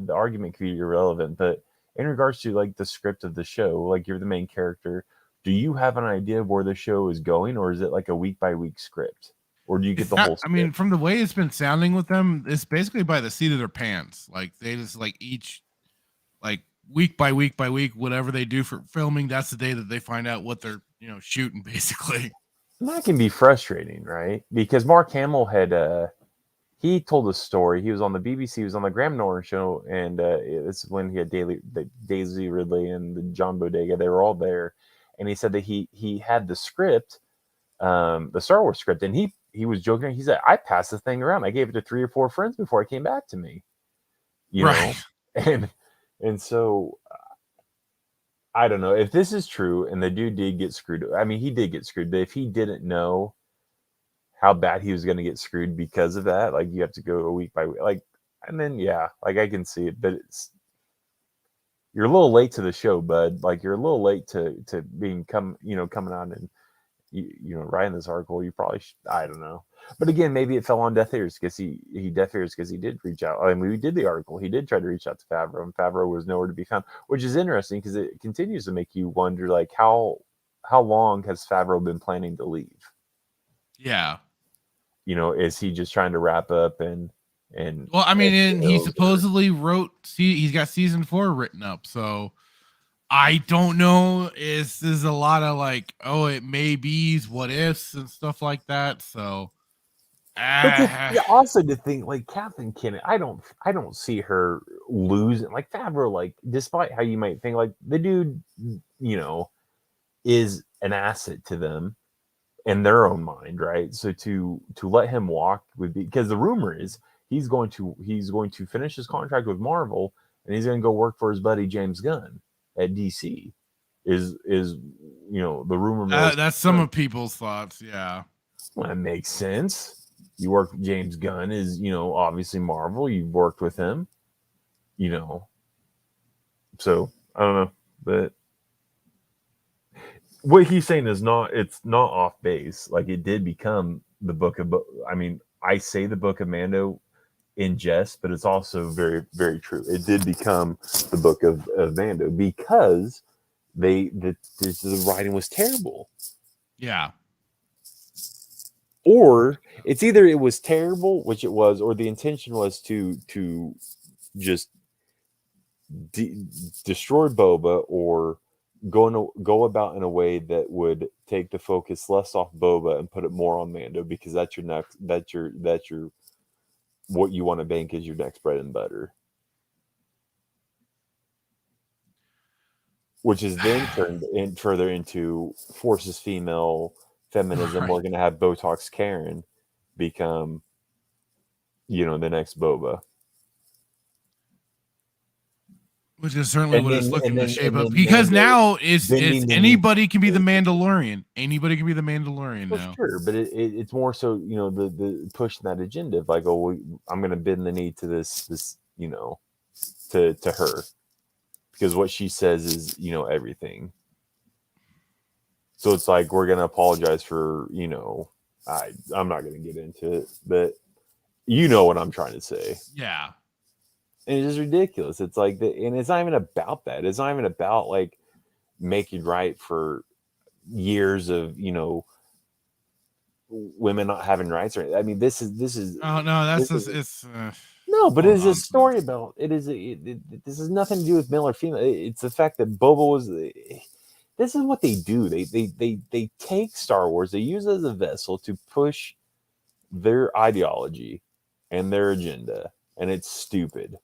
The argument could be irrelevant, but in regards to, like, the script of the show, like, you're the main character, do you have an idea of where the show is going, or is it like a week by week script, or do you get the whole script? I mean, from the way it's been sounding with them, it's basically by the seat of their pants. Like, they just, like, each, like, week by week by week, whatever they do for filming, that's the day that they find out what they're shooting, basically. And that can be frustrating, right? Because Mark Hamill had he told a story. He was on the BBC, he was on the Graham Norton show, and it's when he had Daisy Ridley and the John Bodega. They were all there, and he said that he had the script, the Star Wars script, and he was joking. He said, I passed the thing around. I gave it to 3 or 4 friends before it came back to me. Right. And so I don't know if this is true, and the dude did get screwed. I mean, he did get screwed, but if he didn't know how bad he was going to get screwed because of that, like, you have to go a week by week, like, and then, like, I can see it, but you're a little late to the show, bud. Like, you're a little late to coming on and writing this article. You probably I don't know. But again, maybe it fell on deaf ears because he did reach out. I mean, we did the article. He did try to reach out to Favreau, and Favreau was nowhere to be found, which is interesting because it continues to make you wonder, like, how long has Favreau been planning to leave? Yeah. Is he just trying to wrap up and well, I mean, and he supposedly he's got season 4 written up, so I don't know. There's a lot of, like, it may be's, what ifs, and stuff like that. So, also to think, like, Kathleen Kennedy, I don't see her losing. Like, Favreau, like, despite how you might think, like, the dude, is an asset to them in their own mind, right? So to let him walk would be, because the rumor is he's going to finish his contract with Marvel, and he's going to go work for his buddy James Gunn at DC. Is the rumor? That's some of people's thoughts. Yeah, well, that makes sense. You work with James Gunn, is obviously Marvel. You've worked with him, So I don't know, but what he's saying is it's not off base. Like, it did become the book of. I mean, I say the book of Mando in jest, but it's also very, very true. It did become the book of Mando because the writing was terrible. Yeah. Or it's either it was terrible, which it was, or the intention was to just destroy Boba, or go about in a way that would take the focus less off Boba and put it more on Mando, because that's your what you want to bank as your next bread and butter. which is then turned in further into forces female feminism. Right. We're going to have Botox Karen become, the next Boba. Which is certainly And what it's then- looking and to then- shape and up. then Because Mando now it's bending the knee. anybody can be the Mandalorian. Anybody can be the Mandalorian Well, now. sure, but it's more so, the pushing that agenda of like, I'm going to bend the knee to this, to her, because what she says is, everything. So it's like, we're going to apologize for, I'm not going to get into it, but you know what I'm trying to say. Yeah. And it's just ridiculous. It's like, and it's not even about that. It's not even about like making right for years of, women not having rights. Or I mean, this is. Oh no, that's this just is- it's. No, but all it is a nonsense. story about it. This has nothing to do with male or female. It's the fact that Boba was. This is what they do. They take Star Wars. They use it as a vessel to push their ideology and their agenda, and it's stupid,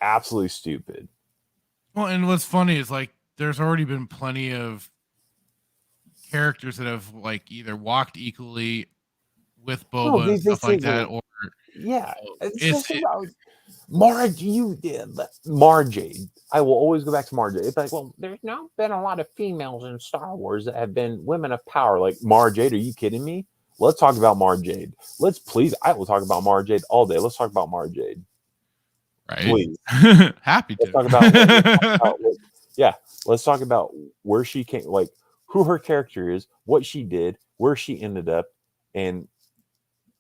absolutely stupid. Well, and what's funny is like there's already been plenty of characters that have like either walked equally with Boba and stuff like that, or yeah, it's Marjade. I will always go back to Marjade. It's like, well, there's not been a lot of females in Star Wars that have been women of power. Like Marjade, are you kidding me? Let's talk about Marjade. I will talk about Marjade all day. Let's talk about Marjade. right. Please. Happy to. Let's talk about where she came, like who her character is, what she did, where she ended up, and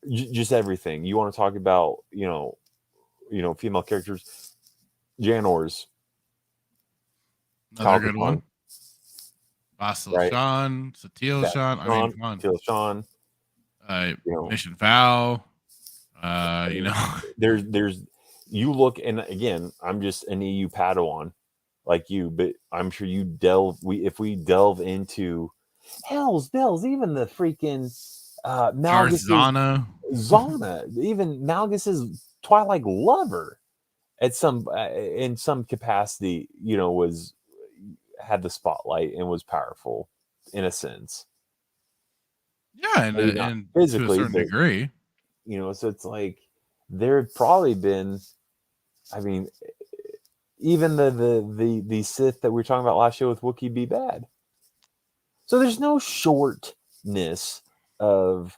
just everything. You want to talk about, female characters, Janor's Another good one. Basil right? Sean, Satele Sean, Satele Sean, Mission Vow. There's you look, and again, I'm just an EU Padawan like you, but I'm sure if we delve into hell's bells, even the freaking Zana, even Malgus's Twilight lover at in some capacity, had the spotlight and was powerful in a sense. Yeah, and physically to a certain degree. So it's like there have probably been, I mean, even the Sith that we were talking about last year with Wookiee be bad. So there's no shortness of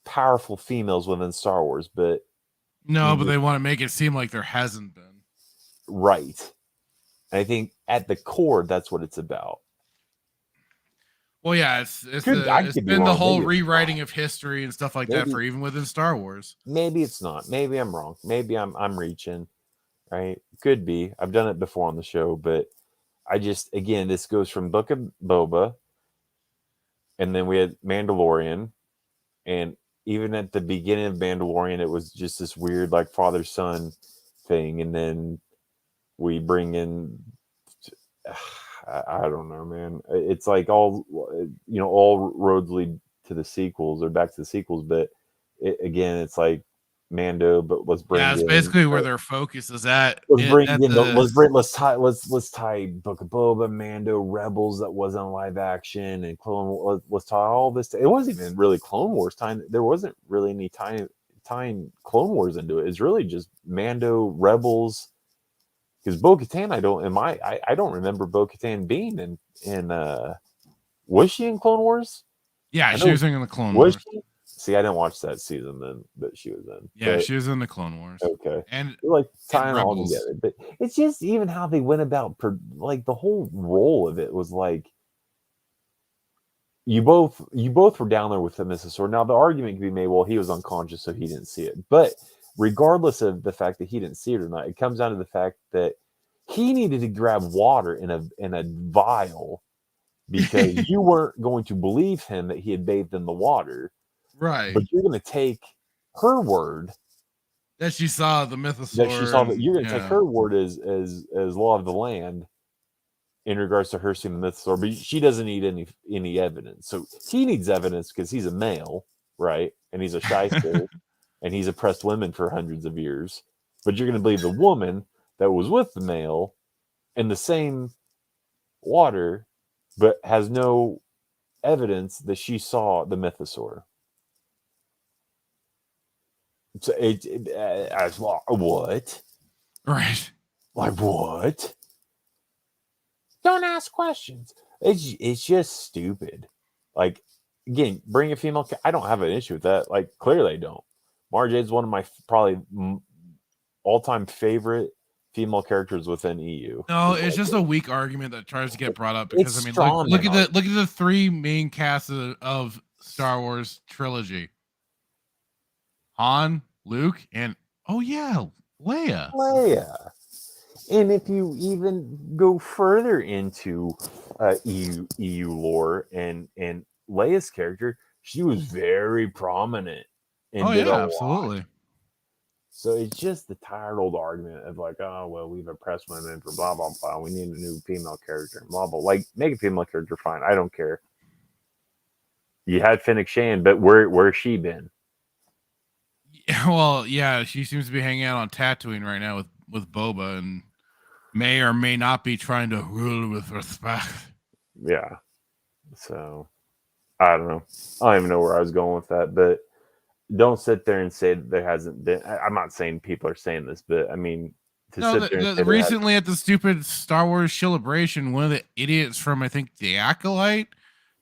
powerful females within Star Wars, but they want to make it seem like there hasn't been. Right. And I think at the core, that's what it's about. Well, yeah, it's been the whole rewriting of history and stuff like that for even within Star Wars. Maybe it's not. Maybe I'm wrong. Maybe I'm reaching. Right? Could be. I've done it before on the show, but this goes from Book of Boba, and then we had Mandalorian, and even at the beginning of Mandalorian, it was just this weird like father-son thing, and then we bring in I don't know, man. It's like all roads lead to the sequels or back to the sequels, but it's like Mando, but let's bring it's basically where their focus is at. Let's tie Book of Boba, Mando, Rebels that wasn't live action, and Clone. Let's tie all this. It wasn't even really Clone Wars time. There wasn't really any tying Clone Wars into it. It's really just Mando, Rebels. Because Bo-Katan, I don't remember Bo-Katan being in was she in Clone Wars? Yeah, she was in the Clone Wars. She? See, I didn't watch that season then, but she was in. Yeah, she was in the Clone Wars. Okay, and like tying all together. But it's just even how they went about, like the whole role of it was like you both were down there with the Mrs. Sword. Now the argument can be made, well, he was unconscious, so he didn't see it, but regardless of the fact that he didn't see it or not, it comes down to the fact that he needed to grab water in a vial because you weren't going to believe him that he had bathed in the water. Right. But you're going to take her word that she saw the mythosaur. You're going to take her word as law of the land in regards to her seeing the mythosaur, but she doesn't need any evidence. So he needs evidence because he's a male, right? And he's a shyster. And he's oppressed women for hundreds of years. But you're going to believe the woman that was with the male in the same water, but has no evidence that she saw the mythosaur. So as well, what? Right. Like what? Don't ask questions. It's just stupid. Like again, bring a female. I don't have an issue with that. Like clearly I don't. Mara Jade's one of my probably all-time favorite female characters within EU. No, it's just a weak argument that tries to get brought up because It's look at the three main casts of Star Wars trilogy: Han, Luke, and Leia. Leia. And if you even go further into EU lore and Leia's character, she was very prominent. And absolutely. So it's just the tired old argument of like, oh well, we've oppressed women for blah blah blah. We need a new female character, blah blah. Like, make a female character fine. I don't care. You had Fennec Shand, but where's she been? Well, yeah, she seems to be hanging out on Tatooine right now with Boba, and may or may not be trying to rule with respect. Yeah. So I don't know. I don't even know where I was going with that, but don't sit there and say that there hasn't been. I'm not saying people are saying this, but I mean, recently at the stupid Star Wars celebration, one of the idiots from, I think, the Acolyte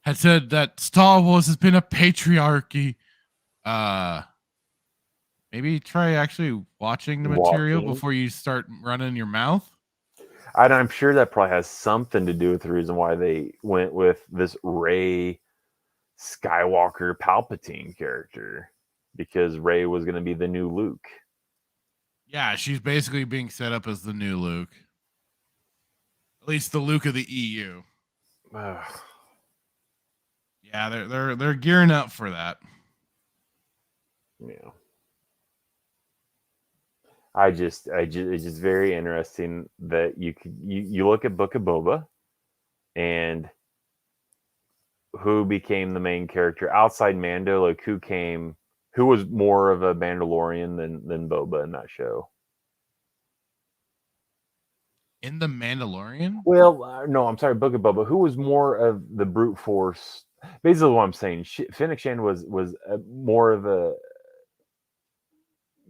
had said that Star Wars has been a patriarchy. Maybe try actually watching the material before you start running your mouth. I'm sure that probably has something to do with the reason why they went with this Rey Skywalker Palpatine character, because Rey was going to be the new Luke. Yeah, she's basically being set up as the new Luke. At least the Luke of the EU. Yeah, they're gearing up for that. Yeah. It's just very interesting that you look at Book of Boba and who became the main character outside Mando, like who was more of a Mandalorian than Boba in that show. In the Mandalorian? Well, no, I'm sorry, Book of Boba. Who was more of the brute force? Basically, what I'm saying, Fennec Shand was more of a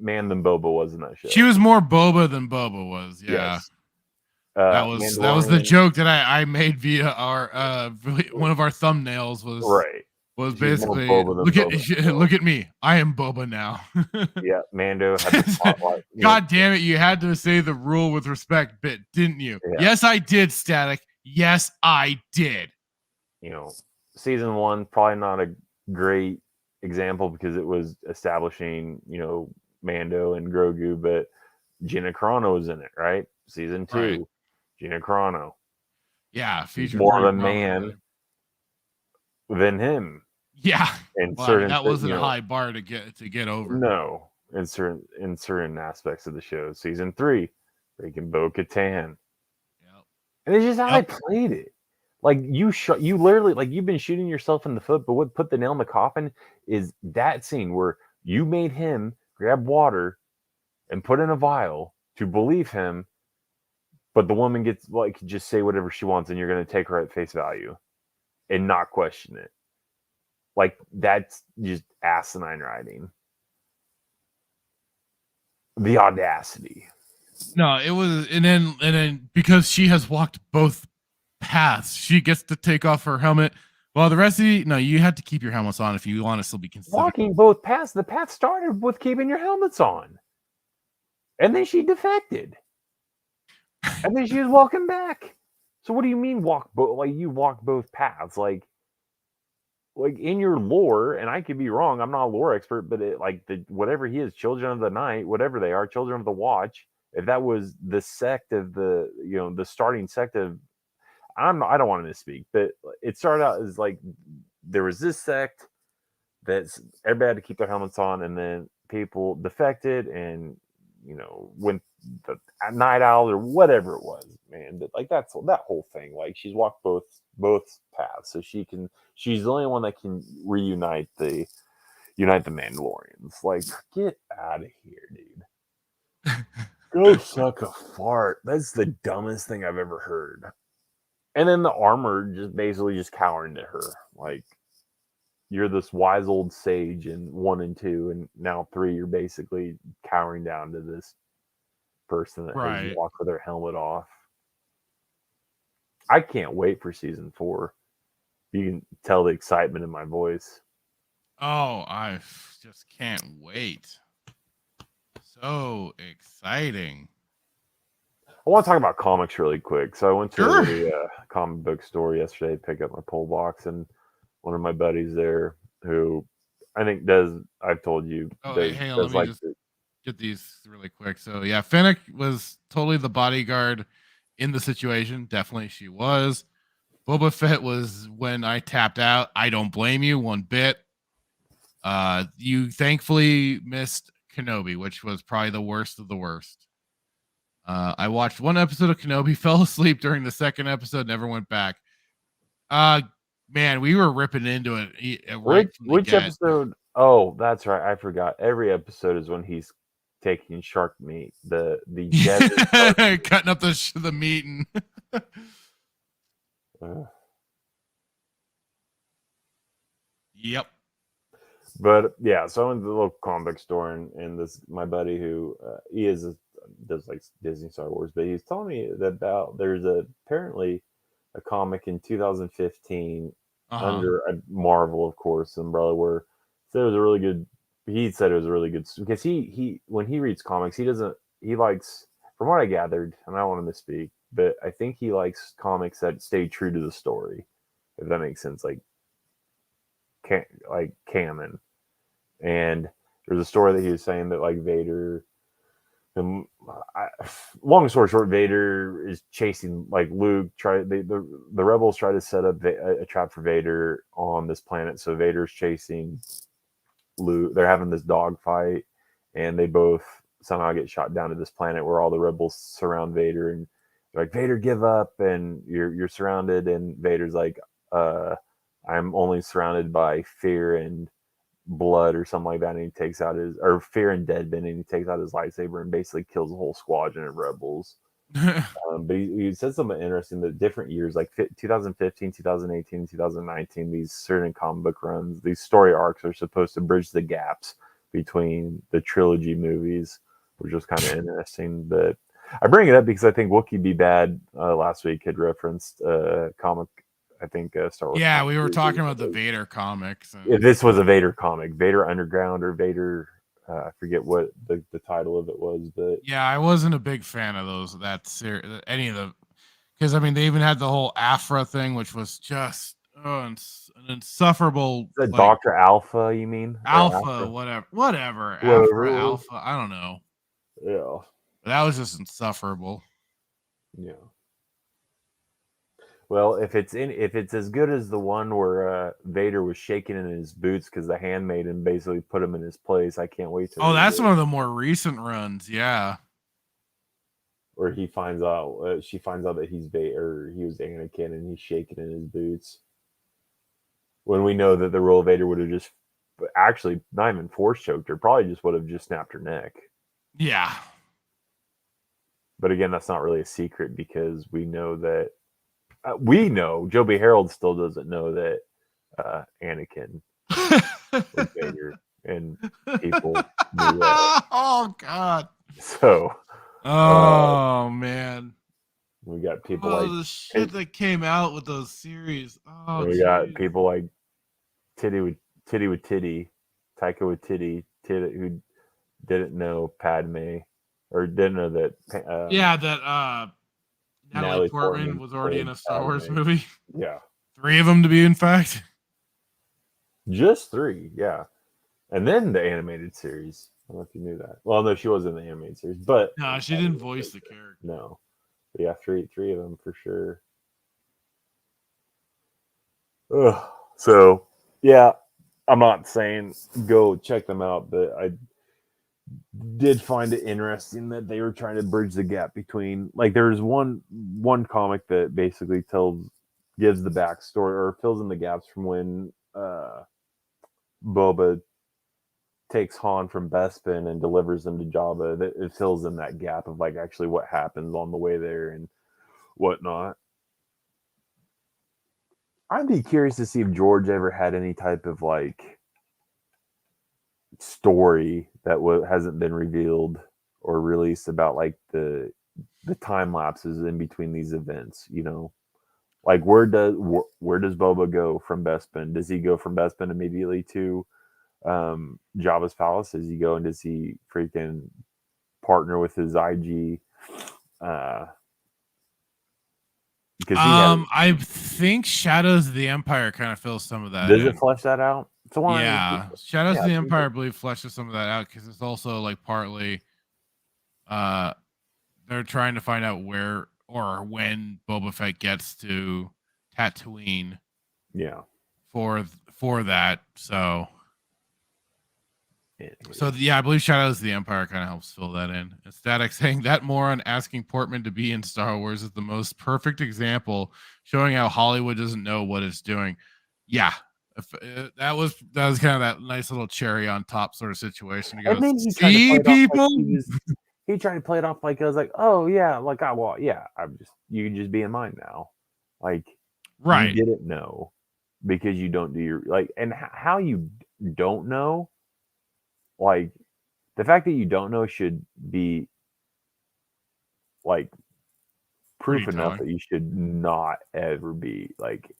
man than Boba was in that show. She was more Boba than Boba was. Yeah. Yes. That was the joke that I made via our one of our thumbnails was basically look at me, I am Boba now. Yeah, Mando had the spotlight. God damn it, you had to say the rule with respect bit, didn't you? Yeah. Yes, I did, Static. Yes, I did. Season 1 probably not a great example because it was establishing, Mando and Grogu, but Gina Carano was in it, right? Season 2, right. Gina Carano. Yeah, featured more of a man than him. Yeah, that wasn't a high bar to get over. No, in certain aspects of the show. Season 3, freaking Bo-Katan. Yep. And it's just how they played it. Like you literally, like you've been shooting yourself in the foot. But what put the nail in the coffin is that scene where you made him grab water and put in a vial to believe him, but the woman gets just say whatever she wants, and you're going to take her at face value and not question it. Like that's just asinine writing. The audacity. No, it was, and then because she has walked both paths, she gets to take off her helmet. Well, the rest of you have to keep your helmets on if you want to still be considered. Walking both paths. The path started with keeping your helmets on, and then she defected, and then she was walking back. So what do you mean you walk both paths? Like in your lore, and I could be wrong. I'm not a lore expert, but whatever he is, Children of the Night, whatever they are, Children of the Watch. If that was the sect of the starting sect of, I don't want to misspeak, but it started out as like there was this sect that's everybody had to keep their helmets on, and then people defected and went the night owl or whatever it was, man. But that's that whole thing. Like she's walked both paths, so she's the only one that can reunite the Mandalorians. Like, get out of here, dude. Go suck a fart. That's the dumbest thing I've ever heard. And then the armor just basically just cowering to her. Like, you're this wise old sage in 1 and 2, and now 3, you're basically cowering down to this person that has walked with their helmet off. I can't wait for season 4. You can tell the excitement in my voice. Oh, I just can't wait. So exciting. I want to talk about comics really quick. So I went to a comic book store yesterday to pick up my pull box, and one of my buddies there, who I think I've told you. Oh, hey, let me just get these really quick. So yeah, Fennec was totally the bodyguard in the situation. Definitely she was. Boba Fett was when I tapped out. I don't blame you one bit. You thankfully missed Kenobi, which was probably the worst of the worst. I watched 1 episode of Kenobi, fell asleep during the 2nd episode, never went back. Man, we were ripping into it. Which episode? Oh, that's right. I forgot. Every episode is when he's taking shark meat. The cutting up the meat and. Yep. But yeah, so I went to the local comic book store, and this my buddy who does like Disney Star Wars, but he's telling me about there's apparently a comic in 2015 under a Marvel, of course, umbrella, where said it was a really good. He said it was a really good because he when he reads comics, he likes, from what I gathered, and I don't want to misspeak, but I think he likes comics that stay true to the story, if that makes sense, like canon. And there's a story that he was saying that like Vader, long story short, Vader is chasing like Luke. The rebels try to set up a trap for Vader on this planet, so Vader's chasing Luke. They're having this dogfight, and they both somehow get shot down to this planet where all the rebels surround Vader, and they're like, Vader, give up, and you're surrounded. And Vader's like, I'm only surrounded by fear and blood or something like that, and he takes out fear and deadman, and he takes out his lightsaber and basically kills a whole squadron of rebels. But he said something interesting that different years, like 2015, 2018, 2019, these certain comic book runs, these story arcs are supposed to bridge the gaps between the trilogy movies, which was kind of interesting. But I bring it up because I think Wookiee Be Bad last week had referenced comic, I think Star Wars. Yeah, we were talking about the Vader comics. This was a Vader comic, Vader Underground or Vader. I forget what the title of it was, but yeah, I wasn't a big fan of those. Any of the, because I mean they even had the whole Afra thing, which was just an insufferable. Like, Dr. Alpha, you mean? Alpha, whatever. Afra, Alpha, I don't know. Yeah, but that was just insufferable. Yeah. Well, if it's as good as the one where Vader was shaking in his boots because the handmaiden basically put him in his place, I can't wait to. Oh, that's one of the more recent runs, yeah. Where he finds out, she finds out that he's Vader, he was Anakin, and he's shaking in his boots. When we know that the real Vader would have just, actually, not even force choked her, probably just would have just snapped her neck. Yeah. But again, that's not really a secret because we know that. We know Joby Harold still doesn't know that Anakin was Vader, and people knew that. Oh God! So, man, we got people like the shit that came out with those series. Oh, we got people like Titty with Titty, Taika with Titty, who didn't know Padme or didn't know that. That Natalie Portman was already in a Star Wars movie. Yeah. 3 of them to be in fact. Just 3, yeah. And then the animated series. I don't know if you knew that. Well, no, she was in the animated series, but no, she didn't voice the character. No. But yeah, 3 of them for sure. Ugh. So, yeah, I'm not saying go check them out, but I did find it interesting that they were trying to bridge the gap between, like, there's one comic that basically gives the backstory or fills in the gaps from when Boba takes Han from Bespin and delivers them to Jabba. That it fills in that gap of like actually what happens on the way there and whatnot. I'd be curious to see if George ever had any type of like story that hasn't been revealed or released about like the time lapses in between these events. You know, like where does Boba go from Bespin? Does he go from Bespin immediately to Jabba's palace? Does he go and does he freaking partner with his IG? Because I think Shadows of the Empire kind of fills some of that. Does it flesh that out? Yeah, Shadows of the Empire, I believe, fleshes some of that out because it's also like partly, they're trying to find out where or when Boba Fett gets to Tatooine. Yeah. For that, so yeah, I believe Shadows of the Empire kind of helps fill that in. Static saying that moron asking Portman to be in Star Wars is the most perfect example, showing how Hollywood doesn't know what it's doing. Yeah, that was kind of that nice little cherry on top sort of situation. He goes, and then see people. He tried to play it off like I was like, oh yeah, like you can just be in mine now, like right. You didn't know because you don't do your like, and how you don't know. Like, the fact that you don't know should be like proof enough that you should not ever be like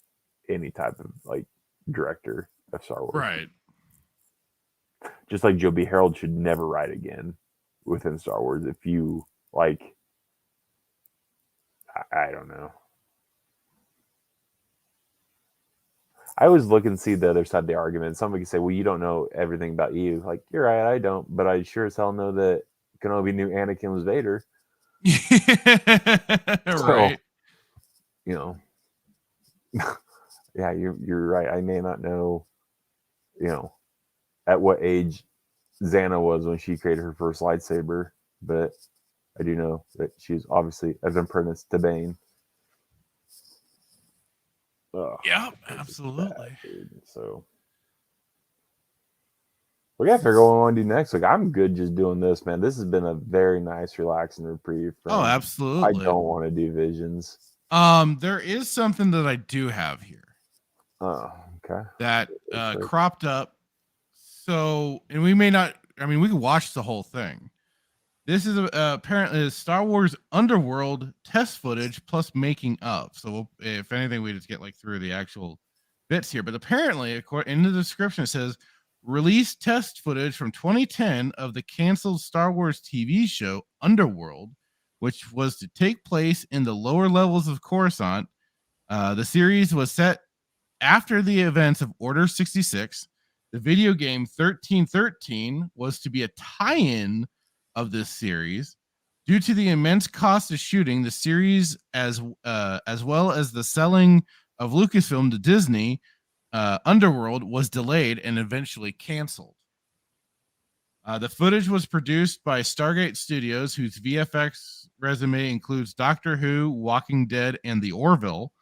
any type of like director of Star Wars. Right. Just like Joe B. Harold should never write again within Star Wars. If you like, I don't know. I always look and see the other side of the argument. Somebody can say, well, you don't know everything about you. Like, you're right, I don't. But I sure as hell know that Kenobi knew Anakin was Vader. Right. You know. Yeah, you're right. I may not know, you know, at what age Xana was when she created her first lightsaber. But I do know that she's obviously an apprentice to Bane. Yeah, absolutely. Bad, so we got to figure out what we want to do next week. I'm good just doing this, man. This has been a very nice, relaxing reprieve. Oh, absolutely. I don't want to do Visions. There is something that I do have here. Oh, okay. That cropped up. So, and we may not. I mean, we can watch the whole thing. This is apparently a Star Wars Underworld test footage plus making of. So if anything, we just get like through the actual bits here. But apparently, in the description, it says release test footage from 2010 of the canceled Star Wars TV show Underworld, which was to take place in the lower levels of Coruscant. The series was set after the events of Order 66. The video game 1313 was to be a tie-in of this series. Due to the immense cost of shooting the series, as well as the selling of Lucasfilm to Disney, Underworld was delayed and eventually canceled. The footage was produced by Stargate Studios, whose VFX resume includes Doctor Who, Walking Dead, and The Orville,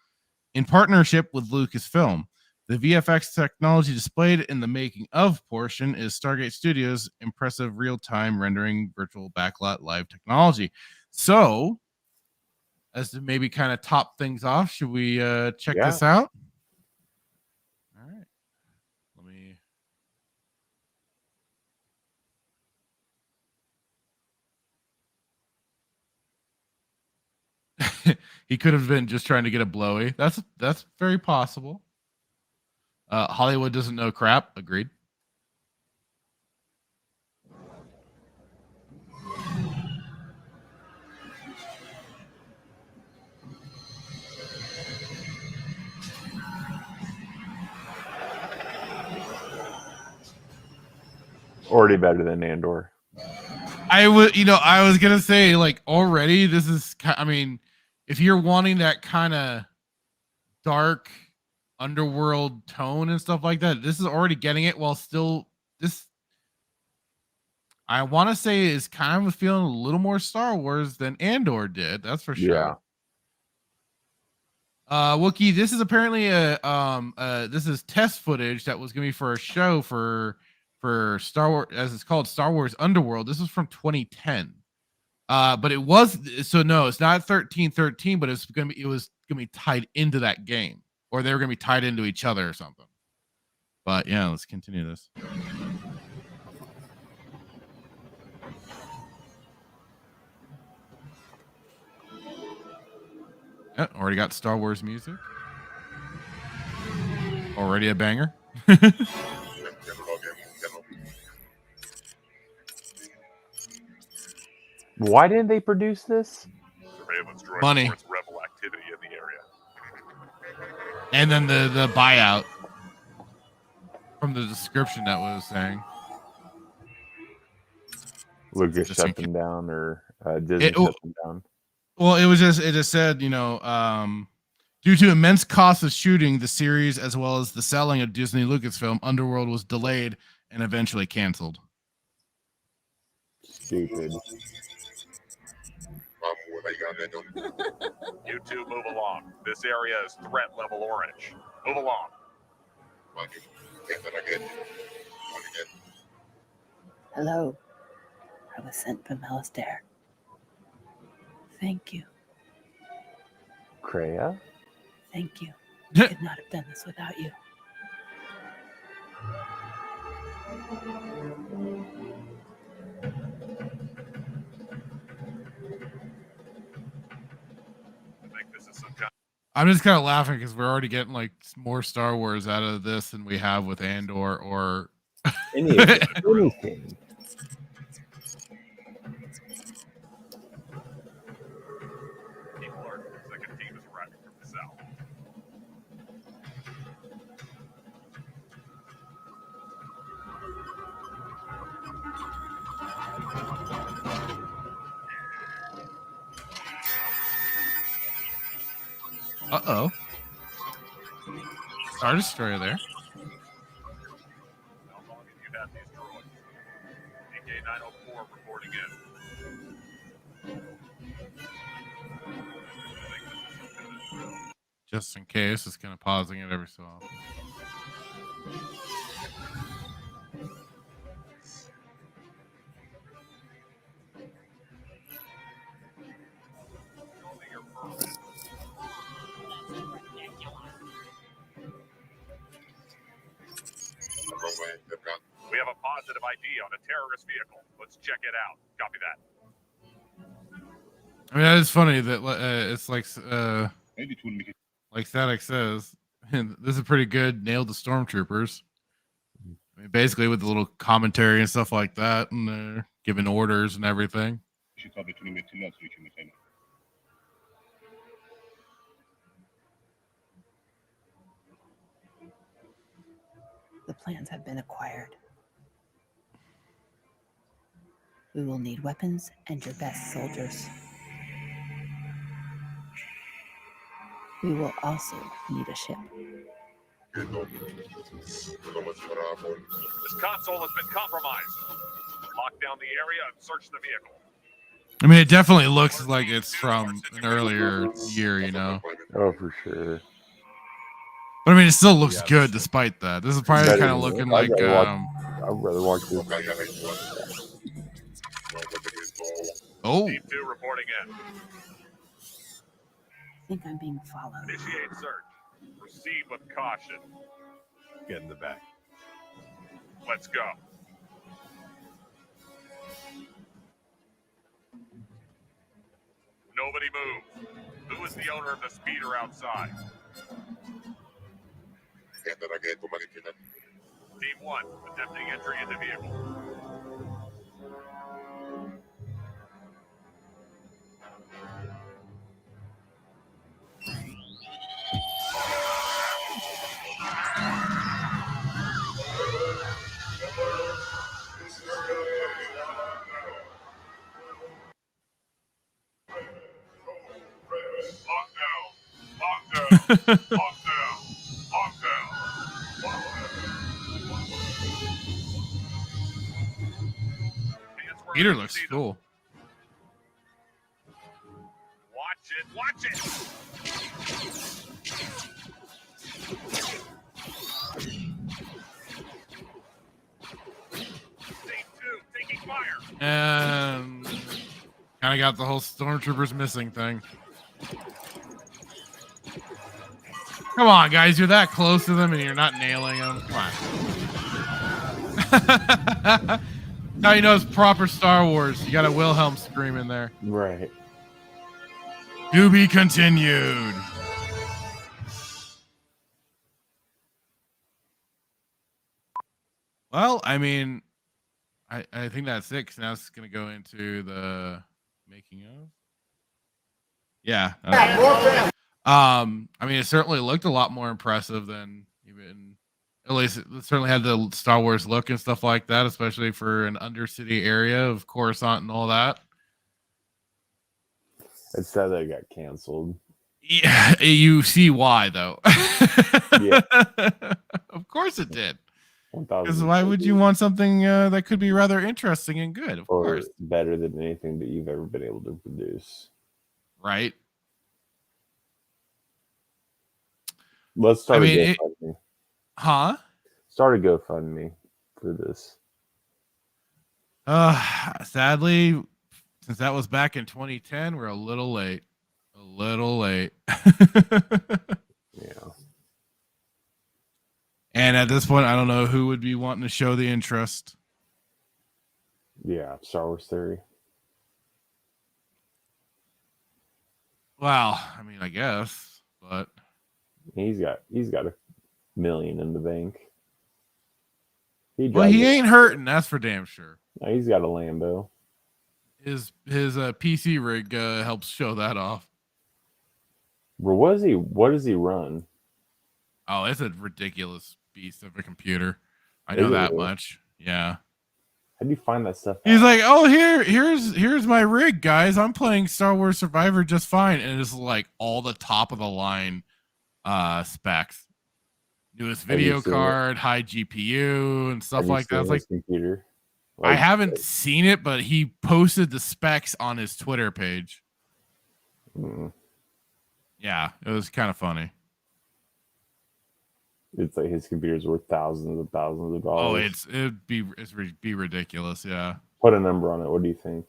in partnership with Lucasfilm. The VFX technology displayed in the making of portion is Stargate Studios' impressive real-time rendering virtual backlot live technology. So, as to maybe kind of top things off, should we check this out? All right. Let me... He could have been just trying to get a blowy. That's very possible. Hollywood doesn't know crap. Agreed. Already better than Andor. I was gonna say, like, already this is. I mean, if you're wanting that kind of dark underworld tone and stuff like that, this is already getting it. While still, this I want to say is kind of feeling a little more Star Wars than Andor did. That's for sure. Yeah. Wookie, this is apparently this is test footage that was gonna be for a show for Star Wars, as it's called, Star Wars Underworld. This was from 2010. But no, it's not 1313, but it was gonna be tied into that game. or they were going to be tied into each other or something. But yeah, let's continue this. Yeah, already got Star Wars music. Already a banger. Why didn't they produce this? Money. Rebel activity in the area. And then the buyout from the description that was saying. Lucas Just shut them down, or Disney shut them down. Well, it just said, due to immense costs of shooting the series as well as the selling of Disney Lucasfilm, Underworld was delayed and eventually canceled. Stupid. You two move along. This area is threat level orange. Move along. Hello. I was sent from Alistair. Thank you. Kreia? Thank you. I could not have done this without you. I'm just kind of laughing because we're already getting like more Star Wars out of this than we have with Andor or anything. Second team is arriving from the south. Uh-oh. Star Destroyer there. How long have you had these droids? AK-904 reporting in. Just in case, it's kind of pausing it every so often. We have a positive ID on a terrorist vehicle. Let's check it out. Copy that. I mean, that is funny that it's like Static says, this is pretty good. Nailed the stormtroopers. I mean, basically with the little commentary and stuff like that, and they're giving orders and everything. The plans have been acquired. We will need weapons and your best soldiers. We will also need a ship. This console has been compromised. Lock down the area and search the vehicle. I mean, it definitely looks like it's from an earlier year, Oh, for sure. But I mean, it still looks good despite that. This is probably kind of looking like. I'd rather watch this. Oh. Team 2 reporting in. I think I'm being followed. Initiate search. Proceed with caution. Get in the back. Let's go. Nobody move. Who is the owner of the speeder outside? Team 1, attempting entry into vehicle. Peter looks cool. Watch it. Team 2 taking fire. And kind of got the whole stormtroopers missing thing. Come on, guys, you're that close to them and you're not nailing them. Come on. Now you know it's proper Star Wars. You got a Wilhelm scream in there. Right. To be continued. Well, I mean, I think that's it. 'Cause now it's going to go into the making of. Yeah. I mean, it certainly looked a lot more impressive than even, at least it certainly had the Star Wars look and stuff like that, especially for an undercity area of Coruscant and all that. It's sad that it got canceled. Yeah, you see why though. Yeah. Of course it did. 1,000%. Because why would you want something that could be rather interesting and good? Of course, better than anything that you've ever been able to produce. Right. Let's start a GoFundMe. Huh? Start a GoFundMe for this. Sadly, since that was back in 2010, we're a little late. A little late. Yeah. And at this point, I don't know who would be wanting to show the interest. Yeah, Star Wars Theory. Well, I mean, I guess, but he's got $1 million in the bank. He ain't hurting. That's for damn sure. No, he's got a Lambo. His PC rig helps show that off. But what does he run? Oh, it's a ridiculous beast of a computer. I know that much. Yeah. How do you find that stuff out? He's like, oh, here's my rig, guys. I'm playing Star Wars Survivor just fine, and it's like all the top of the line specs. Newest video card, high GPU, and stuff like that. It's like computer. I haven't seen it, but he posted the specs on his Twitter page. Yeah, it was kind of funny. It's like his computer's worth thousands of dollars. Oh, it'd be ridiculous. Yeah. Put a number on it. What do you think?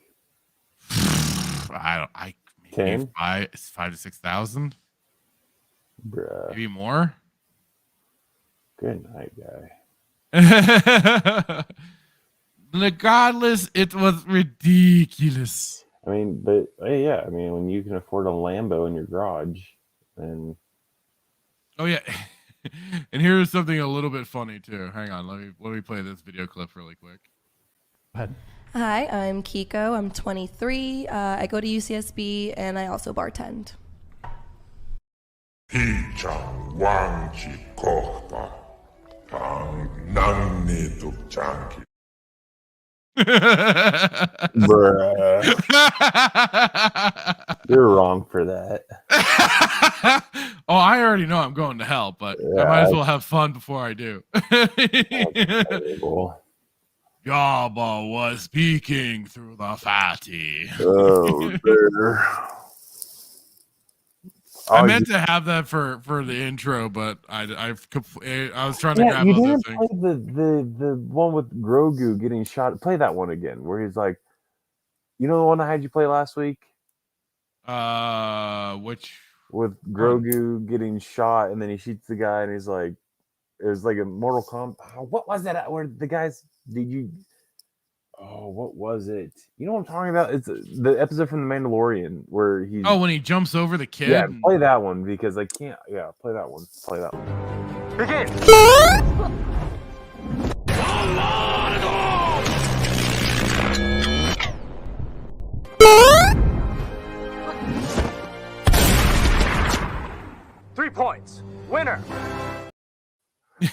I 10? 5 to 6,000. Bruh. Maybe more. Good night, guy. Regardless, it was ridiculous. I mean, but yeah, I mean, when you can afford a Lambo in your garage, then. Oh yeah. And here's something a little bit funny too. Hang on, let me play this video clip really quick. Go ahead. Hi, I'm Kiko. I'm 23. I go to UCSB and I also bartend. 피장 왕지 거다 낭니 독장기. Bruh. You're wrong for that. Oh, I already know I'm going to hell, but I might as well have fun before I do. Jabba was speaking through the fatty. Oh, there. I meant to have that for the intro, but I was trying to grab you other didn't things. play the one with Grogu getting shot. Play that one again, where he's like, you know the one I had you play last week? Which with Grogu getting shot and then he shoots the guy and he's like, it was like a Mortal Kombat. What was that? Where the guys what was it? You know what I'm talking about? It's the episode from The Mandalorian where he's when he jumps over the kid. Yeah, play that one because I can't. Yeah, play that one. Play that one. Begin. 3 points. Winner.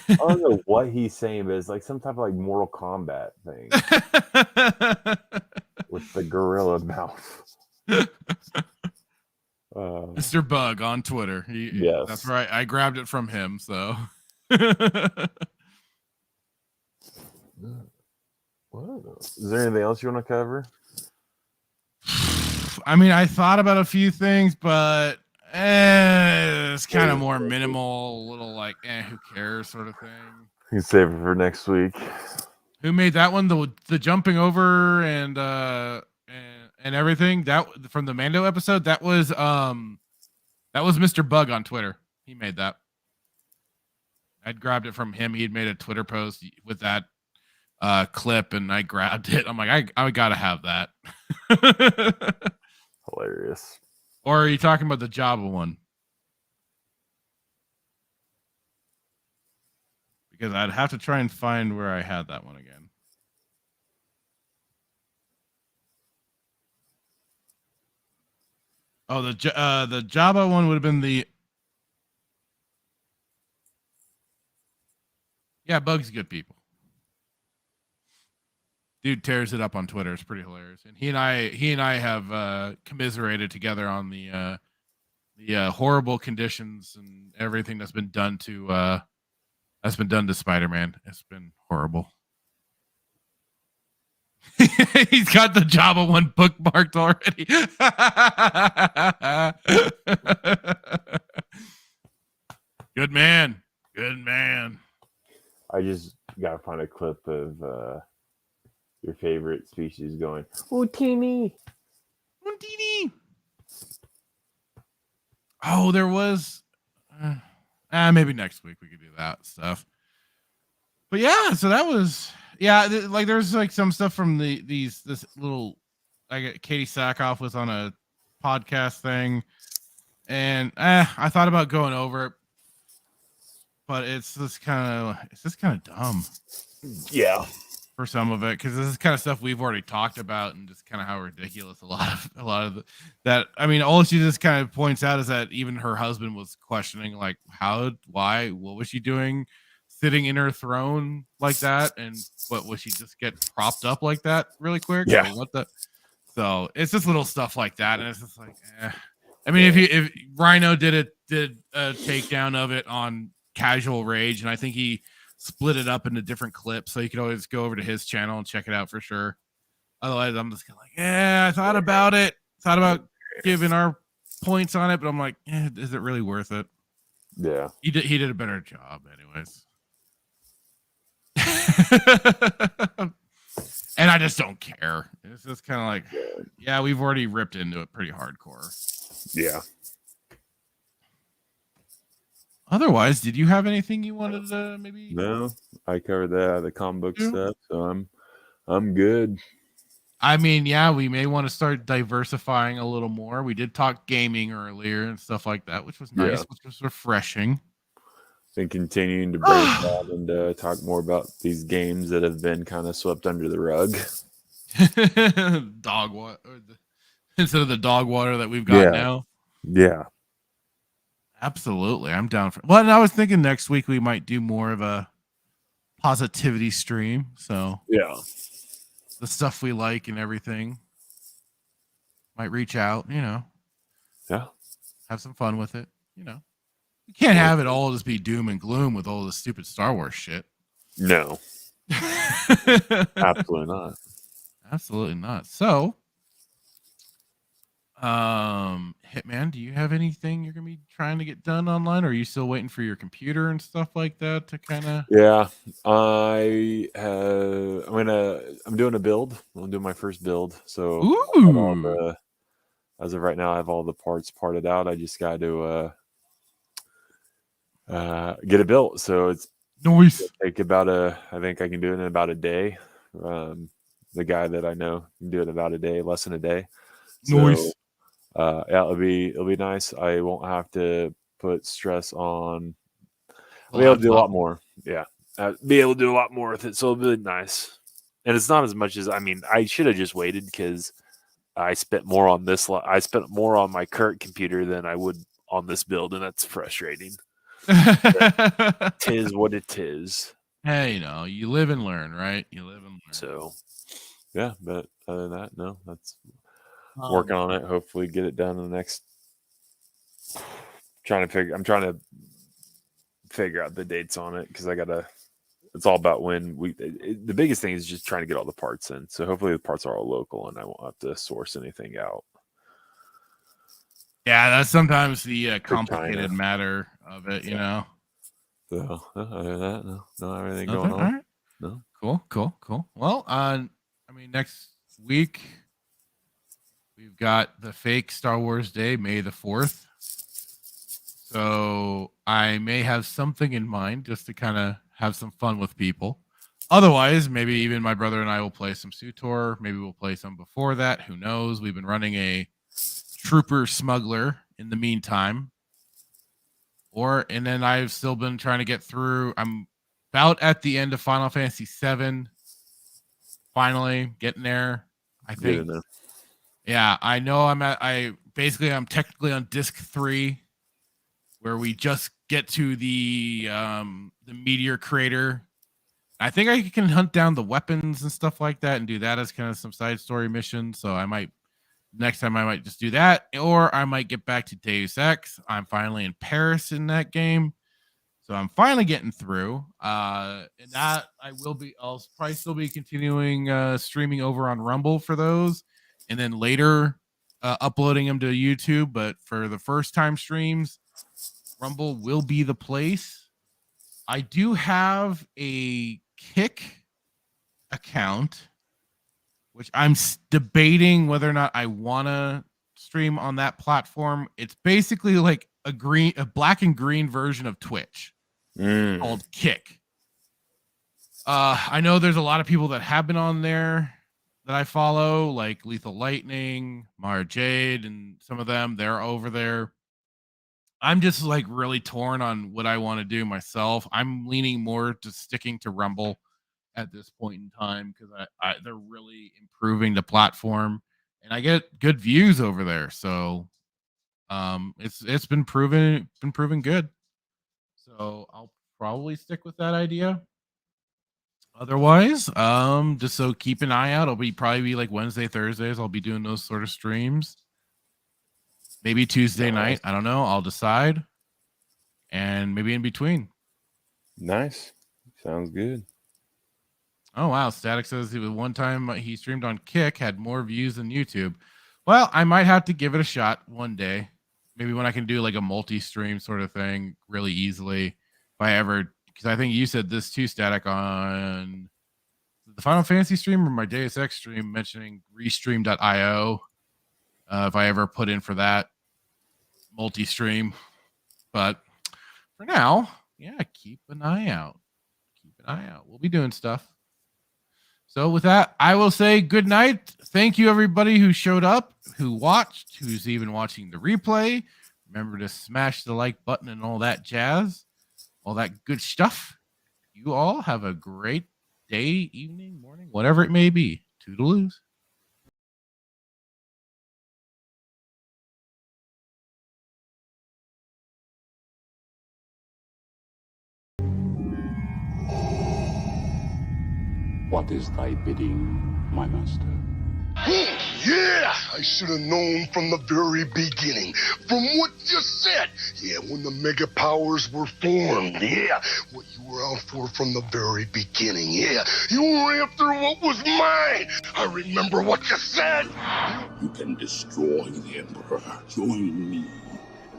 I don't know what he's saying, but it's like some type of like Mortal Kombat thing with the gorilla mouth. Mr. Bug on Twitter. Yes, that's right. I grabbed it from him. So, is there anything else you want to cover? I mean, I thought about a few things, but it's kind of more minimal, a little like, who cares sort of thing. You can save it for next week. Who made that one? The jumping over and everything that from the Mando episode. That was Mr. Bug on Twitter. He made that. I'd grabbed it from him. He had made a Twitter post with that clip, and I grabbed it. I'm like, I gotta have that. Hilarious. Or are you talking about the Jabba one? Because I'd have to try and find where I had that one again. Oh, the Jabba one would have been the. Yeah, Bug's good people. Dude tears it up on Twitter. It's pretty hilarious. And he and I have commiserated together on the horrible conditions and everything that's been done to Spider-Man. It's been horrible. He's got the Jabba one bookmarked already. Good man. Good man. I just gotta find a clip of your favorite species going, "Oh, teeny, oh, teeny." Oh, there was. Maybe next week we could do that stuff. But yeah, so that was like there's like some stuff from this little, like Katee Sackhoff was on a podcast thing, and I thought about going over it, but it's just kind of dumb. Yeah. For some of it, because this is kind of stuff we've already talked about, and just kind of how ridiculous a lot of that. I mean, all she just kind of points out is that even her husband was questioning, like, why, what was she doing, sitting in her throne like that, and what was she just get propped up like that really quick? Yeah. Like, what the? So it's just little stuff like that, and it's just like, I mean, if Rhino did a takedown of it on Casual Rage, and I think he split it up into different clips, so you could always go over to his channel and check it out for sure. Otherwise, I'm just like, I thought about giving our points on it, but I'm like, is it really worth it? Yeah, he did a better job, anyways. And I just don't care. It's just kind of like, we've already ripped into it pretty hardcore. Yeah. Otherwise, did you have anything you wanted to maybe? No, I covered the comic book stuff, so I'm good. I mean, we may want to start diversifying a little more. We did talk gaming earlier and stuff like that, which was nice, which was refreshing. Been continuing to break out and talk more about these games that have been kind of swept under the rug. Dog water instead of the dog water that we've got now. Yeah. Absolutely. I'm down for. Well, and I was thinking next week we might do more of a positivity stream. So the stuff we like and everything might reach out, have some fun with it. You can't have it all just be doom and gloom with all the stupid Star Wars shit. No. Absolutely not. Absolutely not. So, Hitman, do you have anything you're gonna be trying to get done online, or are you still waiting for your computer and stuff like that to kind of? Yeah, I'm doing a build. I'm doing my first build. So as of right now, I have all the parts parted out. I just got to get it built. So it's nice. Take I think I can do it in about a day. The guy that I know can do it in about a day, less than a day. So, nice. It'll be nice. I won't have to put stress on. I'll be able to do a lot more. Yeah, be able to do a lot more with it. So it'll be nice. And it's not as much as I should have just waited because I spent more on this. I spent more on my current computer than I would on this build, and that's frustrating. Tis what it is. Hey, you live and learn, right? You live and learn. So, yeah, but other than that, no, that's working on it. Hopefully, get it done in the next. I'm trying to figure out the dates on it because it's all about when the biggest thing is just trying to get all the parts in. So hopefully the parts are all local and I won't have to source anything out. Yeah, that's sometimes the complicated matter of it, So other than that, no, everything going on. Right. No. Cool. Well, next week we've got the fake Star Wars Day, May the 4th. So I may have something in mind just to kind of have some fun with people. Otherwise, maybe even my brother and I will play some SUTOR. Maybe we'll play some before that. Who knows? We've been running a Trooper Smuggler in the meantime. And then I've still been trying to get through. I'm about at the end of Final Fantasy VII. Finally getting there. I think. Yeah, I know I'm technically on disc 3, where we just get to the meteor crater. I think I can hunt down the weapons and stuff like that and do that as kind of some side story mission. So next time I might just do that, or I might get back to Deus Ex. I'm finally in Paris in that game. So I'm finally getting through. And that I'll probably still be continuing streaming over on Rumble for those. And then later uploading them to YouTube. But for the first time streams, Rumble will be the place. I do have a Kick account, which I'm debating whether or not I want to stream on that platform. It's basically like a black and green version of Twitch called Kick. I know there's a lot of people that have been on there that I follow, like Lethal Lightning, Mara Jade, and some of them. They're over there. I'm just like really torn on what I want to do myself. I'm leaning more to sticking to Rumble at this point in time because they're really improving the platform, and I get good views over there. So it's been proven good. So I'll probably stick with that idea. Otherwise, just so keep an eye out. It'll probably be like Wednesday, Thursdays. I'll be doing those sort of streams. Maybe Tuesday night. I don't know. I'll decide. And maybe in between. Nice. Sounds good. Oh, wow. Static says one time he streamed on Kick, had more views than YouTube. Well, I might have to give it a shot one day. Maybe when I can do like a multi-stream sort of thing really easily. If I ever, because I think you said this too, Static, on the Final Fantasy stream or my Deus Ex stream mentioning restream.io. If I ever put in for that multi-stream. But for now, yeah, keep an eye out. We'll be doing stuff. So with that, I will say good night. Thank you, everybody who showed up, who watched, who's even watching the replay. Remember to smash the like button and all that jazz, all that good stuff. You all have a great day, evening, morning, whatever it may be. Toodaloos. What is thy bidding, my master? Yeah, I should have known from the very beginning. From what you said. Yeah, when the mega powers were formed. Yeah, what you were out for from the very beginning. Yeah, you were after what was mine. I remember what you said. You can destroy the Emperor. Join me.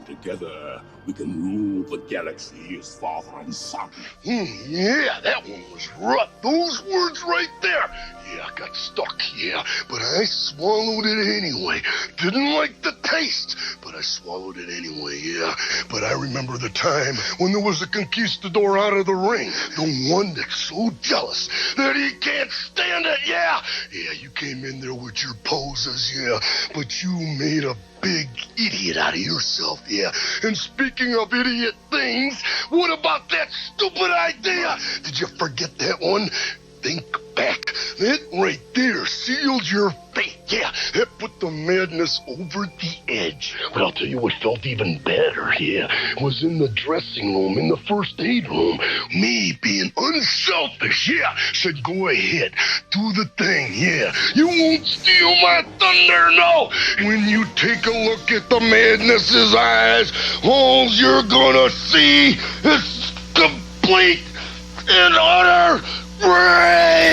Together, we can rule the galaxy as father and son. Yeah, that one was rough. Those words right there. Yeah, I got stuck, yeah. But I swallowed it anyway. Didn't like the taste, but I swallowed it anyway, yeah. But I remember the time when there was a conquistador out of the ring. The one that's so jealous that he can't stand it, yeah. Yeah, you came in there with your poses, yeah. But you made a big idiot out of yourself, yeah. And speaking of idiot things, what about that stupid idea? Did you forget that one? Think back. That right there sealed your fate, yeah. That put the madness over the edge. But I'll tell you what felt even better, yeah, was in the dressing room, in the first aid room. Me being unselfish, yeah, said go ahead, do the thing, yeah. You won't steal my thunder, no. When you take a look at the madness's eyes, all you're gonna see is complete and utter rage!